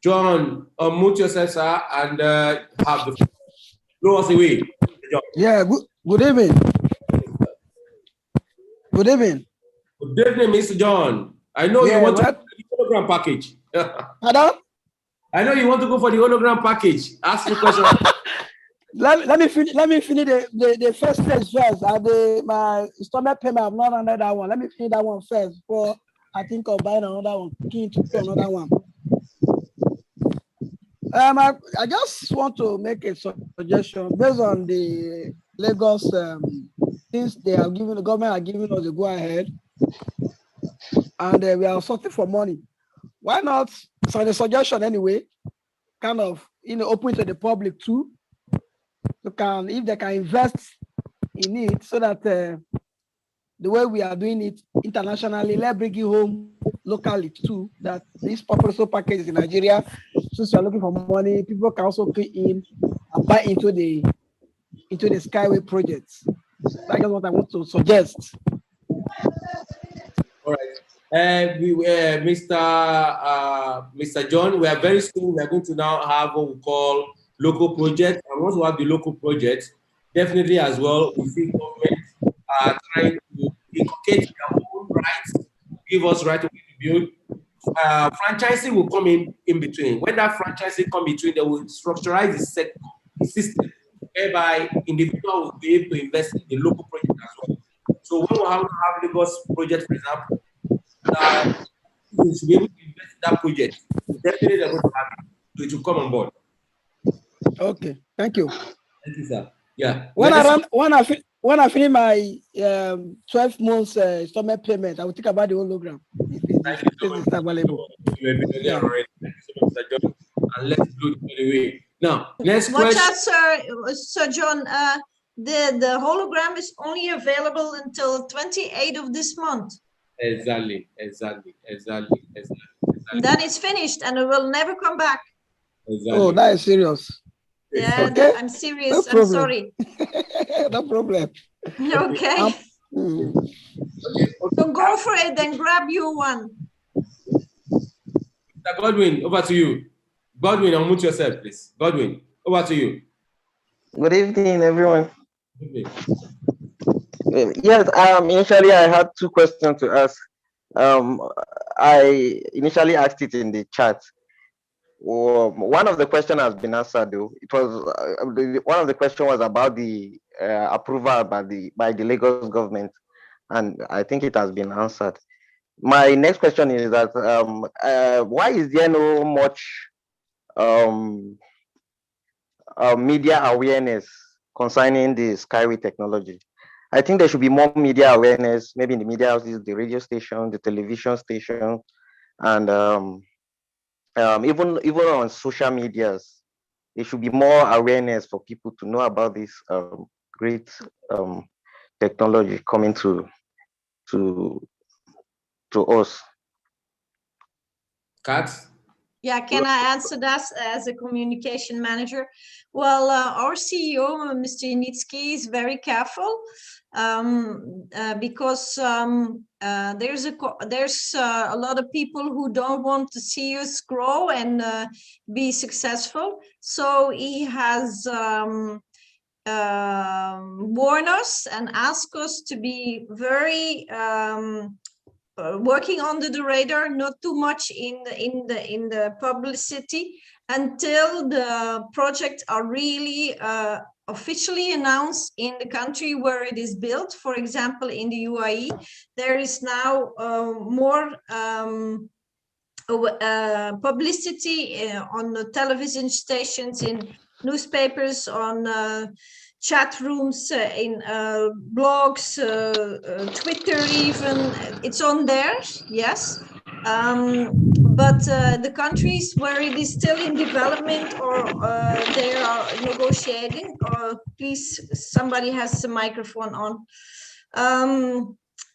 John, unmute yourself, sir, and have the blow us away. Yeah, good evening. Good evening. Good evening, Mr. John. I know you want to go for the hologram package. Pardon? I know you want to go for the hologram package. Ask the question. Let me finish the first stage first. My installment payment, I've not under that one. Let me finish that one first before I think of buying another one, keen to another one. I just want to make a suggestion based on the Lagos, since they are giving, the government are giving us a go ahead, and we are sorting for money. Why not? So the suggestion anyway, kind of open to the public too. If they can invest in it, so that the way we are doing it internationally, let's bring it home locally too. That this proposal package in Nigeria, since you are looking for money, people can also key in and buy into the Skyway projects. That's just what I want to suggest. All right. Mr. John, we are very soon. We are going to now have what we call local projects. And once we have the local projects, definitely as well, we see government trying to inculcate their own rights, give us right to build. Franchising will come in between. When that franchising come between, they will structurize the system, whereby individuals will be able to invest in the local project as well. So when we have Lagos project, for example, we should be able to invest in that project. Definitely they're going to have it. So it will come on board. Okay, thank you. Thank you, sir. Yeah. When I finish my 12 months installment payment, I will think about the hologram. Thank you so much. Available. You have been there already. Thank you so much, Mr. John. And let's do it anyway. Now, next Watch question. out, Sir John. The hologram is only available until 28th of this month. Exactly. Then it's finished and it will never come back. Exactly. Oh, that is serious. Yeah, okay. I'm serious. No I'm sorry. No problem. Okay. So go for it, then grab you one. Mr. Godwin, over to you. Godwin, unmute yourself, please. Godwin, over to you. Good evening, everyone. Good evening. Yes, initially I had two questions to ask. I initially asked it in the chat. one of the question has been answered. Though. It was one of the question was about the approval by the Lagos government, and I think it has been answered. My next question is that why is there no much media awareness concerning the Skyway technology? I think there should be more media awareness, maybe in the media houses, the radio station, the television station, and even on social medias. There should be more awareness for people to know about this great technology coming to us. Kat? Yeah, can I answer that as a communication manager? Well, our CEO, Mr. Yanitsky, is very careful because there's a lot of people who don't want to see us grow and be successful. So he has warned us and asked us to be very working under the radar, not too much in the publicity until the projects are really officially announced in the country where it is built. For example, in the UAE, there is now more publicity on the television stations, in newspapers, on chat rooms, in blogs, Twitter even. It's on there, yes. But the countries where it is still in development or they are negotiating, or please, somebody has the microphone on.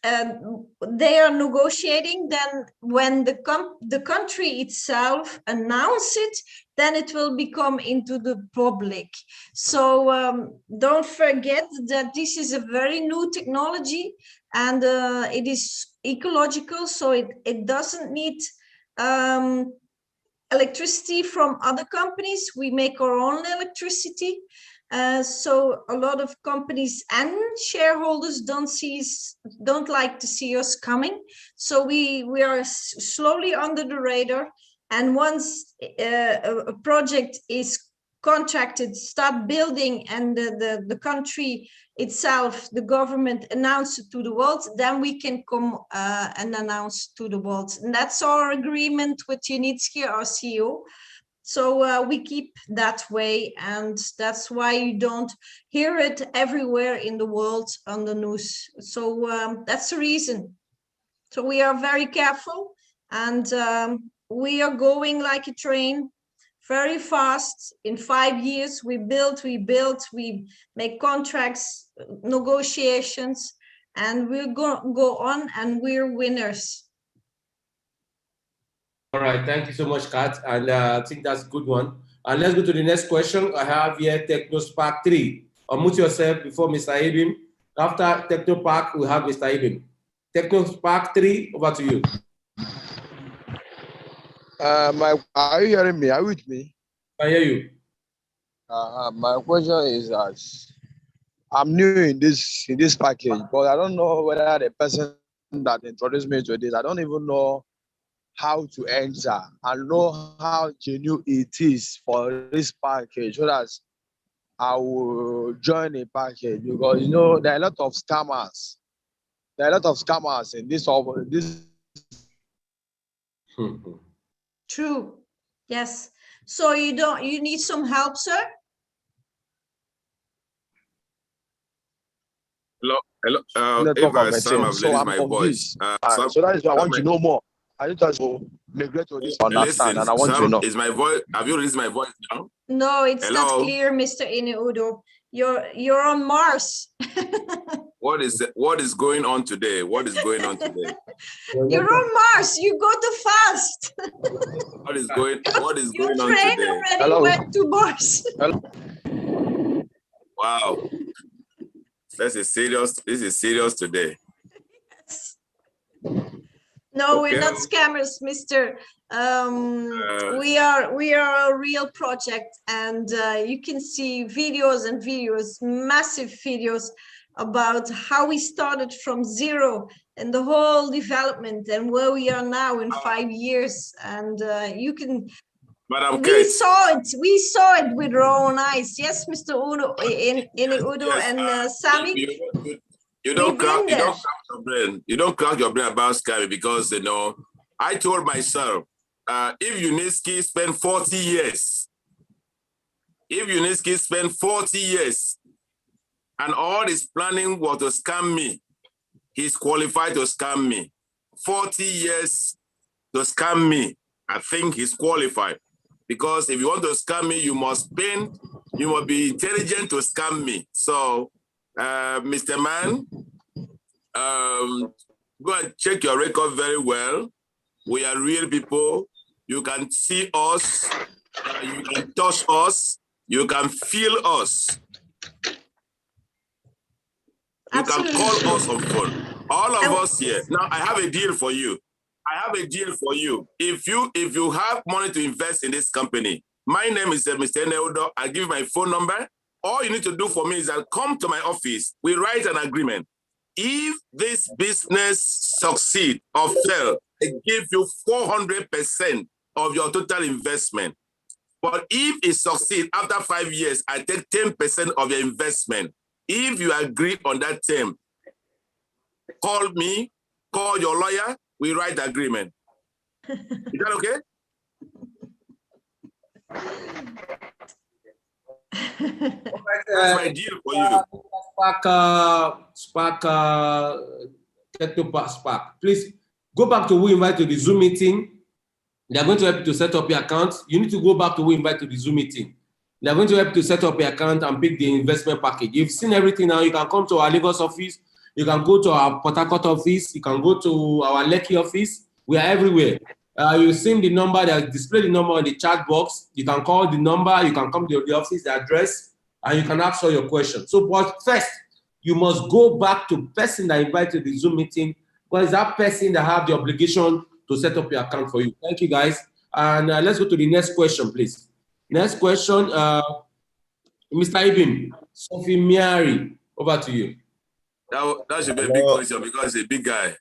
They are negotiating, then when the country itself announce it, then it will become into the public. So don't forget that this is a very new technology, and it is ecological, so it doesn't need electricity from other companies. We make our own electricity. So a lot of companies and shareholders don't like to see us coming. So we are slowly under the radar. And once a project is contracted, start building, and the country itself, the government, announce it to the world, then we can come and announce to the world. And that's our agreement with Yanitsky, our CEO. So we keep that way, and that's why you don't hear it everywhere in the world on the news. So that's the reason. So we are very careful, and we are going like a train, very fast. In 5 years, we build, we make contracts, negotiations, and we'll go on, and we're winners. All right, thank you so much, Kat. And I think that's a good one. And let's go to the next question. I have here TechnoSpark 3. Unmute yourself before Mr. Ibim. After TechnoSpark, we have Mr. Ibim. TechnoSpark 3, over to you. Are you hearing me? Are you with me? I hear you. My question is that I'm new in this package, but I don't know whether the person that introduced me to this, I don't even know how to enter and know how genuine it is for this package, so that I will join a package, because there are a lot of scammers. There are a lot of scammers in this. True. Yes. So you need some help, sir? Hello. If Sam has released my voice, so that is why I want to know more. I just to migrate to this understand, and I want to know. Is my voice? Have you released my voice now? No, it's not clear, Mr. Ineudo. You're on Mars. What is going on today? What is going on today? You're on Mars. You go too fast. What is going on today? Already went to Mars. Wow. This is serious today. Yes. No, we're not scammers, Mr. We are a real project, and you can see videos and videos, massive videos, about how we started from zero and the whole development and where we are now in 5 years. And you can Madam We Kate. saw it. We saw it with our own eyes. Yes, Mr. Udo, in Udo Yes, and Sami. You don't crack there. your brain. You don't crack your brain about Skyway because I told myself, if Uniski spent 40 years, and all his planning was to scam me, he's qualified to scam me. 40 years to scam me, I think he's qualified. Because if you want to scam me, you must be intelligent to scam me. So, Mr. Man, go and check your record very well. We are real people. You can see us, you can touch us, you can feel us. You can call us on phone. All of us here. Now, I have a deal for you. If you have money to invest in this company, my name is Mr. Neudo. I'll give you my phone number. All you need to do for me is that come to my office. We write an agreement. If this business succeed or fail, I give you 400% of your total investment. But if it succeeds after 5 years, I take 10% of your investment. If you agree on that term, call me, call your lawyer, we write the agreement. Is that okay? That's my deal for you. Spark. Please go back to who invite to the Zoom meeting. They are going to help you to set up your account. You need to go back to who invite to the Zoom meeting. They are going to help you to set up your account and pick the investment package. You've seen everything now. You can come to our Lagos office. You can go to our Port Harcourt office. You can go to our Lekki office. We are everywhere. You've seen the number. They display the number on the chat box. You can call the number. You can come to the office, the address, and you can ask all your questions. So, but first, you must go back to the person that invited the Zoom meeting, because that person that have the obligation to set up your account for you. Thank you, guys. And let's go to the next question, please. Next question, Mr. Ibim, Sophie Miari, over to you. That should be a big question because he's a big guy.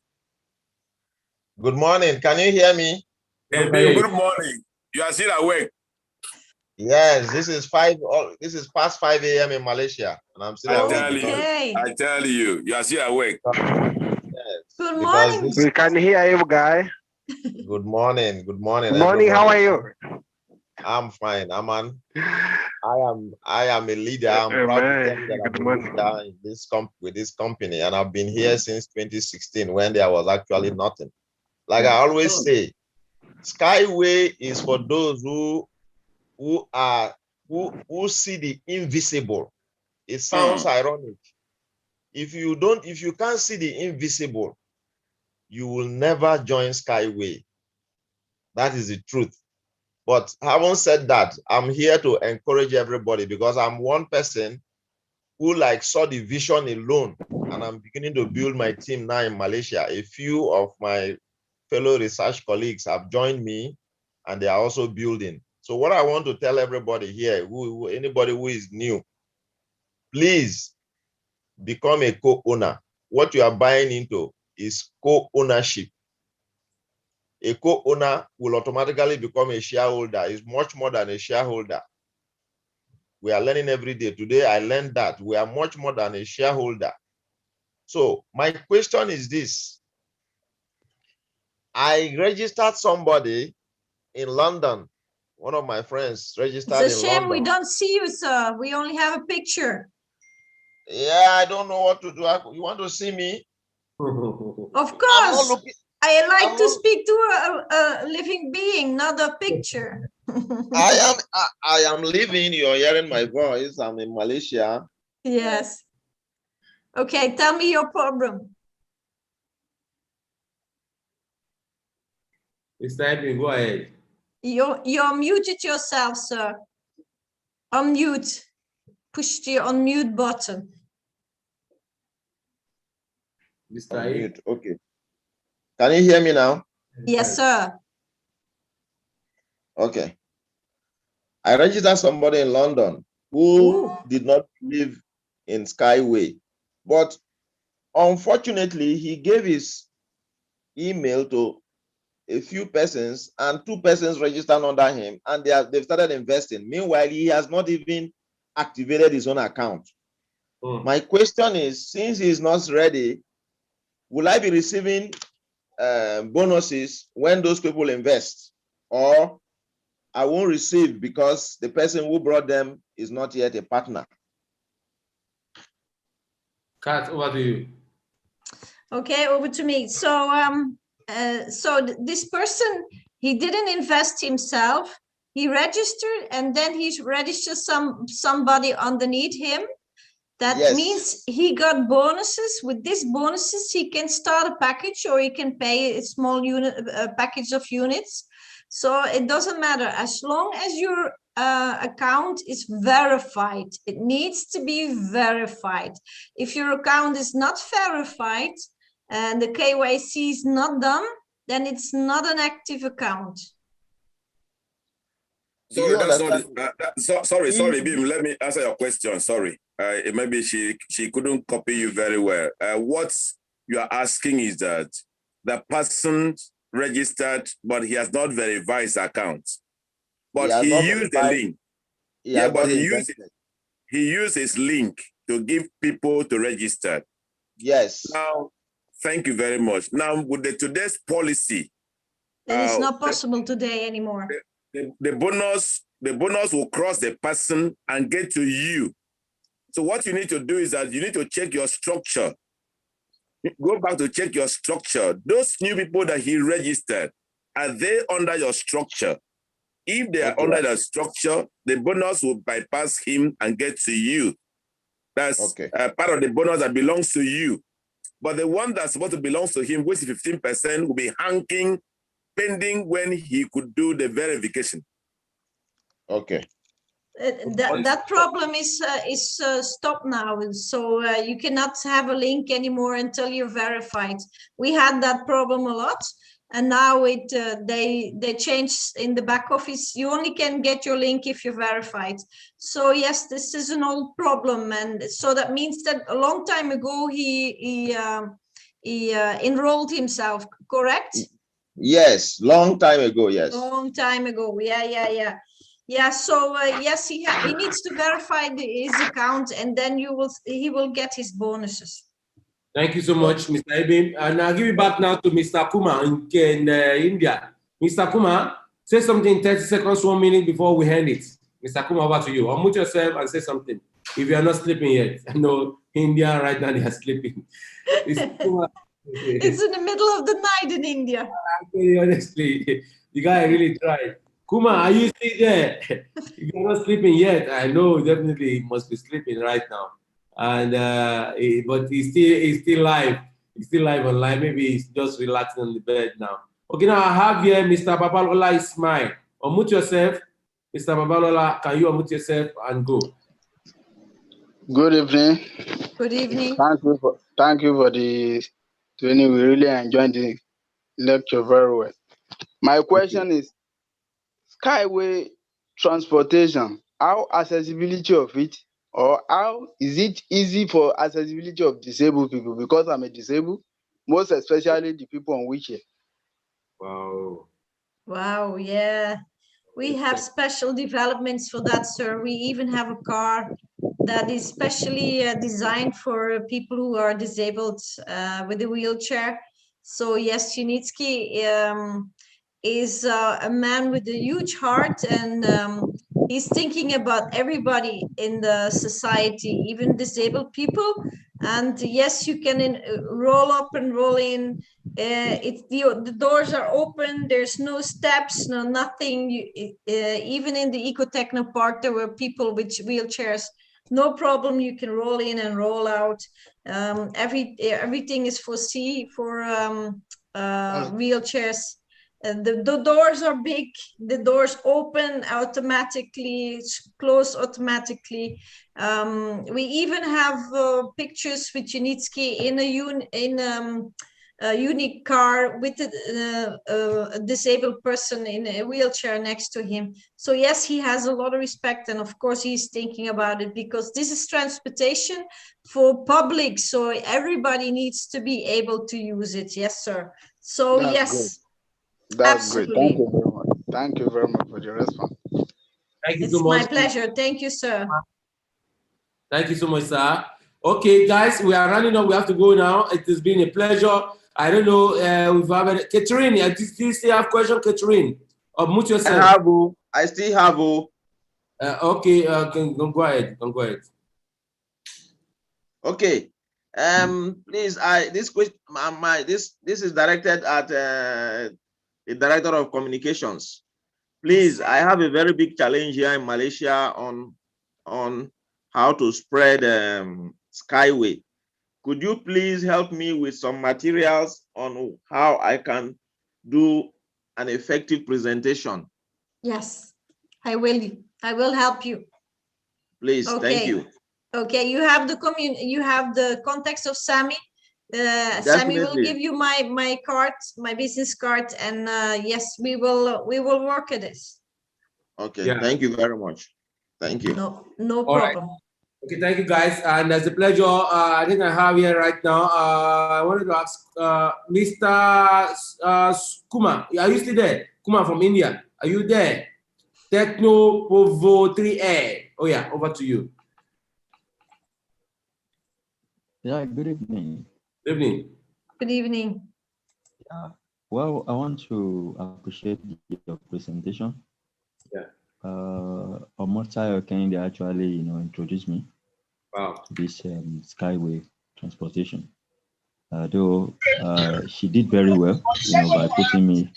Good morning. Can you hear me? Hey, good morning. You are still awake? Yes, this is past 5 a.m. in Malaysia, and I'm still awake. I tell you, you are still awake. Yes, good morning. We can hear you, guy. Good morning. Good morning. Good morning. How are you? I'm fine. I am a leader. I'm proud to tell you that I'm a leader in with this company, and I've been here since 2016 when there was actually nothing. Like I always say, Skyway is for those who see the invisible. It sounds ironic. If you can't see the invisible, you will never join Skyway. That is the truth. But having said that, I'm here to encourage everybody because I'm one person who saw the vision alone, and I'm beginning to build my team now in Malaysia. A few of my fellow research colleagues have joined me, and they are also building. So what I want to tell everybody here, anybody who is new, please become a co-owner. What you are buying into is co-ownership. A co-owner will automatically become a shareholder. It's much more than a shareholder. We are learning every day. Today, I learned that we are much more than a shareholder. So my question is this. I registered somebody in London. One of my friends registered in London. It's a shame we don't see you, sir. We only have a picture. Yeah, I don't know what to do. You want to see me? Of course. I like to speak to a living being, not a picture. I am living. You're hearing my voice. I'm in Malaysia. Yes. Okay, tell me your problem. Mr. Edwin, go ahead. You're muted yourself, sir. Unmute. Push the unmute button. Mr. Unmute. Okay. Can you hear me now? Yes, sir. Okay. I registered somebody in London who did not live in Skyway, but unfortunately, he gave his email to a few persons and 2 persons registered under him, and they've started investing. Meanwhile, he has not even activated his own account. My question is, since he's not ready, will I be receiving bonuses when those people invest, or I won't receive because the person who brought them is not yet a partner? Kat, over to you. Okay, over to me. So this person, he didn't invest himself. He registered, and then he's registered somebody underneath him. That means he got bonuses. With these bonuses, he can start a package, or he can pay a small unit, a package of units. So it doesn't matter, as long as your account is verified. It needs to be verified. If your account is not verified and the KYC is not done, then it's not an active account. Sorry, that's not. Sorry, Bim. Let me answer your question. Sorry, maybe she couldn't copy you very well. What you are asking is that the person registered, but he has not verified his account, but he used the link. Yeah, but he used his link to give people to register. Yes. Now, thank you very much. Now, with today's policy, then it's not possible today anymore. The bonus will cross the person and get to you. So what you need to do is that you need to check your structure. Go back to check your structure. Those new people that he registered, are they under your structure? If they are under the structure, the bonus will bypass him and get to you. That's part of the bonus that belongs to you. But the one that's supposed to belong to him, which is 15%, will be hanging pending when he could do the verification. Okay. That problem is stopped now, so you cannot have a link anymore until you're verified. We had that problem a lot, and now they changed in the back office. You only can get your link if you're verified. So yes, this is an old problem, and so that means that a long time ago he enrolled himself, correct? Yes, long time ago, yes. Long time ago, yeah. So yes, he needs to verify his account, and then he will get his bonuses. Thank you so much, Mr. Ibim. And I'll give it back now to Mr. Kumar in India. Mr. Kumar, say something in 30 seconds, 1 minute before we end it. Mr. Kumar, over to you. Unmute yourself and say something. If you are not sleeping yet, I know India right now they are sleeping. It's in the middle of the night in India. Honestly, the guy really tried. Kuma, are you still there? If you're not sleeping yet, I know definitely he must be sleeping right now. And but he's still live. He's still live online. Maybe he's just relaxing on the bed now. Okay, now I have here Mr. Babalola Ismail. Unmute yourself. Mr. Babalola, can you unmute yourself and go? Good evening. Good evening. Thank you for the training. We really enjoyed the lecture very well. My question is Skyway transportation, how accessibility of it, or how is it easy for accessibility of disabled people? Because I'm a disabled, most especially the people on wheelchair. Wow, yeah. We have special developments for that, sir. We even have a car that is specially designed for people who are disabled with a wheelchair. So yes, Yunitsky is a man with a huge heart, and he's thinking about everybody in the society, even disabled people. And yes, you can roll up and roll in. The doors are open. There's no steps, no nothing. Even in the Eco-Techno Park, there were people with wheelchairs. No problem. You can roll in and roll out. Everything is foreseen for wheelchairs. The doors are big. The doors open automatically, close automatically. We even have pictures with Yunitsky in a unique car with a disabled person in a wheelchair next to him. So yes, he has a lot of respect, and of course he's thinking about it, because this is transportation for public, so everybody needs to be able to use it. Yes, sir. So That's yes. good. That's Absolutely. great. Thank you very much. Thank you very much for the response. Thank you It's so much. my pleasure. Thank you, sir. Thank you so much, sir. Okay, guys, we are running up. We have to go now. It has been a pleasure. I don't know. We've had Catherine. Do you still have question, Catherine? Or mute yourself. I still have. Okay. Go ahead. Go ahead. Okay. Please, this question, this is directed at the Director of Communications. Please, I have a very big challenge here in Malaysia on how to spread Skyway. Could you please help me with some materials on how I can do an effective presentation? Yes, I will. I will help you. Please, thank you. Okay, you have the context of Sammy. Sammy will give you my card, my business card, and yes, we will work at this. Okay, yeah. Thank you very much. Thank you. No problem. Right. Okay, thank you guys, and it's a pleasure. I think I have here right now. I wanted to ask Mr. Kumar. Are you still there? Kumar from India. Are you there? Techno Povo 3A. Oh yeah, over to you. Yeah, good evening. Good evening. Good evening. Yeah. Well, I want to appreciate your presentation. Yeah. Omotayo Kende actually, introduced me to this Skyway transportation. Though she did very well, by putting me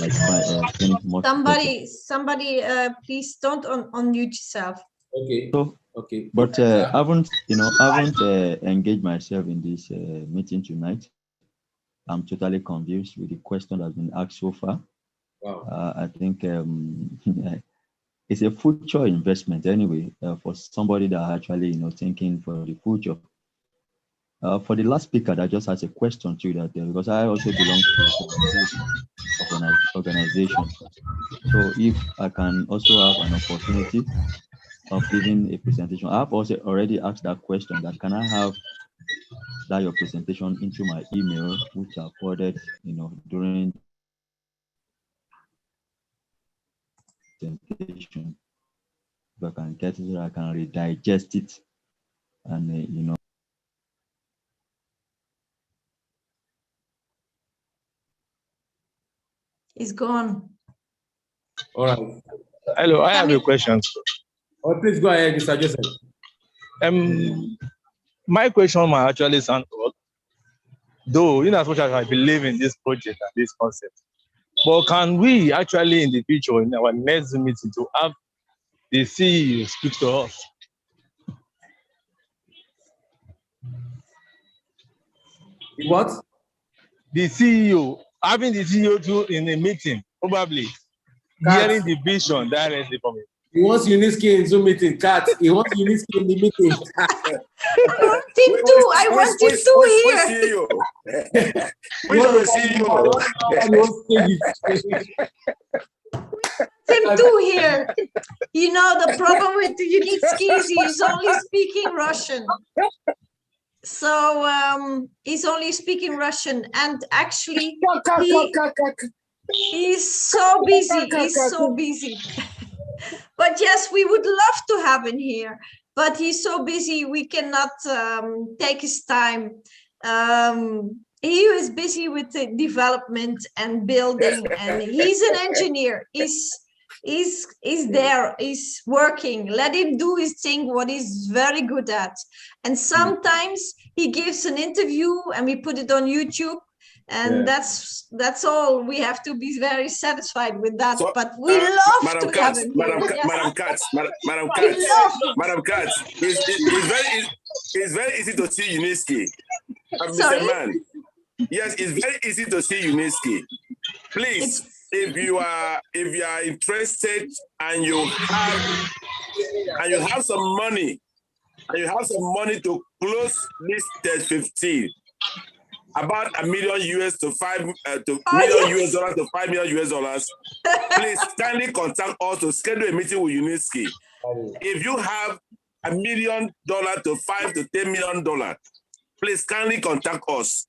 like explaining much better. Somebody, please don't unmute yourself. Okay. So, okay. But I haven't engaged myself in this meeting tonight. I'm totally confused with the question that's been asked so far. Wow. I think it's a future investment anyway for somebody that actually thinking for the future. For the last speaker that just has a question too, that because I also belong to an organization. So if I can also have an opportunity of giving a presentation, I've also already asked that question, that can I have that your presentation into my email, which I forwarded, during presentation. If I can get it, I can redigest it, and It's gone. All right. Hello, I have a question. Oh, please go ahead, Mr. Joseph. My question might actually sound odd, though, as much as I believe in this project and this concept. But can we actually, in the future, in our next meeting, to have the CEO speak to us? What? The CEO, having the CEO too in a meeting, probably hearing the vision directly from it. He wants Uniski in Zoom meeting, Kat. He wants Uniski in the meeting. I want him to. I want him to here. You know, the problem with the Unitski is he's only speaking Russian. So he's only speaking Russian, and actually he's so busy. He's so busy. But yes, we would love to have him here, but he's so busy we cannot take his time. He is busy with the development and building, and he's an engineer. He's there, he's working. Let him do his thing, what he's very good at. And sometimes he gives an interview and we put it on YouTube. And that's all. We have to be very satisfied with that. So, but we love to have him here. Madam Katz, it's very easy to see Uniski. Mr. Man. Yes, it's very easy to see Uniski. Please, if you are interested and you have some money, to close this 15. About $1 million US to $5 million, please kindly contact us to schedule a meeting with Uniski. If you have $1 million to $5 to $10 million, please kindly contact us.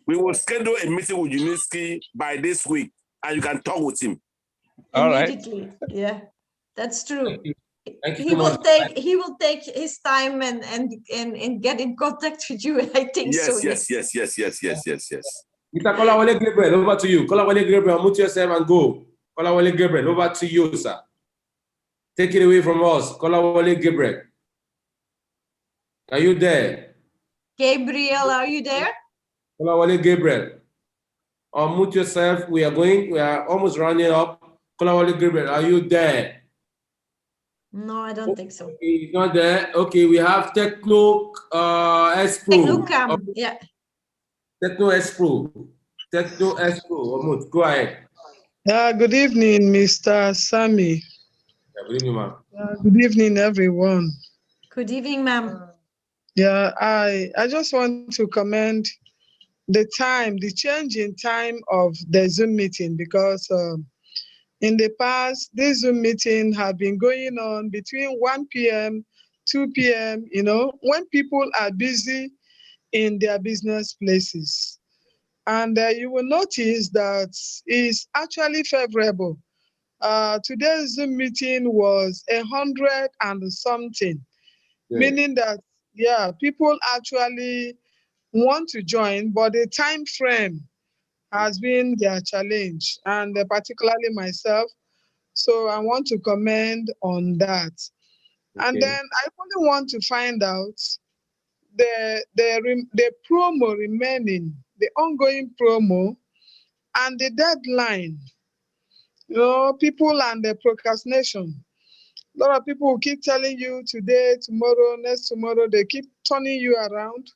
We will schedule a meeting with Uniski by this week. and you can talk with him. All right. Immediately. Yeah, that's true. Thank you He so will much. take his time and get in contact with you. I think so. Yes. Mr. Kolawole Gabriel, over to you. Kolawole Gabriel, mute yourself and go. Kolawole Gabriel, over to you, sir. Take it away from us. Kolawole Gabriel. Are you there? Gabriel, are you there? Kolawole Gabriel. Unmute yourself. We are almost rounding up. Kolawole Gabriel, are you there? No, I don't think so. He's not there. Okay, we have Techno S Pro. Technocam, yeah. Techno S Pro. Techno S Pro. Omut, go ahead. Good evening, Mr. Sammy. Yeah, good evening, ma'am. Good evening, everyone. Good evening, ma'am. Yeah, I just want to commend the change in time of the Zoom meeting, because in the past, this Zoom meeting have been going on between 1 p.m., 2 p.m., when people are busy in their business places. And you will notice that it's actually favorable. Today's Zoom meeting was 100 and something, meaning that, yeah, people actually want to join, but the time frame has been their challenge, and particularly myself. So I want to comment on that. Okay. And then I only want to find out the promo remaining, the ongoing promo, and the deadline. People and the procrastination. A lot of people will keep telling you today, tomorrow, next tomorrow, they keep turning you around.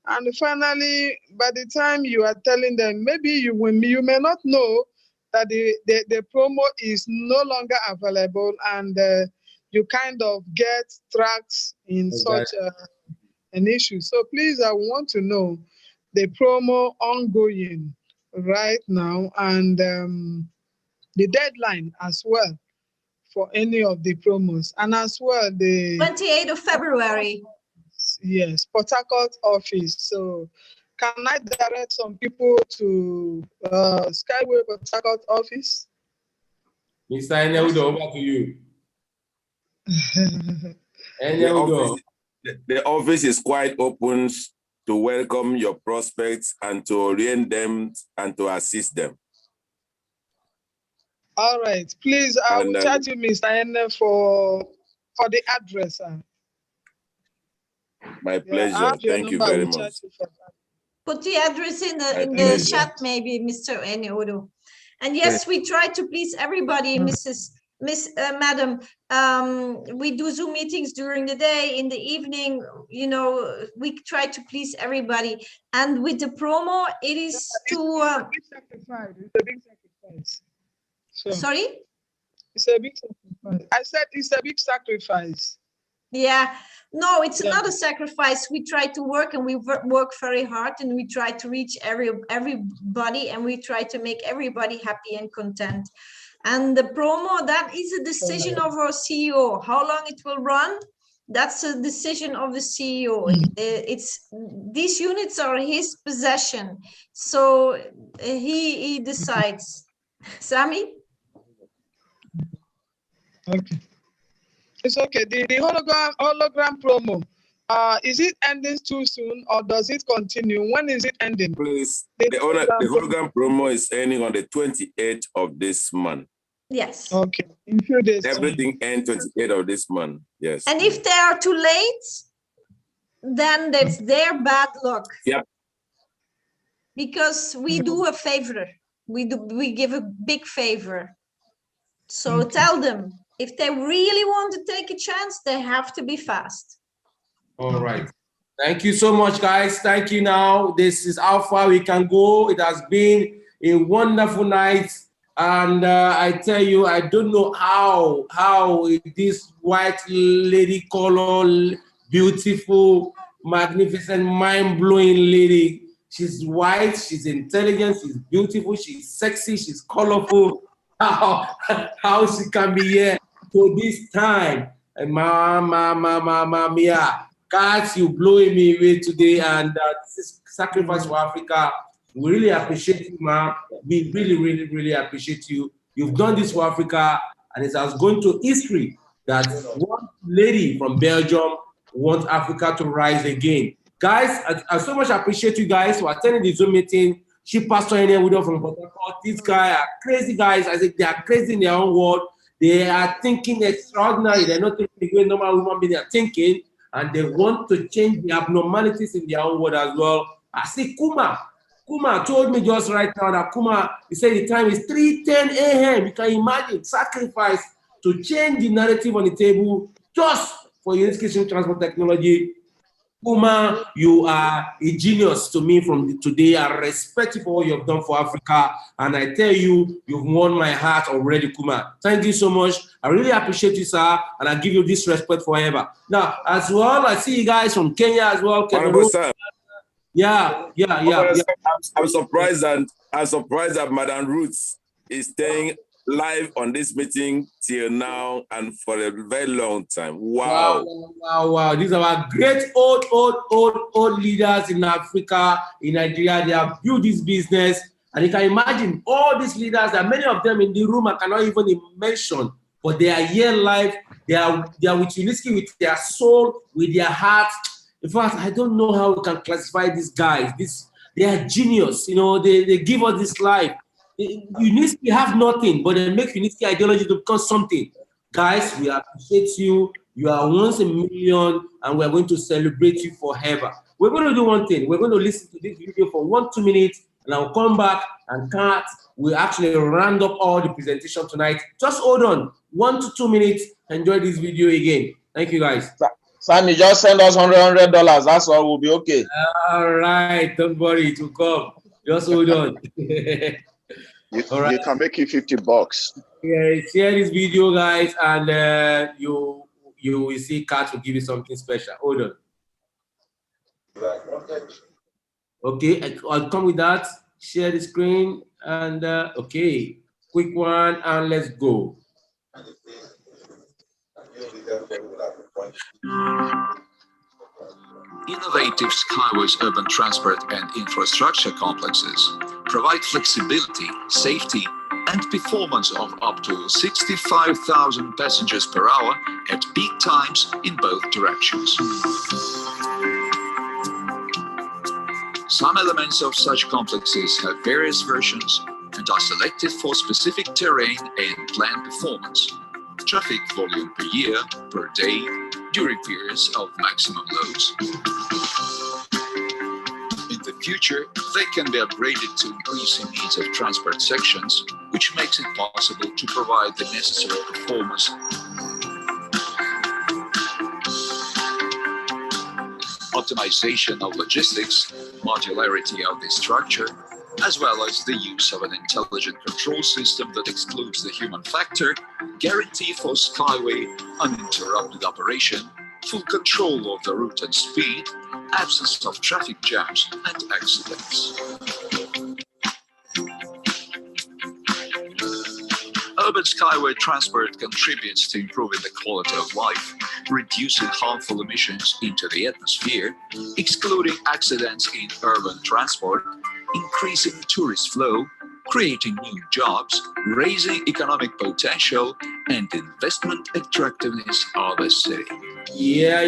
And finally, by the time you are telling them, maybe you may not know that the promo is no longer available, and you kind of get trapped in such an issue. So please, I want to know the promo ongoing right now, and the deadline as well for any of the promos, and as well the 28th of February. Yes, Port Harcourt office. So can I direct some people to Skyway Port Harcourt office? Mr. Enyaudo, over to you. The office is quite open to welcome your prospects and to orient them and to assist them. All right, please, I will chat you, Mr. N, for the address. My pleasure. Thank you very much. Put the address in the chat, maybe, Mr. Enyaudo. And yes, we try to please everybody, Madam. We do Zoom meetings during the day, in the evening. We try to please everybody. And with the promo, it is to. It's a big sacrifice. So, sorry? It's a big sacrifice. I said it's a big sacrifice. Yeah, no, it's not a sacrifice. We try to work, and we work very hard, and we try to reach everybody, and we try to make everybody happy and content. And the promo, that is a decision of our CEO. How long it will run, that's a decision of the CEO. These units are his possession, so he decides. Sammy? Okay. It's okay. The hologram promo, is it ending too soon, or does it continue? When is it ending? Please, the hologram promo is ending on the 28th of this month. Yes. Okay. In few days. Everything ends 28th of this month. Yes. And if they are too late, then that's their bad luck. Yep. Because we do a favor. We give a big favor. So tell them, if they really want to take a chance, they have to be fast. All right. Thank you so much, guys. Thank you. Now, this is how far we can go. It has been a wonderful night. And I tell you, I don't know how this white lady color, beautiful, magnificent, mind-blowing lady. She's white, she's intelligent, she's beautiful, she's sexy, she's colorful. How she can be here to this time. And mama mia. God, you blowing me away today. And this is Sacrifice for Africa We really appreciate you, ma. We really, really, really appreciate you. You've done this for Africa, and it has gone to history that one lady from Belgium wants Africa to rise again. Guys, I so much appreciate you guys for attending the Zoom meeting. She Pastor Ene Widow from Port Harcourt. These guys are crazy guys. I think they are crazy in their own world. They are thinking extraordinary. They're not thinking the way normal human beings are thinking, and they want to change the abnormalities in their own world as well. I see Kuma. Kuma told me just right now that Kuma, he said the time is 3:10 a.m. You can imagine sacrifice to change the narrative on the table just for unification transport technology. Kuma, you are a genius to me from today. I respect you for what you've done for Africa. And I tell you, you've won my heart already, Kuma. Thank you so much. I really appreciate you, sir. And I give you this respect forever. Now, as well, I see you guys from Kenya as well. Yeah. I'm surprised that Madam Roots is staying live on this meeting till now and for a very long time. Wow. Wow. These are our great old leaders in Africa, in Nigeria. They have built this business. And you can imagine all these leaders, there are many of them in the room I cannot even mention, but they are here live. They are with Uniski, with their soul, with their heart. In fact, I don't know how we can classify these guys. They are genius. You know, they give us this life. Uniski have nothing, but they make Uniski ideology to become something. Guys, we appreciate you. You are once a million, and we're going to celebrate you forever. We're going to do one thing. We're going to listen to this video for 1-2 minutes, and I'll come back and cut. We'll actually round up all the presentation tonight. Just hold on. 1 to 2 minutes. Enjoy this video again. Thank you, guys. Sammy, just send us $100. That's all. We'll be okay. All right. Don't worry. It will come. Just hold on. You can make it $50. Yeah, share this video, guys, and you will see Kat will give you something special. Hold on. Okay, I'll come with that. Share the screen, and okay, quick one, and let's go. Innovative Skyway's urban transport and infrastructure complexes provide flexibility, safety, and performance of up to 65,000 passengers per hour at peak times in both directions. Some elements of such complexes have various versions and are selected for specific terrain and planned performance, traffic volume per year, per day, during periods of maximum loads. In the future, they can be upgraded to increasing needs of transport sections, which makes it possible to provide the necessary performance optimization of logistics, modularity of the structure, as well as the use of an intelligent control system that excludes the human factor, guarantee for Skyway uninterrupted operation, full control of the route and speed, absence of traffic jams and accidents. Urban Skyway Transport contributes to improving the quality of life, reducing harmful emissions into the atmosphere, excluding accidents in urban transport, increasing tourist flow, creating new jobs, raising economic potential, and investment attractiveness of the city. Yeah.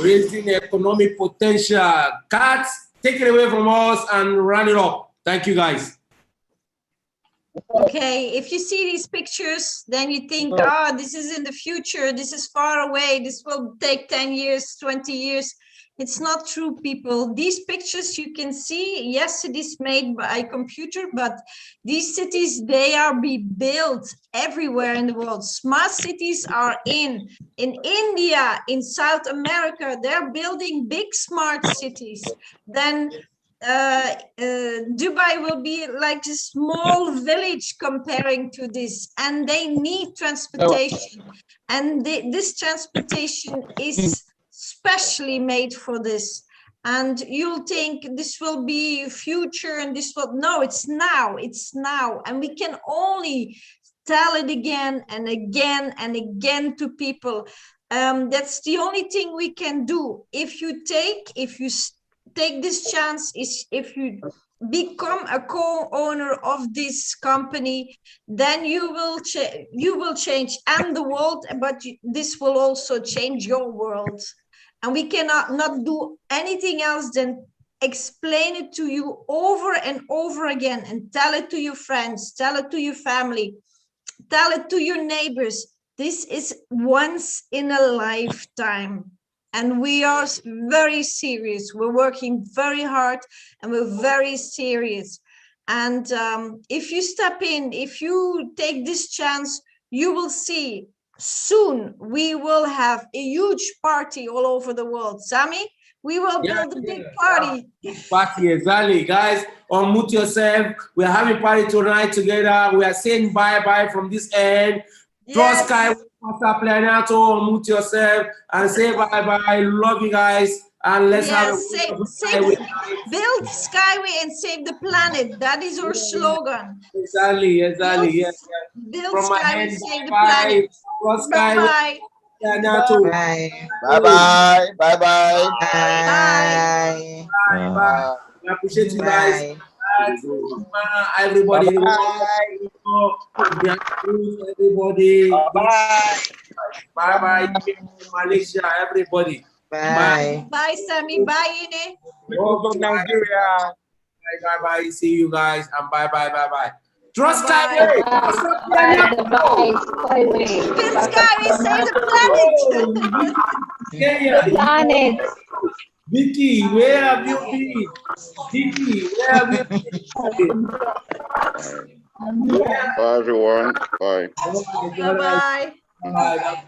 Raising economic potential. Kat, take it away from us and run it up. Thank you, guys. Okay, if you see these pictures, then you think, this is in the future, this is far away, this will take 10 years, 20 years. It's not true, people. These pictures you can see, yes, it is made by computer, but these cities, they are being built everywhere in the world. Smart cities are in India, in South America, they're building big smart cities. Then Dubai will be like a small village comparing to this, and they need transportation, and this transportation is specially made for this. And you'll think this will be future and this will, no, it's now, and we can only tell it again and again and again to people. That's the only thing we can do. If you take this chance, is if you become a co-owner of this company, then you will change and the world, but this will also change your world. And we cannot not do anything else than explain it to you over and over again, and tell it to your friends, tell it to your family, tell it to your neighbors. This is once in a lifetime. And we are very serious. We're working very hard and we're very serious. And if you step in, if you take this chance, you will see soon we will have a huge party all over the world. Sami, we will build a big party. Party, exactly. Guys, unmute yourself. We're having party tonight together. We are saying bye-bye from this end. Trust Skyway, Pastor Planato, unmute yourself and say bye-bye. Love you guys. And let's have a build Skyway and save the planet. That is our slogan. Exactly. Build From my Skyway, hand, save the bye-bye. planet. Trust Skyway. Bye-bye. Bye-bye. Bye-bye. Bye. Bye. I appreciate you guys. Everybody. Everybody. Bye-bye. Malaysia, everybody. Bye. Bye, Sami. Bye, Ine. Nigeria. Bye-bye. See you guys. And bye-bye. Trust Skyway. Build Skyway, save the planet. Planet. Vicky, where have you been? Vicky, where have you been? Bye, everyone. Bye. Bye-bye. Bye-bye.